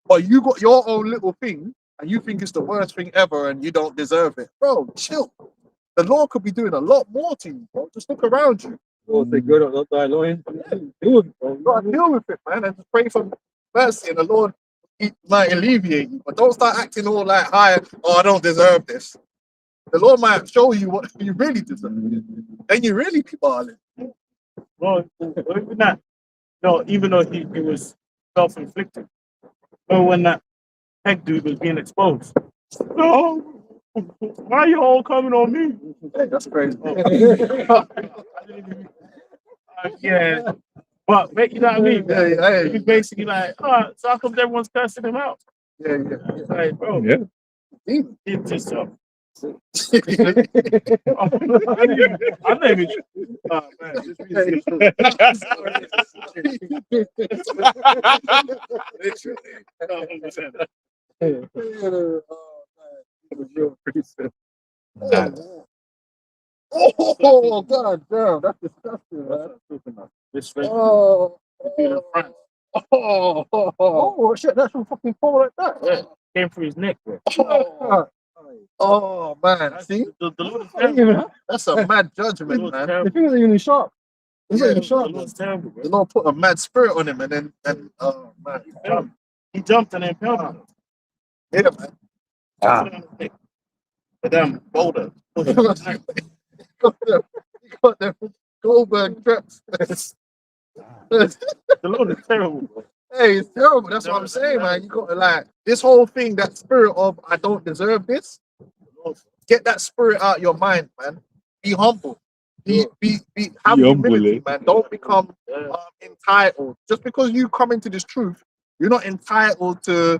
But you got your own little thing and you think it's the worst thing ever and you don't deserve it. Bro, chill. The Lord could be doing a lot more to you, bro. Just look around you. Lord, say good or not thy loin. You gotta deal with it, man, and just pray for mercy and the Lord might alleviate you. But don't start acting all like, I don't deserve this. The Lord might show you what you really deserve. Then you really be balling. Well, even that, no, even though he was self-inflicted. But when that head dude was being exposed, no, why are you all coming on me? Hey, that's crazy. Yeah, but you know what I mean? Yeah, He's basically like, oh, so how come everyone's cursing him out? yeah. Like, bro, Yeah. it's just so. I'm not even. Oh, man, this music Oh, God damn, that's disgusting, man. This thing, Oh, oh, oh, shit, that's from fucking fall like that. yeah, came through his neck, bro. Oh, man, see? The Lord is terrible. That's a mad judgment, The Lord's man. terrible. The finger's even sharp. It's not even The sharp. Lord's terrible, The bro. Lord put a mad spirit on him and oh, man. He jumped and then fell down. Yeah, man. The damn boulder. He got them Goldberg traps. The Lord is terrible, bro. Hey, it's terrible. That's what I'm saying, man. You got to like this whole thing, that spirit of I don't deserve this. Get that spirit out of your mind, man. Be humble. Have humility, man. Don't become entitled. Just because you come into this truth, you're not entitled to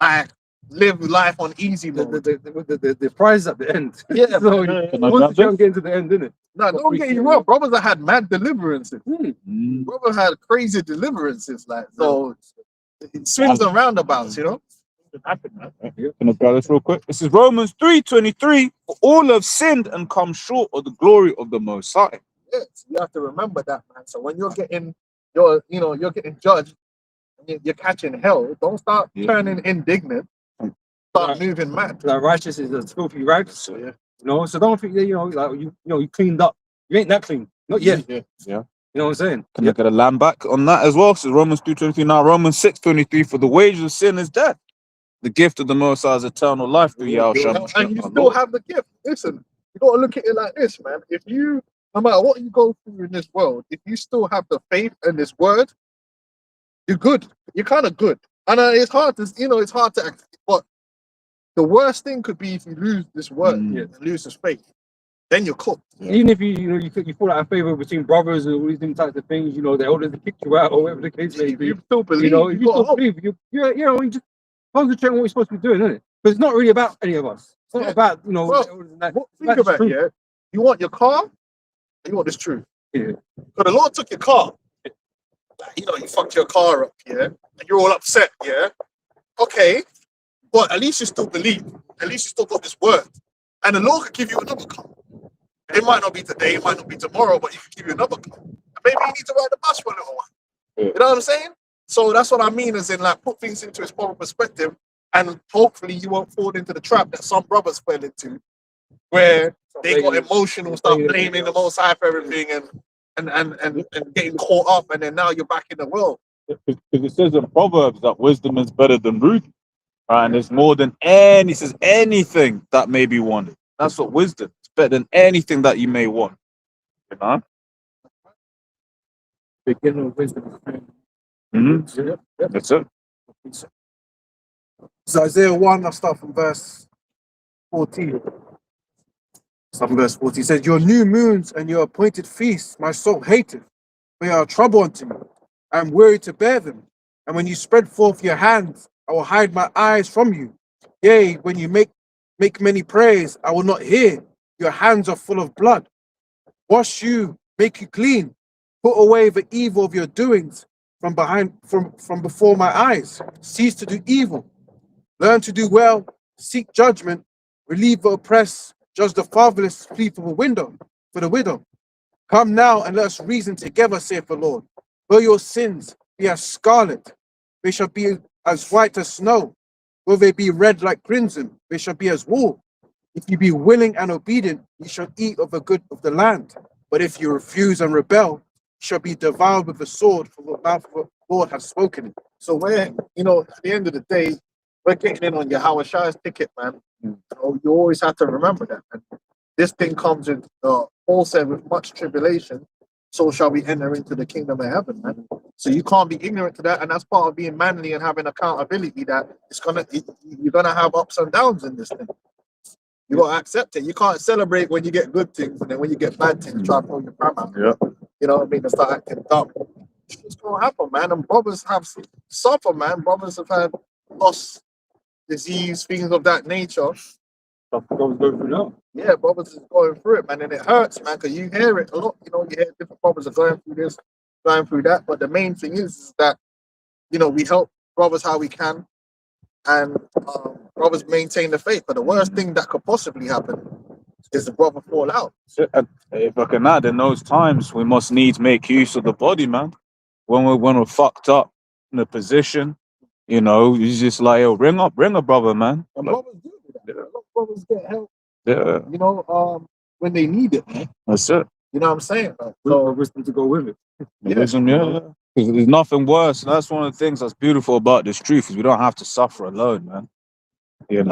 like live life on easy mode. The prize is at the end. Yeah, So Can I once grab you this? get into the end, innit? No, don't get you wrong. Brothers that had mad deliverances. Mm. Brother had crazy deliverances, like so. It swings and roundabouts, you know. It happened, man. Can I grab this real quick? This is Romans 3:23. For all have sinned and come short of the glory of the Most High. Yes, you have to remember that, man. So when you're getting you're getting judged, and you're catching hell. Don't start turning indignant. Start moving mad. Like righteous is a filthy rags. So yeah. You know, so don't think that you cleaned up. You ain't that clean. Not yet. Yeah. You know what I'm saying? Can I get a land back on that as well? So Romans 2:23. Now Romans 6:23. For the wages of sin is death. The gift of the Most High is eternal life through Yahushua. And you still have the gift. Listen, you got to look at it like this, man. If you, no matter what you go through in this world, if you still have the faith in this word, you're good. You're kind of good. And it's hard to, it's hard to act. But the worst thing could be if you lose this word and lose this faith. then you're cooked. Even if you fall out of favor between brothers and all these different types of things, the elders that kicked you out or whatever the case may If be. you still believe, If you got still hope. believe, you just concentrate on what you're supposed to be doing, isn't it? Because it's not really about any of us. It's not Yeah. about Well, the elders and that. Think That's about true. it, yeah. You want your car, you want this truth. Yeah. But the Lord took your car. Like, you fucked your car up, yeah, and you're all upset, yeah. Okay, but at least you still believe. At least you still got this word, and the Lord could give you another car. It might not be today, it might not be tomorrow, but He could give you another car. And maybe you need to ride the bus for a little while. Yeah. You know what I'm saying? So that's what I mean, as in like put things into its proper perspective, and hopefully you won't fall into the trap that some brothers fell into, where they got emotional, start blaming the Most High for everything, and getting caught up, and then now you're back in the world. Because it says in Proverbs that wisdom is better than ruth, right? And it's more than anything that may be wanted. That's what wisdom. It's better than anything that you may want. You know? Beginning of wisdom. Mhm. That's it. So Isaiah 1, I'll start from verse 14. Start from verse 14. It says, your new moons and your appointed feasts, my soul hateth. They are a trouble unto me. I am weary to bear them. And when you spread forth your hands, I will hide my eyes from you. Yea, when you make many prayers, I will not hear. Your hands are full of blood. Wash you, make you clean. Put away the evil of your doings from before my eyes. Cease to do evil. Learn to do well. Seek judgment. Relieve the oppressed. Judge the fatherless. Plead for the widow. Come now and let us reason together, saith the Lord. Though your sins be as scarlet, they shall be as white as snow. Though they be red like crimson, they shall be as wool. If you be willing and obedient, you shall eat of the good of the land. But if you refuse and rebel, you shall be devoured with the sword, for the mouth of the Lord has spoken it. So we're, at the end of the day, we're getting in on your Howard Shire's ticket, man. You always have to remember that, man. This thing comes in, Paul said, with much tribulation, so shall we enter into the kingdom of heaven, man. So you can't be ignorant to that, and that's part of being manly and having accountability, that you're gonna have ups and downs in this thing. You gotta accept it. You can't celebrate when you get good things, and then when you get bad things, try to pull your pram out. Yeah. You know what I mean? And start acting dumb. It's gonna happen, man. And brothers have suffered, man. Brothers have had loss, disease, things of that nature. Stuff that goes through now. Yeah, brothers is going through it, man, and it hurts, man, because you hear it a lot. You hear different brothers are going through this, going through that. But the main thing is that, we help brothers how we can, and brothers maintain the faith. But the worst thing that could possibly happen is the brother fall out. And if I can add, in those times, we must needs make use of the body, man. When we're fucked up in a position, you just like, yo, ring a brother, man. And Like, brothers do that. A lot of brothers get help, yeah, when they need it, man. that's it. You know what I'm saying? Man? With the So, wisdom to go with it. The wisdom, yeah. Because there's nothing worse. And that's one of the things that's beautiful about this truth, is we don't have to suffer alone, man. You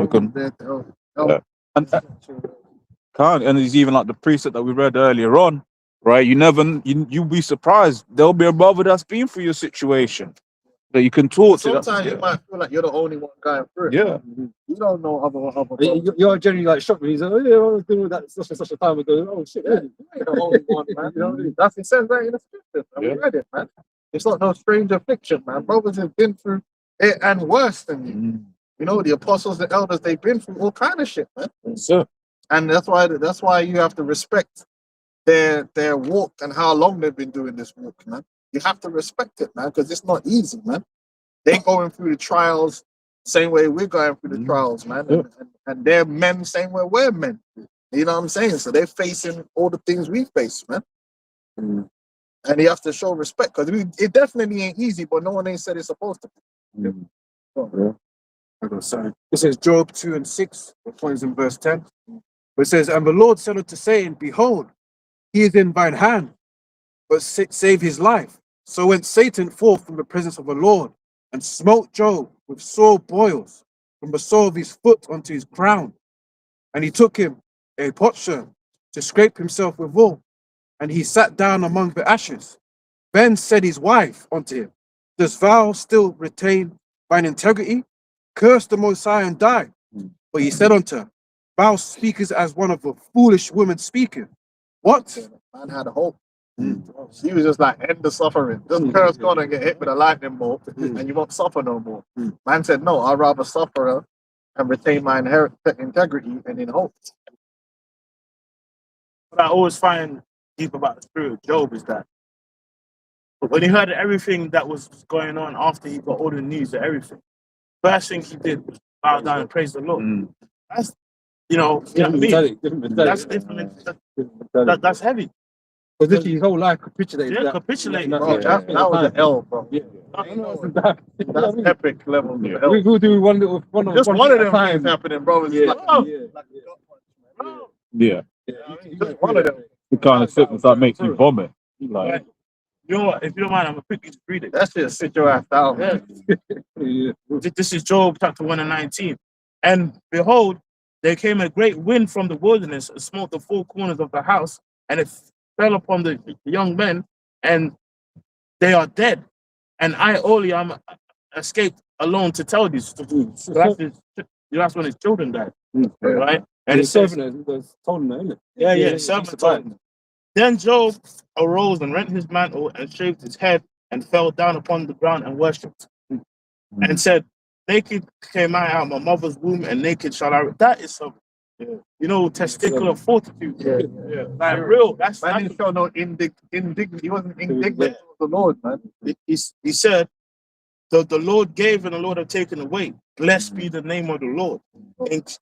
can, there to help. Yeah. And it's even like the precept that we read earlier on, right? You'll be surprised. There'll be a brother that's been through your situation that you can talk to. Sometimes you might feel like you're the only one going through it. Yeah. You don't know other brothers. You're generally like shocked when he's like, oh yeah, I was doing that such and such a time ago. Oh shit, Yeah, you ain't the only one, man. You know what I mean? That's it says right in the scriptures. Man. Yeah. We read it, man. It's not no strange affliction, man. Brothers have been through it and worse than you. The apostles, the elders, they've been through all kind of shit, man. That's it. And that's why you have to respect their walk and how long they've been doing this walk, man. You have to respect it, man, because it's not easy, man. They're going through the trials same way we're going through the trials, man. Yeah. And they're men same way we're men. You know what I'm saying? So they're facing all the things we face, man. And you have to show respect, because it definitely ain't easy, but no one ain't said it's supposed to be. Sorry. It says Job 2 and 6, it points in verse 10. It says, and the Lord said unto Satan, behold, he is in thine hand, but save his life. So went Satan forth from the presence of the Lord, and smote Job with sore boils, from the sole of his foot unto his crown. And he took him a potsherd to scrape himself withal, and he sat down among the ashes. Then said his wife unto him, dost thou still retain thine integrity? Curse the Most High and die. But he said unto her, Bow speakers as one of the foolish women speaking. What? Man had hope. He was just like, end the suffering. Just curse God and get hit with a lightning bolt, and you won't suffer no more. Man said, no, I'd rather suffer and retain my integrity and in hope. What I always find deep about the spirit of Job is that when he heard everything that was going on after he got all the news of everything, first thing he did was bow down and praise the Lord. That's, you know what I mean? That's different. That's heavy. Because literally his whole life capitulated. Yeah, that. capitulated. Bro, that was an L, bro. Yeah. That's epic level of L. We will do one little one Just one of them time. things happening, bro. It's like, Yeah. just one of them. The kind of sickness that makes you vomit. Like, you know what? If you don't mind, I'm gonna quickly just read it. That shit sit your ass down. Yeah. This is Job chapter 1 and 19. And behold, there came a great wind from the wilderness and smote the four corners of the house, and it fell upon the young men, and they are dead. And I only am escaped alone to tell this. So that's when his children died, right? And it's says, servant told him that, isn't it? yeah, servant told him. Then Job arose and rent his mantle and shaved his head and fell down upon the ground and worshipped and said, naked came I out of my mother's womb and naked shall I. That is some, you know, testicular fortitude. Yeah. Like real. That's Man didn't show no indignity. He wasn't indignant with the Lord, man. he said, the Lord gave and the Lord have taken away. Blessed be the name of the Lord.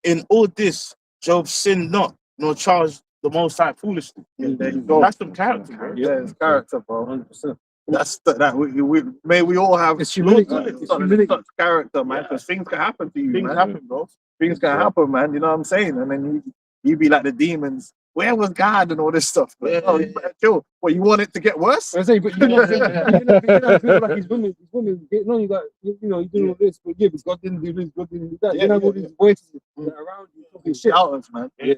In all this, Job sinned not, nor charged the Most High foolishly. There you go. That's some character, bro. Yeah, it's character, bro. 100%. That's that. May we all have It's humility. such character, man. Because things can happen to you, Things man. happen, bro. Things can happen, man. You know what I'm saying? And then you be like the demons. Where was God and all this stuff? Yeah. Oh, you better chill. What, you want it to get worse? I say, but you know, like his women getting on you, like, you know, you doing all this, but yeah, but God didn't do this, God didn't do that. You know, all these voices that are around you talking shit. Doubters, man. Yeah.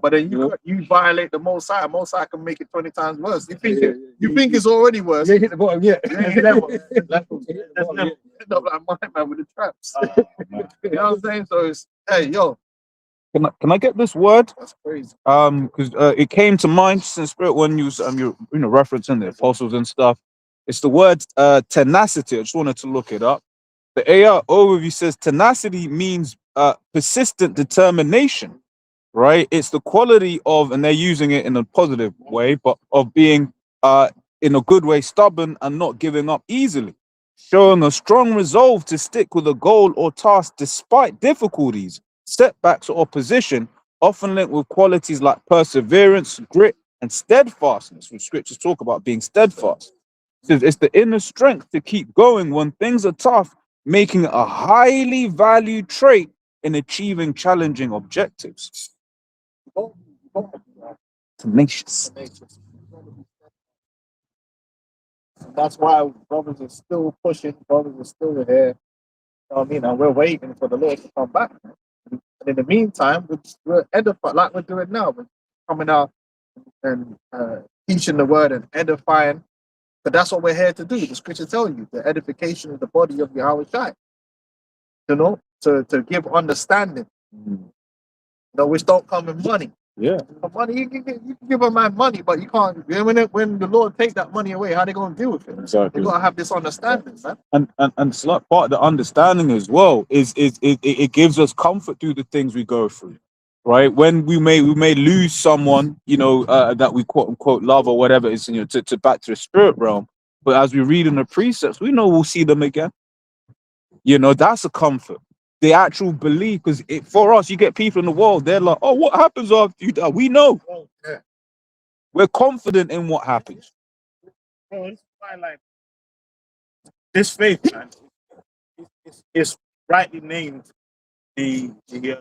But then you violate the Most High. Most High can make it 20 times worse. You think it's already worse. You ain't hit the bottom yet. You ain't hit that one. End up like my man with the traps. You know what I'm saying? So it's, hey, yo, Can I get this word? that's crazy. Because it came to mind since spirit when you you're referencing the apostles and stuff. It's the word tenacity. I just wanted to look it up. The AR overview says tenacity means persistent determination, right? It's the quality of, and they're using it in a positive way, but of being in a good way stubborn and not giving up easily, showing a strong resolve to stick with a goal or task despite difficulties, setbacks, or opposition, often linked with qualities like perseverance, grit, and steadfastness, which scriptures talk about being steadfast. It says it's the inner strength to keep going when things are tough, making it a highly valued trait in achieving challenging objectives. Tenacious. That's why brothers are still pushing. Brothers are still here. You know what I mean? And we're waiting for the Lord to come back. And in the meantime, we're edifying, like we're doing now. We're coming out and teaching the word and edifying. But that's what we're here to do. The scriptures tell you, the edification of the body of Yahweh Shai. You know, to give understanding. You know, which don't come in money. Yeah. Money, you can give a man money, but you can't. When the Lord take that money away, how they gonna deal with it? Exactly. You gotta have this understanding, man. And it's like part of the understanding as well is it gives us comfort through the things we go through, right? When we may lose someone, you know, that we quote unquote love or whatever is, you know, to back to the spirit realm. But as we read in the precepts, we know we'll see them again. You know, that's a comfort. The actual belief, because for us, you get people in the world, they're like, oh, what happens after you die? We know. Yeah. We're confident in what happens. Bro, it's why, like, this faith, man, is rightly named the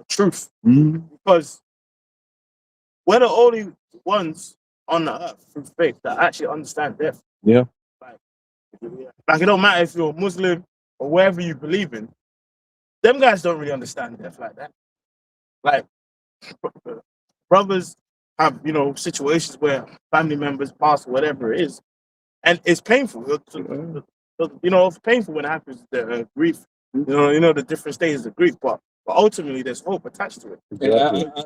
truth, because we're the only ones on the earth through faith that actually understand death. Yeah. Like it don't matter if you're a Muslim or wherever you believe in, them guys don't really understand death like that. Like, brothers have, you know, situations where family members pass or whatever it is, and it's painful. You know, it's painful when it happens. The grief, you know, the different stages of grief. But but ultimately there's hope attached to it.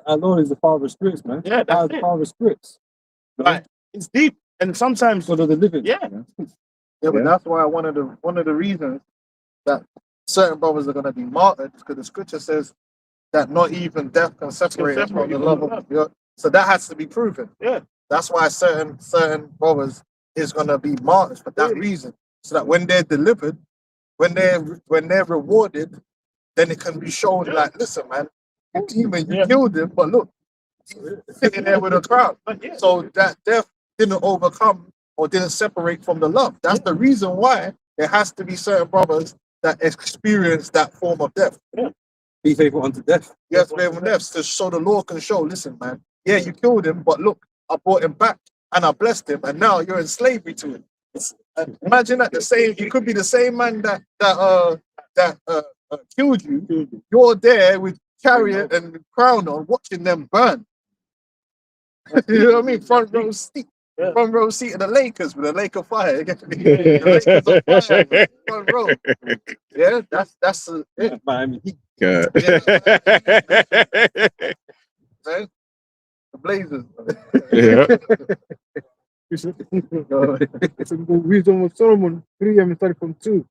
Our Lord is the Father of spirits, man. Yeah, that's The it. Father of spirits. Like it's deep, and sometimes God of the living. yeah, Yeah, but that's why one of the reasons that certain brothers are going to be martyred, because the scripture says that not even death can separate us from the love of God. So that has to be proven. Yeah. That's why certain brothers is going to be martyrs for that reason, so that when they're delivered, when they're rewarded, then it can be shown like, listen, man, you demon, you killed him, but look, he's sitting there with a crown. So that death didn't overcome or didn't separate from the love. That's the reason why there has to be certain brothers that experience that form of death. Be faithful unto death. You have to be able to death, so the Lord can show, listen, man, yeah, you killed him, but look, I brought him back and I blessed him, and now you're in slavery to him. Imagine that you could be the same man that killed you. You're there with chariot and crown on, watching them burn. You know what I mean? Front row seat of the Lakers with a lake of fire. The Lakers on fire, man. Front row. Yeah, that's it. Miami. Yeah. Man. The Blazers. It's the wisdom of Solomon 3 and starting from 2.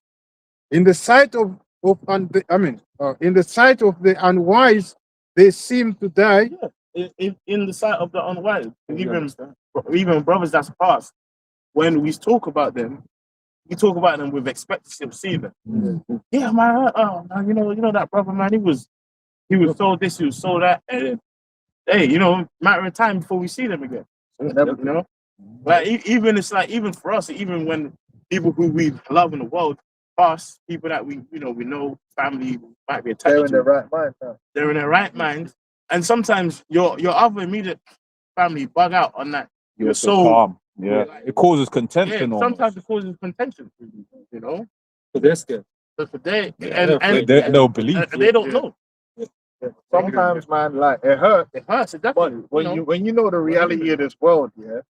In the sight of in the sight of the unwise, they seem to die. in the sight of the unwise, even brothers that's past, when we talk about them, we talk about them with expectancy of seeing them. Yeah, man, man, you know that brother, man, he was so this, he was so that, and hey, matter of time before we see them again. Like even it's like even for us, even when people who we love in the world pass, people that we know, family might be attached They're in to, their right mind now. they're in their right mind, and sometimes your other immediate family bug out on that. You're so calm. Yeah, it causes Yeah, contention. sometimes it causes contention, But they're scared. but for they They don't believe. they don't know. Sometimes, man, like it hurts. It hurts. It But definitely. when you know the reality of this world, yeah,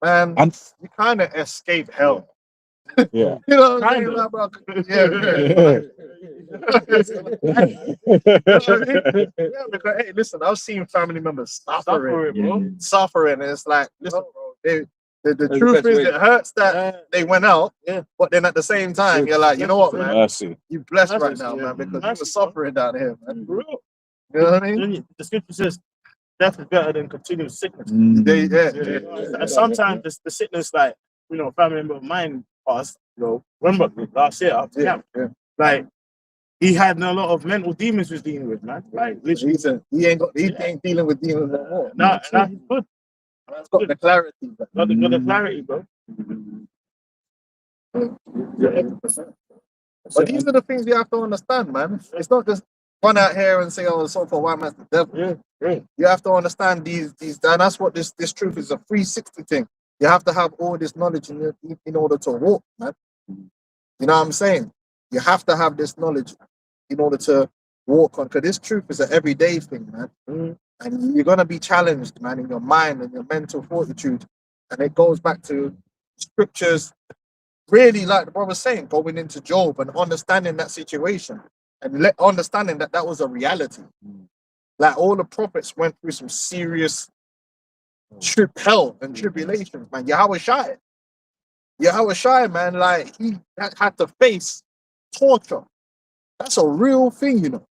man, And you kind of escape hell. yeah. You know what I'm saying, Kinda. like, bro? Yeah. Yeah, because hey, listen, I've seen family members suffering, and it's like, listen, bro, the truth is, it hurts that they went out, but then at the same time, you're like, you know what, man, Mercy. you blessed right Mercy, now, yeah. man, because you were Mercy, suffering down here, man. For real. You know what I mean? The scripture says death is better than continuous sickness. And sometimes the sickness, like, family member of mine passed, remember last year after camp, like, he had a lot of mental demons he was dealing with, man. Like, literally. He ain't dealing with demons no more. No, he's good. He's got the clarity. Got the clarity, bro. But these are the things you have to understand, man. It's not just run out here and say, "Oh, so for white man's the devil." Yeah. You have to understand these, and that's what this truth is, a 360 thing. You have to have all this knowledge in order to walk, man. You know what I'm saying? You have to have this knowledge in order to walk on, because this truth is an everyday thing, man. And you're gonna be challenged, man, in your mind and your mental fortitude. And it goes back to scriptures, really, like the brother was saying, going into Job and understanding that situation and understanding that was a reality. Like all the prophets went through some serious hell and tribulations, man. Yahweh Shai, man, like he had to face torture. That's a real thing,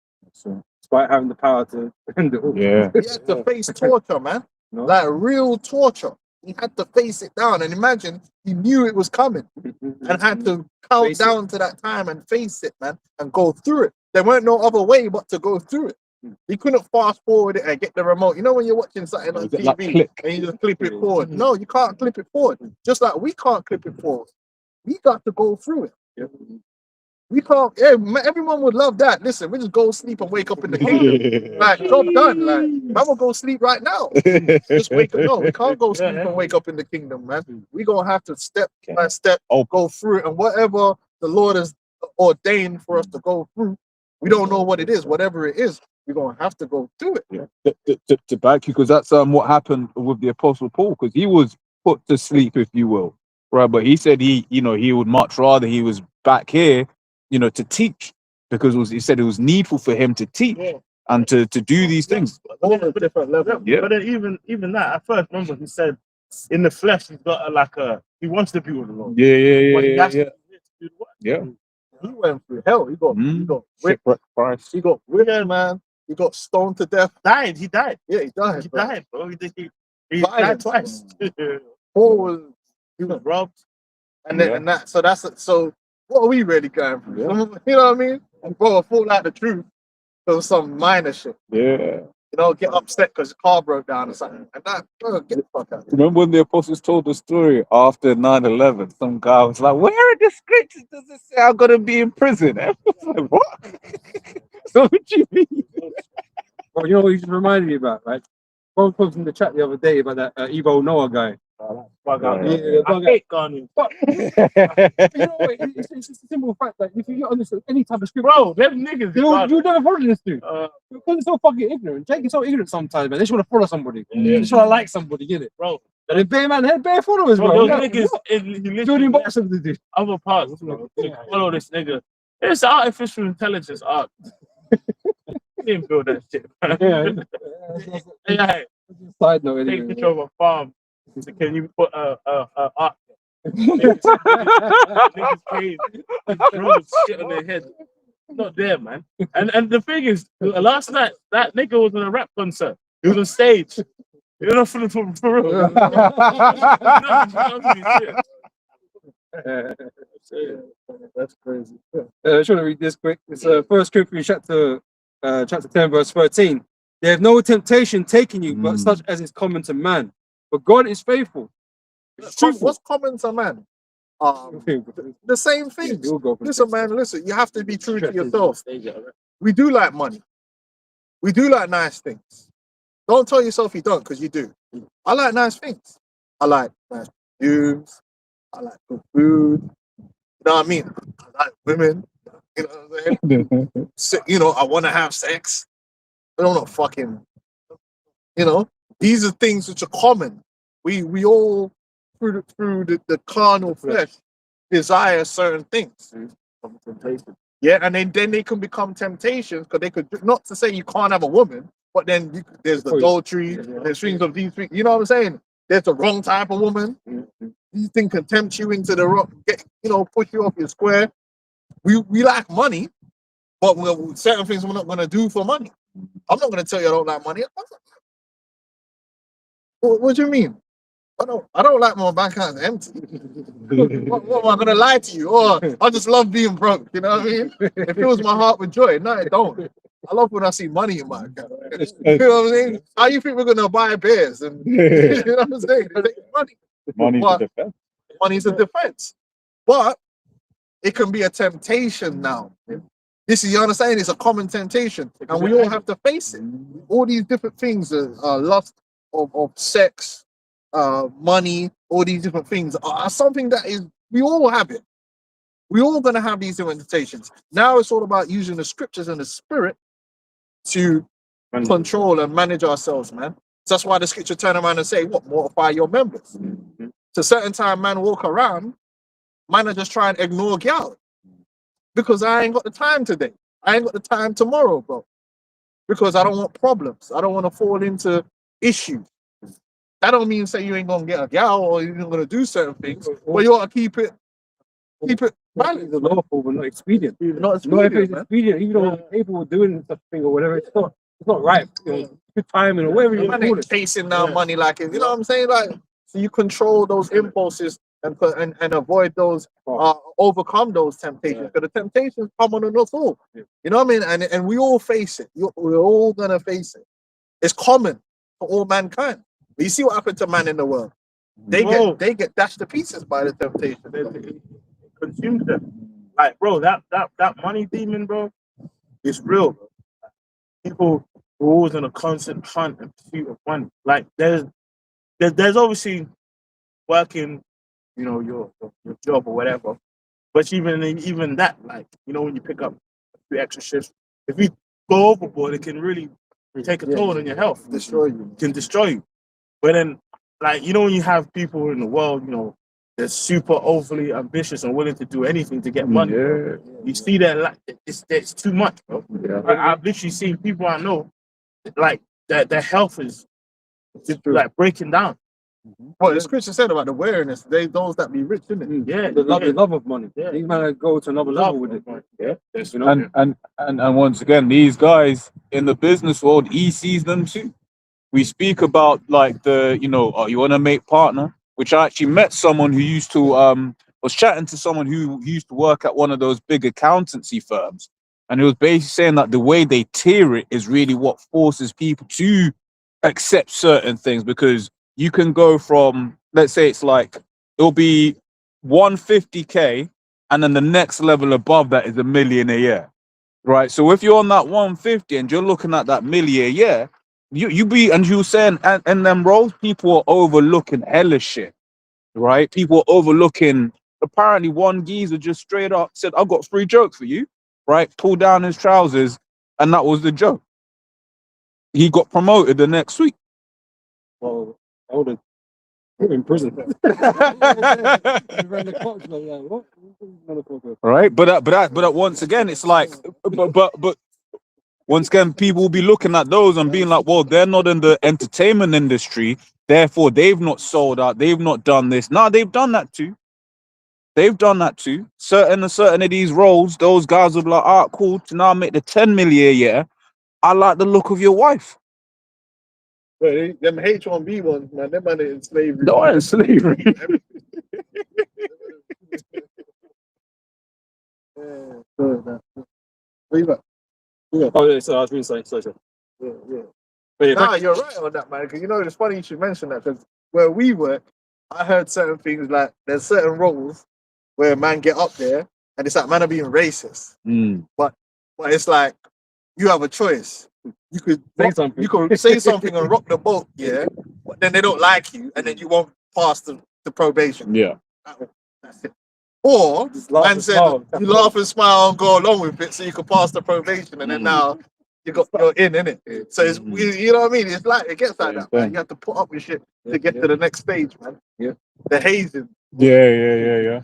Despite having the power to end it all. Yeah. He had to face torture, man. Like real torture. He had to face it down. And imagine he knew it was coming and had to count down to that time and face it, man, and go through it. There weren't no other way but to go through it. He couldn't fast forward it and get the remote. You know when you're watching something on TV and you just clip it forward? No, you can't clip it forward. Just like we can't clip it forward. We got to go through it. We can't. Yeah, everyone would love that. Listen, we just go sleep and wake up in the kingdom. Like, job done. Like, man will go sleep right now. Just wake up. No, we can't go sleep and wake up in the kingdom, man. We gonna have to step by step go through it, and whatever the Lord has ordained for us to go through, we don't know what it is. Whatever it is, we're gonna have to go through it. To back you, because that's what happened with the Apostle Paul, because he was put to sleep, if you will, right? But he said he would much rather he was back here, to teach, because he said it was needful for him to teach. and to do these things. Whole different level. Yeah. But then even that, at first, remember he said, in the flesh, he's got he wants to be with the Lord. Yeah, But he has to yeah. be here to do the work. Yeah. He went through hell. He got whipped. Shipwreck Christ. He got whipped, man. He got stoned to death. He died. Yeah, he died. He bro. died, bro. He died Violence, twice. Paul was, He was robbed. and then Yeah. and that. So that's so. What are we really going through? Yeah. You know what I mean? And bro, fall out the truth for some minor shit. Yeah. You know, get upset because the car broke down or something. And that, bro, get the fuck out. Remember when the apostles told the story after 9/11? Some guy was like, "Where in the scriptures does it say I'm gonna be in prison?" I was like, "What? So what you mean?" Well, you know what you just reminded me about, right? Bro posted in the chat the other day about that Evo Noah guy. Bug out. Yeah, I hate Ghanaians. But you know what? It's just a simple fact that if you get understand any type of script, Bro, them niggas. you never follow this dude. Uh, Because they're so fucking ignorant. Jake is so ignorant sometimes, man. They just want to follow somebody. Yeah. They just want to like somebody, get it? bro, And they bare man, they had bare followers, bro, bro. those niggas, he Building literally box of the dude. other parts, bro, to follow this nigga. It's artificial intelligence art. He didn't build that shit. Yeah. AI, Side note, take anyway. picture of a farm. So can you put a art? Niggas paid drums shit on their head. Not there, man. And the thing is, last night that nigga was on a rap concert. He was on stage. You know, for real. That's crazy. I just want to read this quick. It's 1 Corinthians chapter 10, verse 13. There is no temptation taking you, but such as is common to man. But God is faithful. It's truthful. What's common to man? The same thing. You'll go for Listen, man, listen, you have to be true to yourself. We do like money. We do like nice things. Don't tell yourself you don't, because you do. I like nice things. I like nice perfumes. I like good food. You know what I mean? I like women. You know what I'm saying? You know, I want to have sex. I don't know, fucking, you know, these are things which are common. We all, through the carnal flesh, desire certain things. Yeah, and then they can become temptations, because they could, not to say you can't have a woman, but then there's the adultery, there's things of these things. You know what I'm saying? There's the wrong type of woman. These things can tempt you into the wrong, push you off your square. We like money, but certain things we're not going to do for money. I'm not going to tell you I don't like money. What do you mean? I don't like my bank account empty. What am I going to lie to you? Or I just love being broke. You know what I mean? It fills my heart with joy. No, it don't. I love when I see money in my account. You know what I'm saying? How you think we're going to buy bears? And you know what I'm saying? Money. Money's a defense. Money's a defense. But it can be a temptation now. This is, you understand, it's a common temptation. And we all have to face it. All these different things, lust of sex, money, all these different things are something that is, we all have it. We all going to have these different temptations. Now it's all about using the scriptures and the spirit to control and manage ourselves, man. So that's why the scripture turn around and say, what, mortify your members. To a certain time, man walk around, man are just try and ignore gal. Because I ain't got the time today. I ain't got the time tomorrow, bro. Because I don't want problems. I don't want to fall into issues. That don't mean say you ain't gonna get a gal or you're not gonna do certain things, but you ought to keep it balanced. It's lawful, but not expedient. Not No, if expedient, it's man. expedient, even though people are doing such a thing or whatever, it's not right. Good timing or whatever you Man call ain't it. chasing down money like it. You know what I'm saying? Like, so you control those impulses and avoid those, overcome those temptations. Because the temptations come on us all. You know what I mean? And we all face it. We're all gonna face it. It's common for all mankind. But you see what happened to man in the world? They get dashed to pieces by the temptation. It consumes them. Like, bro, that money demon, bro, it's real, bro. People are always on a constant hunt and pursuit of money. Like, there's obviously working, you know, your job or whatever. But even that, like, you know, when you pick up a few extra shifts, if you go overboard, it can really take a toll on your health. Destroy you. It can destroy you. But then, like, you know, when you have people in the world, you know, they're super overly ambitious and willing to do anything to get money. Yeah. You see that, like, it's too much, bro. Yeah. I've literally seen people I know, like, their health is just, like, breaking down. What the scripture said about the awareness, those that be rich, isn't it? Yeah, The love of money. Yeah. These men go to another level with it. Yeah, You know? And once again, these guys in the business world, he sees them too. We speak about like the, you want to make partner, which I actually met someone who used to was chatting to someone who used to work at one of those big accountancy firms, and he was basically saying that the way they tier it is really what forces people to accept certain things, because you can go from, let's say it's like it'll be 150K, and then the next level above that is $1 million a year, right? So if you're on that 150 and you're looking at that $1 million a year, you were saying, and them roles, people are overlooking hella shit, right? People are overlooking. Apparently, one geezer just straight up said, "I've got 3 jokes for you," right? Pulled down his trousers, and that was the joke. He got promoted the next week. Well, I would have put him in prison. Right, but once again, it's like, but once again, people will be looking at those and being like, well, they're not in the entertainment industry, therefore they've not sold out, they've not done this. No, they've done that too. They've done that too. Certain of these roles, those guys will be like, ah, cool, to now make the 10 million a year. I like the look of your wife. But them H1B ones, man, them man are in slavery. No, in slavery. Oh, yeah, so I was being saying, sorry. Yeah. But yeah, Nah, you're right on that, man. Because it's funny you should mention that. Because where we work, I heard certain things like there's certain roles where man get up there and it's like man are being racist. But it's like you have a choice. You could Say something. You could say something and rock the boat, yeah. But then they don't like you, and then you won't pass the probation. Yeah. That's it. Or Just laugh man and said smile. you laugh and smile and go along with it, so you can pass the probation, and then now you're in it. So it's you know what I mean. It's like it gets like that, man. You have to put up with shit to get to the next stage, man. Yeah. The hazing. Yeah.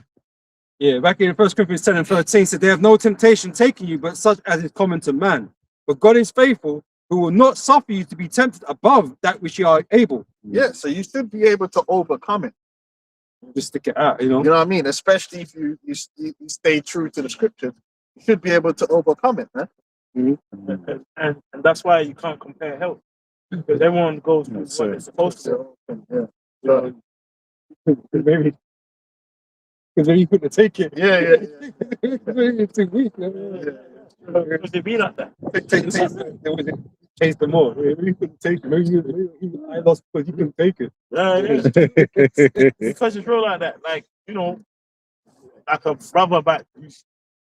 Yeah, back in 1 Corinthians 10 and 13 said, they have no temptation taking you, but such as is common to man. But God is faithful, who will not suffer you to be tempted above that which you are able. Yeah, so you should be able to overcome it. Just stick it out, you know. You know what I mean? Especially if you stay true to the scriptures, you should be able to overcome it, man. and that's why you can't compare health, because everyone goes through what they're supposed to. Yeah. So, Maybe. Because then you couldn't take it. Yeah. Maybe it's too weak. because they be like that. Taste them more. Maybe you couldn't take it. Maybe I lost because you couldn't take it. Because it's real like that. Like, like a brother back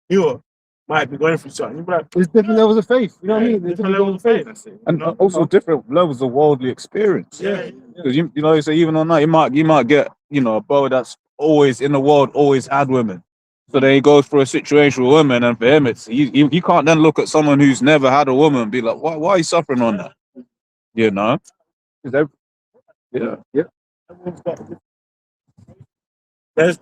here might be going through something. You be like, There's different levels of faith. You know what I mean? There's different levels of faith. And also different levels of worldly experience. Yeah. Because so even on that, you might get a brother that's always in the world, always had women. So then he goes for a situation with women, and for him, it's you can't then look at someone who's never had a woman and be like, why are you suffering on that? You know? Yeah. There's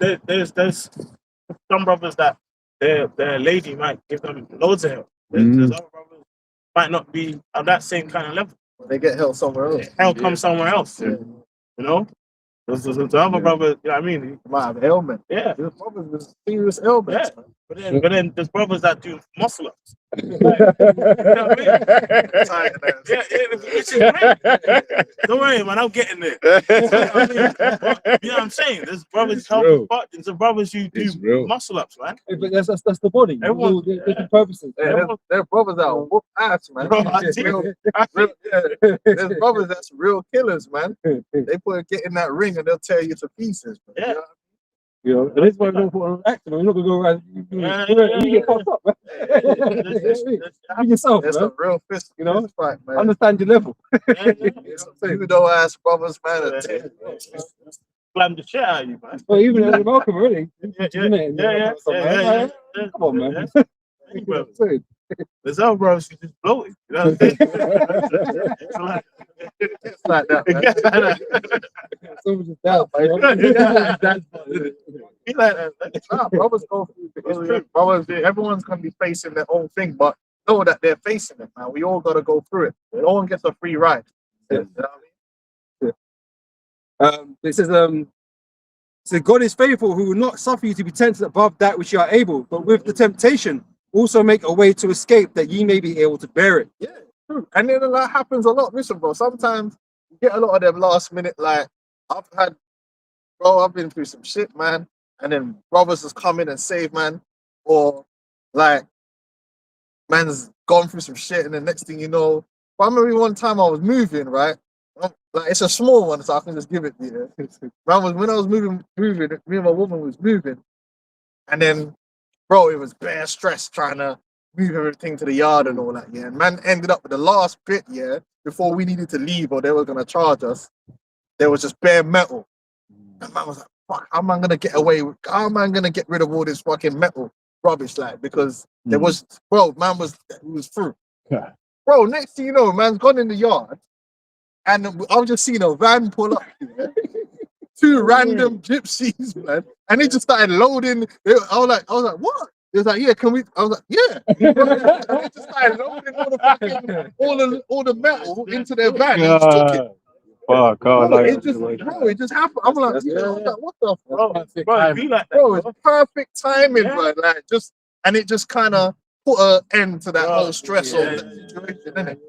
some brothers that their lady might give them loads of help. There's other brothers might not be on that same kind of level. They get help somewhere else. Help comes somewhere else. Yeah. There's other brothers, you know what I mean? You might have ailment. Yeah. There's brothers with serious ailments. Yeah. But then there's brothers that do muscle ups. You know what I mean? Yeah, which is great. Don't worry, man, I'm getting there. You know what I mean? But, you know what I'm saying? There's brothers helping, but there's brothers who do muscle ups, man. But that's the body. Everyone- Different purposes. There's brothers that will whoop ass, man. Bro, I see. There's brothers that's real killers, man. They get in that ring and they'll tear you to pieces. Man. Yeah. You know, and that's why we don't put on acting. We're not gonna go around. You get fucked up, man. Be yourself, It's man. a real fist, fight, man. Understand your level. You know, ass brothers, man. Slam the shit out of you, man. Well, even at Malcolm, really. Yeah. Come on, man. There's other brothers who just bloated. You know what I'm saying? It's like that, It man. gets like that. Someone just died. Be like that. Nah, brothers go through it's true. Brothers, everyone's gonna be facing their own thing, but know that they're facing it, man. We all gotta go through it. No one gets a free ride. Yeah. You know what I mean? It says God is faithful, who will not suffer you to be tempted above that which you are able, but with the temptation also make a way to escape, that ye may be able to bear it. Yeah, true. And then that happens a lot. Listen, bro, sometimes you get a lot of them last minute, like I've been through some shit, man. And then brothers has come in and save, man. Or like man's gone through some shit, and the next thing you know, I remember one time I was moving, right? Like it's a small one, so I can just give it to you. When I was moving, me and my woman was moving, and then, bro, it was bare stress trying to move everything to the yard and all that. Yeah, and man ended up with the last bit, yeah, before we needed to leave or they were gonna charge us. There was just bare metal, and man was like, "Fuck, how am I gonna get away? How am I gonna get rid of all this fucking metal rubbish?" Like because there was, bro, man was through. Yeah. Bro, next thing you know, man's gone in the yard, and I've just seen a van pull up. Yeah? Two random gypsies, man, and they just started loading. I was like, what? They was like, yeah, can we? I was like, yeah. They just started loading all the metal into their van and just took it. Fuck, Bro, it just happened. I'm like, what the fuck? Bro, be like that, Bro, bro. it's perfect timing, Yeah. bro. Like and it just kind of put an end to that Bro, whole stress yeah. of that situation, innit?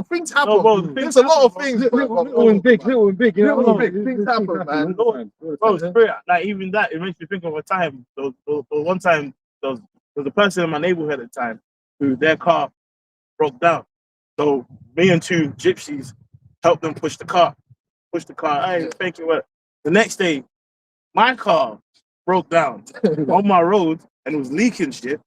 Things happen. No, bro, There's a lot of happen, things, Little and big, you know Little and what I big, mean? things happen, man. Bro, spirit, like even that, it makes me think of a time. One time, there was a person in my neighborhood at the time who their car broke down. So me and two gypsies helped them push the car. Hey, thank you. Well, the next day, my car broke down on my road and it was leaking shit.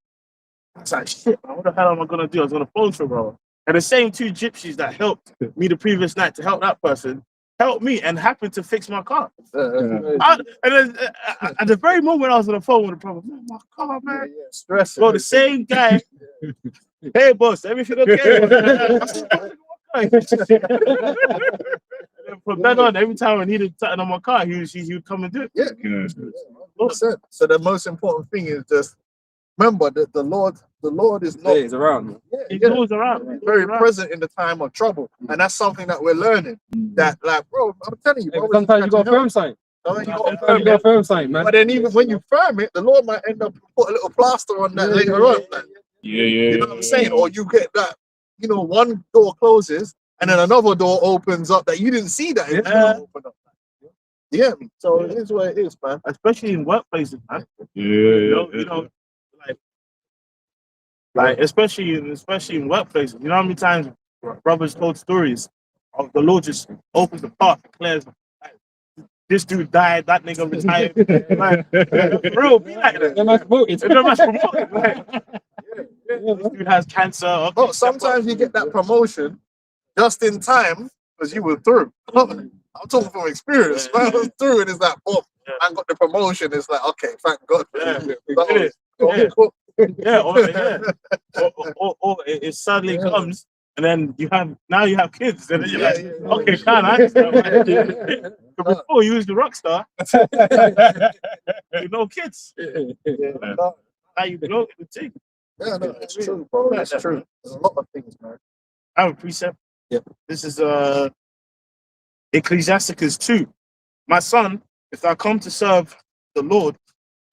I was like, shit, man, what the hell am I gonna do? I was gonna phone for bro. And the same two gypsies that helped me the previous night to help that person helped me and happened to fix my car. And then, at the very moment I was on the phone with the brother, man, my car, man. Stress. Bro, the same guy. Hey, boss, everything okay? And then from then on, every time I needed something on my car, he would come and do it. Yeah. 100%. So the most important thing is just remember that the Lord is not He's around. He's always around. He's very present in the time of trouble, and that's something that we're learning. That, like, bro, I'm telling you, bro, Sometimes you got a firm sign. sometimes you got to Sometimes firm you got a it. firm sign, man. But then even when you firm it, the Lord might end up put a little plaster on that later on. Like, you know what I'm saying? Or you get that, one door closes and then another door opens up that you didn't see that it was gonna open up. Yeah, so it is what it is, man. Especially in workplaces, man. You know, like especially in workplaces. You know how many times brothers told stories of the Lord just opens the path, declares, like, this dude died, that nigga retired. Like, bro, be like that. They're not promoted. They're not promoted. Like, this dude has cancer. Okay, But sometimes you get that promotion just in time because you were through. I'm talking from experience. Man, I was through and it's like, boom, I got the promotion. It's like, okay, thank God. Yeah, or it suddenly comes, and then you have kids, and then you're like, okay, can I understand why? But before you was the rock star, with no kids. Now you know the thing. Yeah, no, it's true, bro. That's true. There's a lot of things, man. I have a precept. Yeah. This is Ecclesiasticus 2. My son, if thou come to serve the Lord,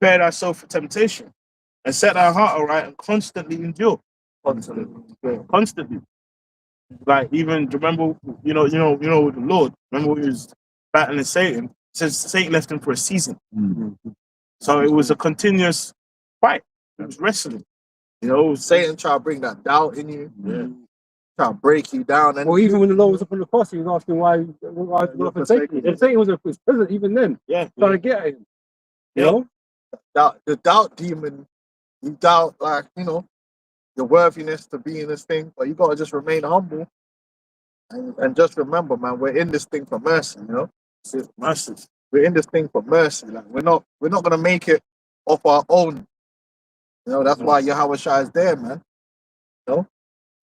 prepare thyself for temptation, and set thy heart aright and constantly endure. Constantly. Like even remember, you know, with the Lord, remember when he was battling Satan, it says Satan left him for a season. So it was a continuous fight. It was wrestling. Satan try to bring that doubt in you. Try to break you down. And Or even when the Lord was up on the cross, he was asking why he was forsaken. If Satan was present, even then, trying to get at him. You know? the doubt demon, you doubt, like, your worthiness to be in this thing, but you gotta just remain humble and just remember, man, we're in this thing for mercy, It's mercy. We're in this thing for mercy. Like we're not gonna make it off our own. That's why Yahweh Shai is there, man.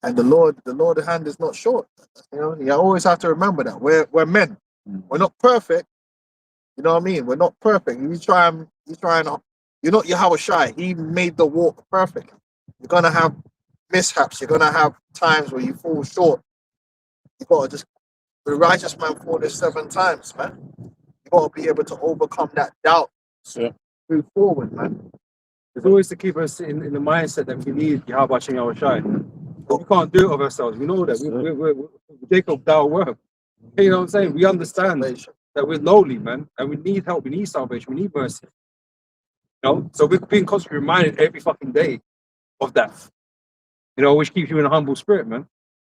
And the Lord's hand is not short. You always have to remember that we're men. We're not perfect. You know what I mean? We're not perfect. You try and you're not Yahushua. He made the walk perfect. You're gonna have mishaps. You're gonna have times where you fall short. You gotta just the righteous man falls 7 times, man. You gotta be able to overcome that doubt. Yeah. Move forward, man. It's always to keep us in the mindset that we need Yahweh Shem Yahushai. But we can't do it of ourselves. We know that. We're Jacob thou work. You know what I'm saying? We understand that we're lowly, man, and we need help. We need salvation. We need mercy. You know, so we're being constantly reminded every fucking day of that. You know, which keeps you in a humble spirit, man.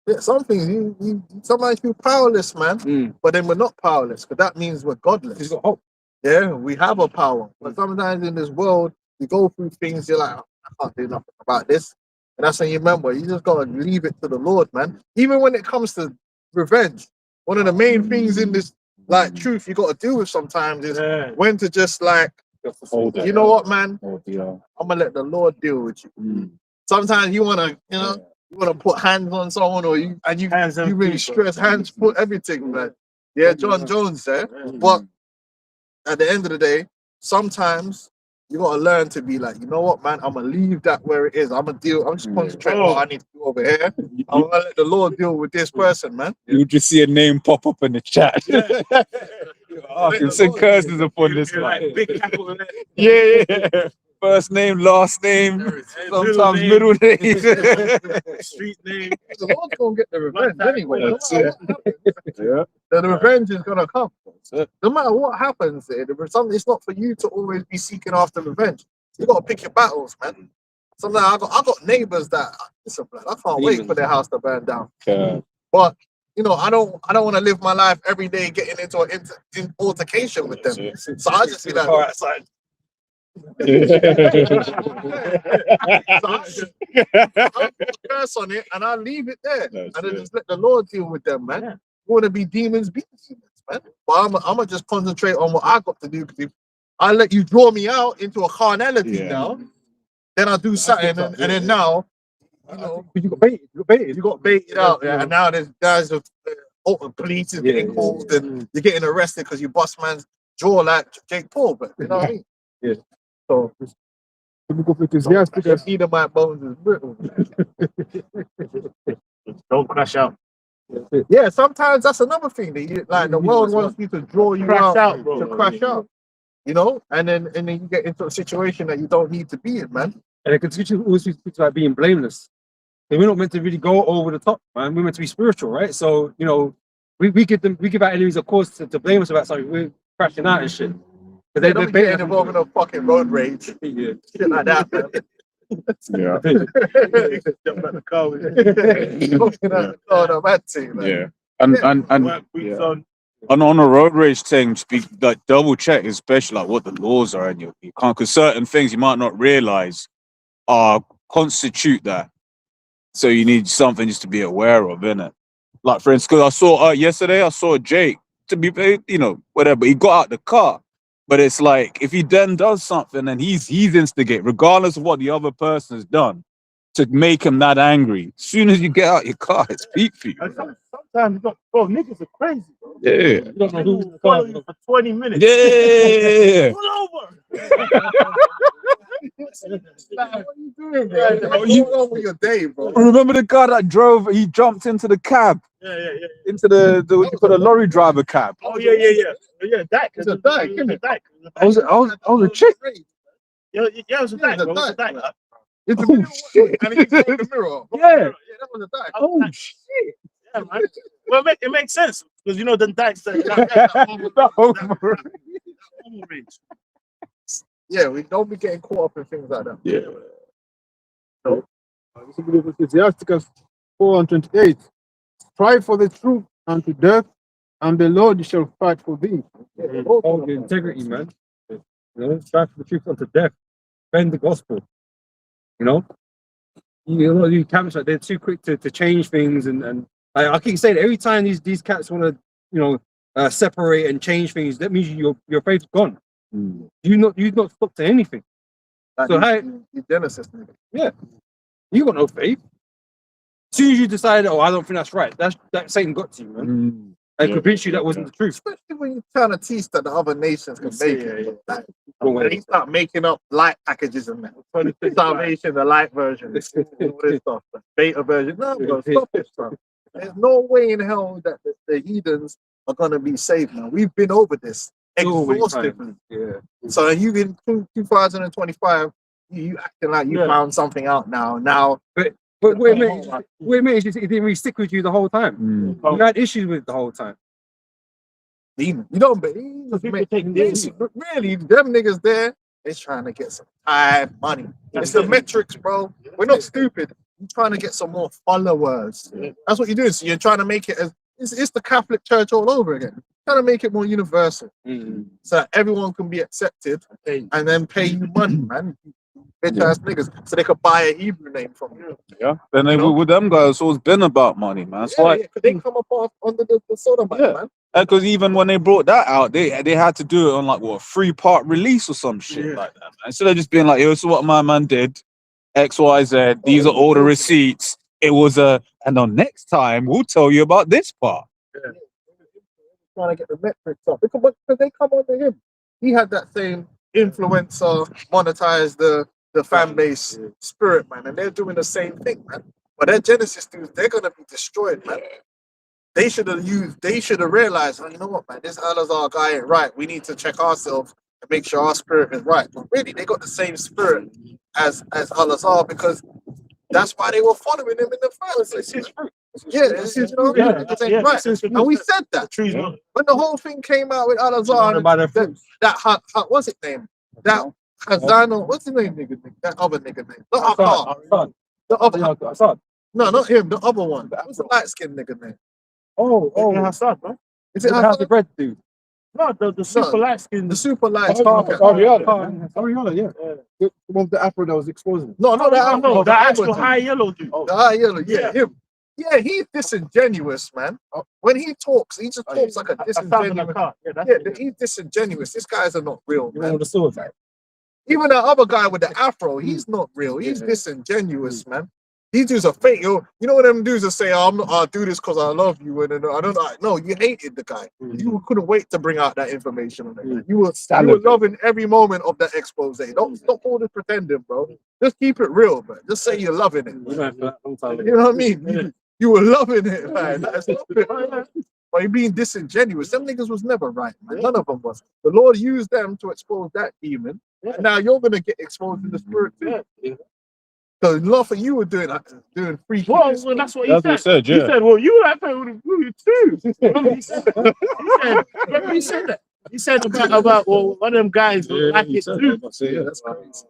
Yeah, some things you sometimes feel powerless, man. But then we're not powerless, because that means we're godless. He's got hope. Yeah, we have a power. But sometimes in this world, you go through things, you're like, "Oh, I can't do nothing about this." And that's when you remember, you just gotta leave it to the Lord, man. Even when it comes to revenge, one of the main things in this like truth you gotta deal with sometimes is when to just like, you know what, man? I'm gonna let the Lord deal with you. Sometimes you wanna, you wanna put hands on someone, or you really stress hands, put everything, man. Yeah, John Jones there. But at the end of the day, sometimes you gotta learn to be like, you know what, man, I'm gonna leave that where it is. I'm just concentrating on what I need to do over here. I'm gonna let the Lord deal with this person, man. You just see a name pop up in the chat. You send curses upon this man. Like big capital letter. Yeah. First name, last name, sometimes middle name. Street name. The Lord's gonna get the revenge anyway. No That's matter what happens, the revenge is gonna come. No matter what happens, it's not for you to always be seeking after revenge. You gotta pick your battles, man. Sometimes I got neighbors that listen, man, I can't wait for their house to burn down. But you know, I don't want to live my life every day getting into an altercation with them. So I just be like, outside. So I curse on it and I leave it there, and then just let the Lord deal with them, man. You want to be demons, be demons, man. But I'm gonna just concentrate on what I got to do, because if I let you draw me out into a carnality now, then I do something, and then now, you know, You got baited. you got baited out, and now there's guys of police is getting called, and you're getting arrested because you bust man's jaw like Jake Paul, but you know what I mean? Yeah. So the Edomite bones is brittle. Don't crash out. Yeah, sometimes that's another thing that you like. The world wants you to draw you out, bro. to crash out, you know, and then you get into a situation that you don't need to be in, man. And it continues always speaks about being blameless. And we're not meant to really go over the top, man. We're meant to be spiritual, right? So, you know, we give our enemies a cause to blame us about something. We're crashing out and shit. But They don't get involved in a fucking road rage, shit like that, man. Yeah. Jump out the car with Talking out the car, no, that thing, man. Yeah. And work weeks on. on a road rage thing, speak like double check, especially like what the laws are, and you can't, because certain things you might not realize constitute that. So you need something just to be aware of, innit? Like for instance, because I saw yesterday, I saw Jake, to be, you know, whatever, he got out the car. But it's like, if he then does something and he's instigate, regardless of what the other person has done, to make him that angry. As soon as you get out your car, it's peak for you. Sometimes, bro, niggas are crazy, bro. Yeah. You don't know who's the Follow you for 20 minutes. Yeah. Pull over. What are you doing, bro? What's going on with your day, bro? Remember the guy that drove, he jumped into the cab, Yeah. into the what you call the lorry driver cab. Oh, yeah, Dyke. It's a dyke, isn't it? Dyke. I was a chick. Yeah, it was a dyke, bro. It was a dyke. It's a Oh, shit. and he just broke the mirror. Yeah. That was a dyke. Oh shit. Yeah, man. Well, it makes sense, because you know the dykes that Yeah, we don't be getting caught up in things like that. Yeah. Ecclesiasticus 4:28. Strive for the truth unto death, and the Lord shall fight for thee. Oh, the integrity, man. You know, strive for the truth unto death. Defend the gospel. You know? You know, these camps, like, they're too quick to change things, and I keep saying every time these cats want to, you know, separate and change things, that means your faith's gone. You've not stuck to anything. Like So how you Genesis, nigga. you got no faith? As soon as you decide, oh, I don't think that's right, that Satan got to you, man. and convince you that wasn't the truth. Especially when you're trying to teach that the other nations can make it. Like, Wrong way. and he start making up light packages and that. Salvation, the light version, all this stuff, the beta version. No, bro, stop it, bro. There's no way in hell that the heathens are gonna be saved now. We've been over this So many exhaustively. times. Yeah. So you in 2025, you acting like you found something out now. Now, But wait a minute, it didn't really stick with you the whole time. You had issues with it the whole time. demon. You don't believe People take this. really them niggas there, they're trying to get some time money. It's the metrics, bro. We're not stupid. You're trying to get some more followers. That's what you're doing. So you're trying to make it as it's the Catholic Church all over again. Trying to make it more universal. So that everyone can be accepted and then pay you money, man. Bitch ass niggas. So they could buy a Hebrew name from you. Yeah. Then they with them guys, it's always been about money, man. That's why. Could they come up under the sodomite, man? Because even when they brought that out, they had to do it on like what, a 3-part release or some shit like that, man. Instead of just being like, yo, this is what my man did, X, Y, Z. These are all the receipts. It was and on next time we'll tell you about this part. Trying to get the metrics up because they come under him. He had that same influencer, monetize the fan base spirit, man, and they're doing the same thing, man. But their Genesis dudes, they're gonna be destroyed, man. They should have realized, oh, you know what, man, this Al-Azhar guy ain't right. We need to check ourselves and make sure our spirit is right. But really, they got the same spirit as Al-Azhar because that's why they were following him in the first place. Yeah, this is right. And we said that when the whole thing came out with Al-Azhar, that what's his name? That Hazano, what's his name, nigga? That other nigga name. Not Akkad. The other. No, not him. The other one. What's the light skinned nigga name? Hassan, bro. Is it How's the Hassan? bread dude? No, the super light skin. The super light skin. Ariana, yeah. The one with the afro that was exposing. No, not that. No, Afro, the actual dude. high yellow dude. The high yellow. Yeah, him. Yeah, he's disingenuous, man. When he talks, he just talks like a disingenuous. He's disingenuous. These guys are not real, You man. know the sword. Even the other guy with the afro, he's not real. He's disingenuous, man. These dudes are fake. You know what them dudes are say? I'll do this because I love you, and I don't. No, you hated the guy. You couldn't wait to bring out that information on him. You were loving every moment of that expose. Don't stop all this pretending, bro. Just keep it real, man. Just say you're loving it. You know what I mean? You were loving it, man. But you're being disingenuous. Them niggas was never right, man. None of them was. The Lord used them to expose that demon, and now you're gonna get exposed in the spirit too. So love for you were doing freaky. Well, that's what he said. Yeah. He said, "Well, you like playing with the movie too." He said that. He said about one of them guys like it too. Yeah, that's crazy.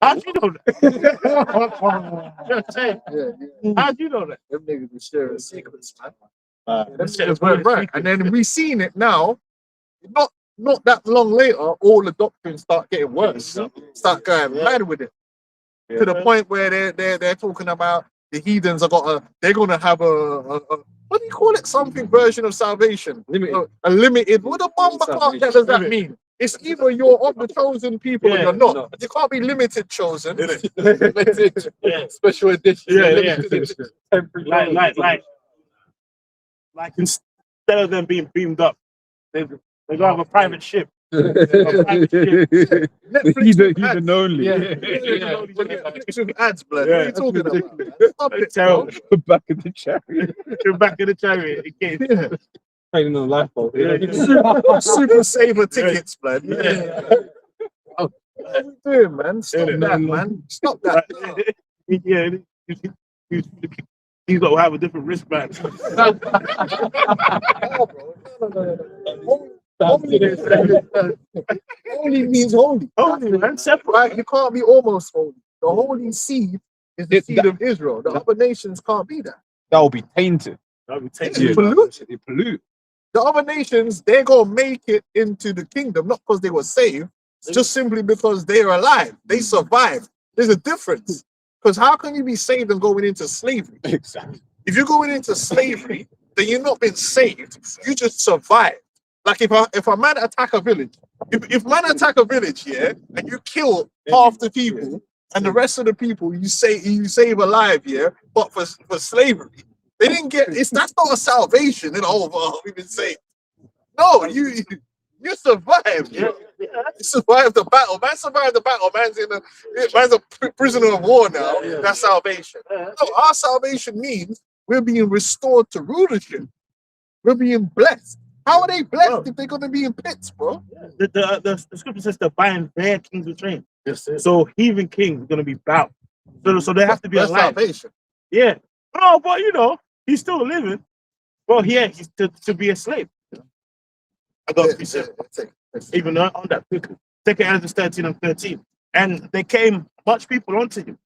How'd you know that? Just saying. How'd you know that? Them niggas be sharing secrets, man. Them niggas went right. And then we seen it now. Not that long later, all the doctrines start getting worse. Start going mad with it. To the point where they're talking about the heathens they're gonna have a what do you call it? Something version of salvation. A limited. What a bumper clock does that mean? It's either you're of the chosen people or you're not. You can't be limited chosen. Limited special edition. Like instead of them being beamed up, they go have a private ship. Heathen only. With ads, blood. What are you talking about? Stop it, bro. Back in the chariot. Back in the chariot again. Training on a lifeboat. Super saver tickets, blood. What are we doing, man? Stop that, man. Stop that. He's got to have a different wristband. Holy means holy. Holy, man. Separate. Right? You can't be almost holy. The holy seed is the seed of Israel. The other nations can't be that. That will be tainted. They pollute. The other nations, they're going to make it into the kingdom, not because they were saved, just simply because they are alive. They survived. There's a difference. Because how can you be saved and going into slavery? Exactly. If you're going into slavery, then you've not been saved. You just survived. Like if a man attack a village, if man attack a village, and you kill half the people and the rest of the people you save alive, but for slavery, They didn't get that's not a salvation. And we've been saved. No, you survived. Yeah, You survived the battle. Man survived the battle. Man's a prisoner of war now. Yeah. That's salvation. No, our salvation means we're being restored to rulership. We're being blessed. How are they blessed if they're gonna be in pits, bro? The scripture says to bind their kings with chains. Yes, sir. So heathen kings are gonna be bound. So they have to be That's alive. salvation. Yeah. No, but he's still living. Well, he's to be a slave. I got to be simple. Even on that quickly. Take Exodus 13 and 13. And there came much people unto him.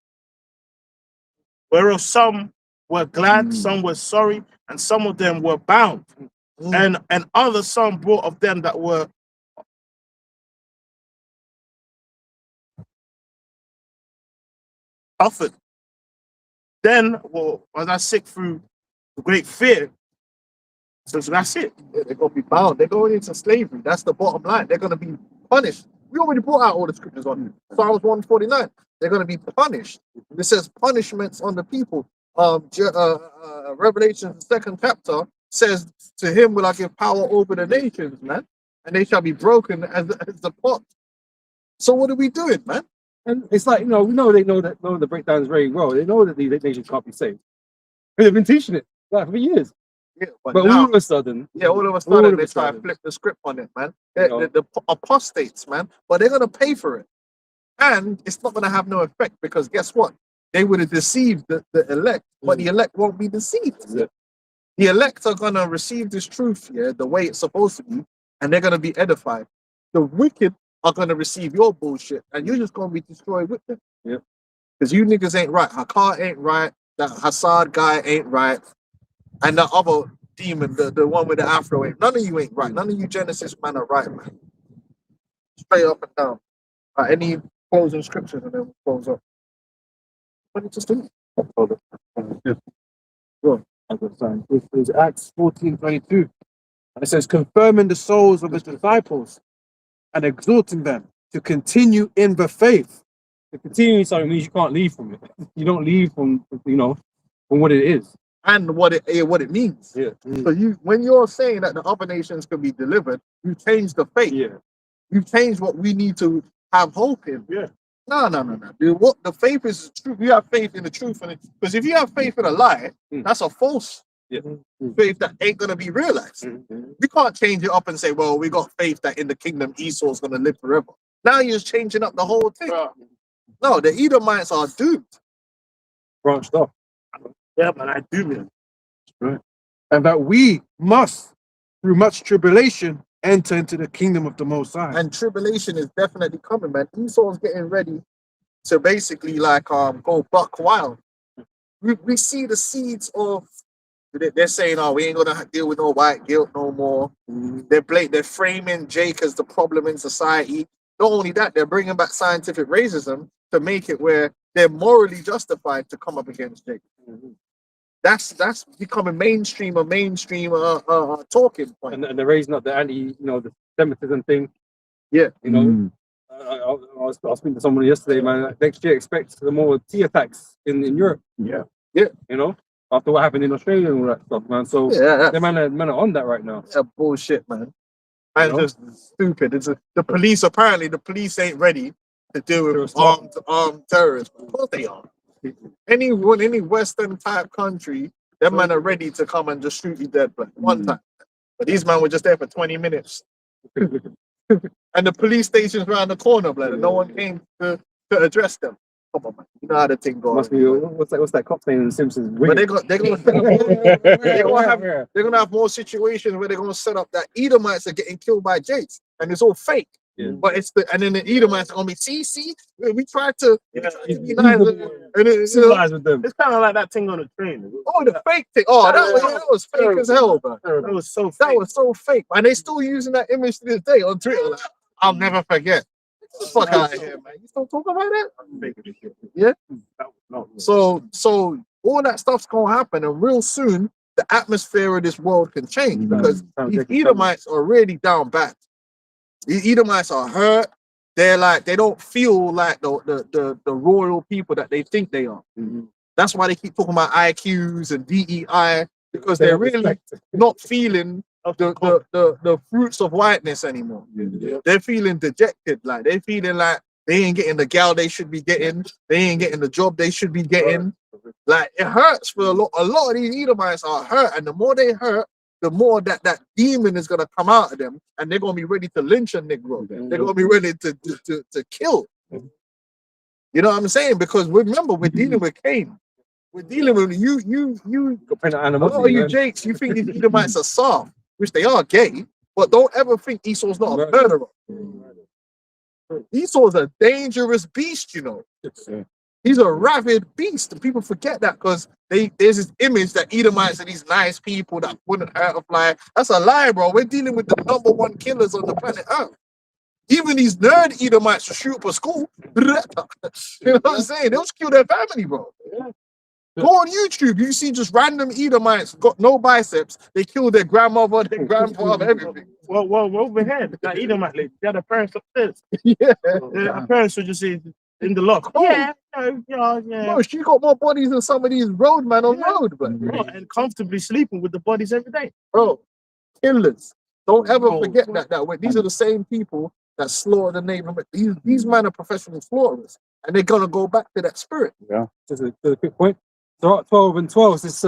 Whereas some were glad, some were sorry, and some of them were bound. And other some brought of them that were offered. Then was I sick through great fear. So that's it. Yeah, they're gonna be bound. They're going into slavery. That's the bottom line. They're gonna be punished. We already brought out all the scriptures on it. Psalms 149. They're gonna be punished. It says punishments on the people. Revelation, the 2nd chapter says, "To him will I give power over the nations, man, and they shall be broken as the pot." So what are we doing, man? And it's like, we know they know the breakdowns very well. They know that these nations can't be saved. They've been teaching it like for years. Yeah, But now, all of a sudden, they try to flip the script on it, man. The apostates, man. But they're gonna pay for it, and it's not gonna have no effect because guess what? They would have deceived the elect, but the elect won't be deceived. Yeah. The elect are gonna receive this truth, the way it's supposed to be, and they're gonna be edified. The wicked are gonna receive your bullshit, and you're just gonna be destroyed with them. Yeah. Because you niggas ain't right. Hakar ain't right. That Hassad guy ain't right. And the other demon, the one with the afro, none of you ain't right. None of you Genesis man are right, man. Straight up and down. Any closing scriptures and then we'll close up. What did you just do? It's Acts 14:22. And it says, confirming the souls of his disciples and exhorting them to continue in the faith. to continue something means you can't leave from it. You don't leave from from what it is. And what it means. Yeah. So when you're saying that the other nations can be delivered, you change the faith. Yeah. You change what we need to have hope in. Yeah. No. Dude, what the faith is true. You have faith in the truth, because if you have faith in a lie, that's a false faith that ain't gonna be realized. We can't change it up and say, well, we got faith that in the kingdom Esau's gonna live forever. Now you're just changing up the whole thing. No, the Edomites are doomed. Branched off. Yeah, man, I do, man. Right. And that we must, through much tribulation, enter into the kingdom of the Most High. And tribulation is definitely coming, man. Esau's getting ready to basically go buck wild. We see the seeds of. They're saying, "Oh, we ain't gonna deal with no white guilt no more." They're framing Jake as the problem in society. Not only that, they're bringing back scientific racism to make it where they're morally justified to come up against Jake. That's becoming mainstream talking point. And they're raising up the the Semitism thing. Yeah. I was speaking to someone yesterday, man. Like, next year expect the more T attacks in Europe. Yeah. After what happened in Australia and all that stuff, man. So the man are on that right now. That's bullshit, man. And just stupid. The police ain't ready to deal with armed terrorists. Of course they are. Any Western type country, them men are ready to come and just shoot you dead, but one time. But these men were just there for 20 minutes. And the police station's around the corner, blood. No one came to address them. Come on, man. You know how the thing goes. Must be what's that cop's name in The Simpsons? But they're gonna have more situations where they're gonna set up that Edomites are getting killed by Jakes, and it's all fake. Yeah. But and then the Edomites are gonna be see, we tried to be nice, and Civilize with them. It's kind of like that thing on the train. the fake thing. Oh, that was fake as hell, man. That was so fake. That was so fake, and they still using that image to this day on Twitter. Like, I'll never forget. Get the fuck out of here, man. You still talk about that? Yeah. So all that stuff's gonna happen, and real soon the atmosphere of this world can change because these Edomites are really down bad. These Edomites are hurt. They're like they don't feel like the royal people that they think they are. That's why they keep talking about IQs and DEI, because they're really not feeling the fruits of whiteness anymore. They're feeling dejected, like they're feeling like they ain't getting the gal they should be getting, they ain't getting the job they should be getting. Like it hurts for a lot of these Edomites are hurt, and the more they hurt, the more that demon is gonna come out of them, and they're gonna be ready to lynch a Negro. They're gonna be ready to kill. You know what I'm saying? Because remember, we're dealing with Cain. We're dealing with you. A lot of you Jakes, you think these Edomites are soft, which they are gay, but don't ever think Esau's not a murderer. Esau's a dangerous beast, you know. He's a rabid beast, and people forget that because there's this image that Edomites are these nice people that wouldn't hurt a fly. That's a lie, bro. We're dealing with the #1 killers on the planet Earth. Even these nerd Edomites will shoot up a school. You know what I'm saying? They'll kill their family, bro. Go on YouTube, you see just random Edomites got no biceps. They kill their grandmother, their grandfather, everything. Well, over here, that Edomite lady, they had her parents upstairs. Yeah. Her parents were just in the lock. Oh. Yeah. Bro, she got more bodies than some of these roadmen on road, bro. And comfortably sleeping with the bodies every day. Bro, killers. Don't ever forget that. These are the same people that slaughter the neighborhood. These men are professional slaughterers, and they're gonna go back to that spirit. Yeah. Just a quick point. So 12 and 12 says,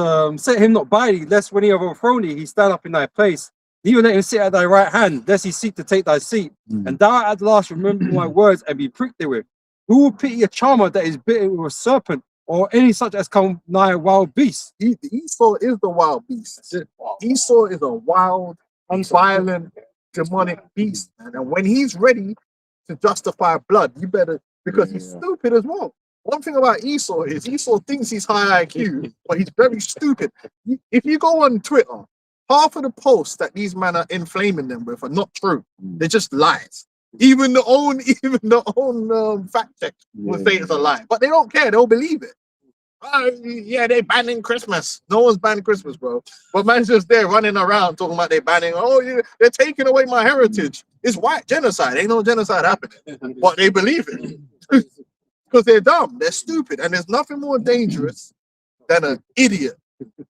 set him not by thee, lest when he overthrown thee, he stand up in thy place. Even let him sit at thy right hand, lest he seek to take thy seat. And thou at last remember my words and be pricked therewith. Who will pity a charmer that is bitten with a serpent, or any such as come nigh a wild beast? Esau is the wild beast. Esau is a wild, violent, demonic beast, man. And when he's ready to justify blood, you better, because he's stupid as well. One thing about Esau is Esau thinks he's high IQ, but he's very stupid. If you go on Twitter, half of the posts that these men are inflaming them with are not true. They're just lies. Even the own fact check will say it's a lie, but they don't care. They'll believe it. Yeah, they banning Christmas. No one's banning Christmas, bro. But man's just there running around talking about they banning. Oh, yeah, they're taking away my heritage. It's white genocide. Ain't no genocide happening, but they believe it. Because they're dumb, they're stupid, and there's nothing more dangerous than an idiot.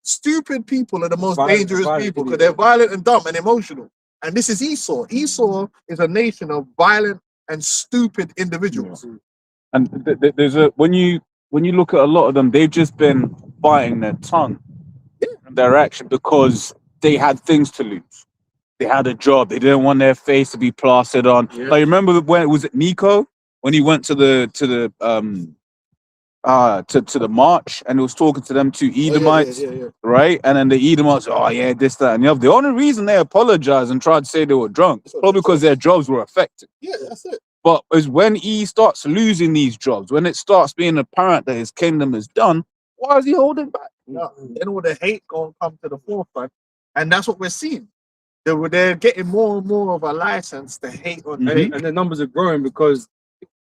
Stupid people are the most dangerous people because they're violent and dumb and emotional. And this is Esau. Esau is a nation of violent and stupid individuals. And there's when you look at a lot of them, they've just been biting their tongue from their action because they had things to lose. They had a job. They didn't want their face to be plastered on. Yeah. Like, remember when it was Nico? When he went to the march and he was talking to them two Edomites, right? And then the Edomites, oh yeah, this, that, and the other. The only reason they apologized and tried to say they were drunk is probably because their jobs were affected. Yeah, that's it. But it's when he starts losing these jobs, when it starts being apparent that his kingdom is done, why is he holding back? No, then all the hate gonna come to the forefront, and that's what we're seeing. They're getting more and more of a license to hate on hate. And the numbers are growing because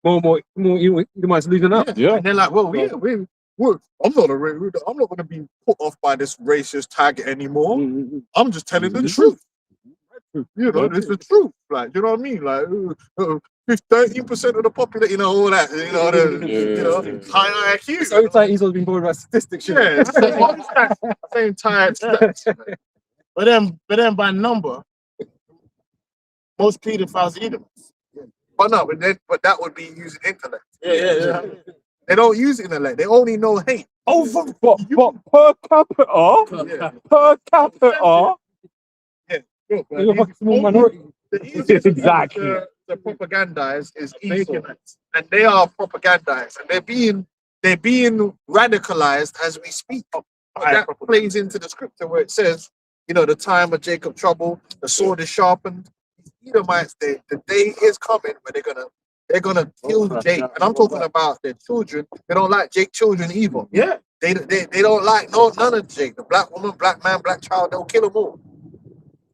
more Edomites losing out. Yeah. And they're like, well, I'm not going to be put off by this racist tag anymore. I'm just telling the truth. You know, it's the truth. Like, you know what I mean? Like, 13% of the population, you know, all that. You know, high IQ. So every time Esau's been bored about statistics. Yeah, same tired stats. But then by number, most pedophiles are Edomites. But no, but that would be using intellect. Yeah. They don't use intellect. They only know hate. Oh, but per capita, per capita. You're a fucking small minority. The easiest Exactly. to propagandize is Esau, and they are propagandized, and they're being radicalized as we speak. That plays into the scripture where it says, you know, the time of Jacob trouble, the sword is sharpened. Edomites, the day is coming where they're gonna kill Jake, and I'm talking about their children. They don't like Jake children either. Yeah. They don't like none of Jake. The black woman, black man, black child. They'll kill them all,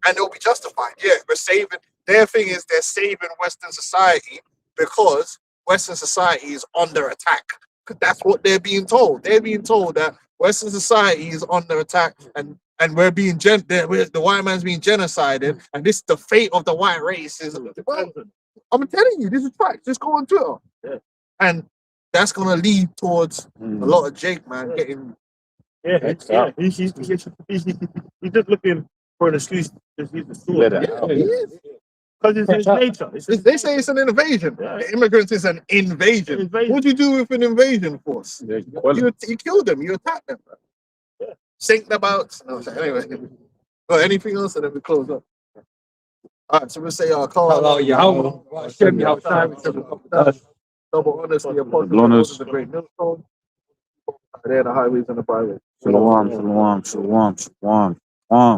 and they'll be justified. Yeah, we're saving. Their thing is they're saving Western society because Western society is under attack. That's what they're being told. They're being told that Western society is under attack, and we're being the white man's being genocided, and this is the fate of the white race. Well, I'm telling you, this is fact. Just go on Twitter. Yeah. And that's gonna lead towards a Mm. lot of Jake, man, getting He's just looking for an excuse to use the sword. Let it yeah, out. he is. Because it's his nature. It's his They say it's an invasion. Yeah. Immigrants is an invasion. Invasion. What do you do with an invasion force? Yeah, well, You kill them, you attack them. Yeah. Sink them out. No, anyway. Well, anything else and then we close up. All right, so we'll say call Allah, Yahweh, Hashem, Yahweh, double honors to the apostle, Double honors. the great millstone. There, the highways and the byways. Shalom, shalom, shalom, shalom, shalom.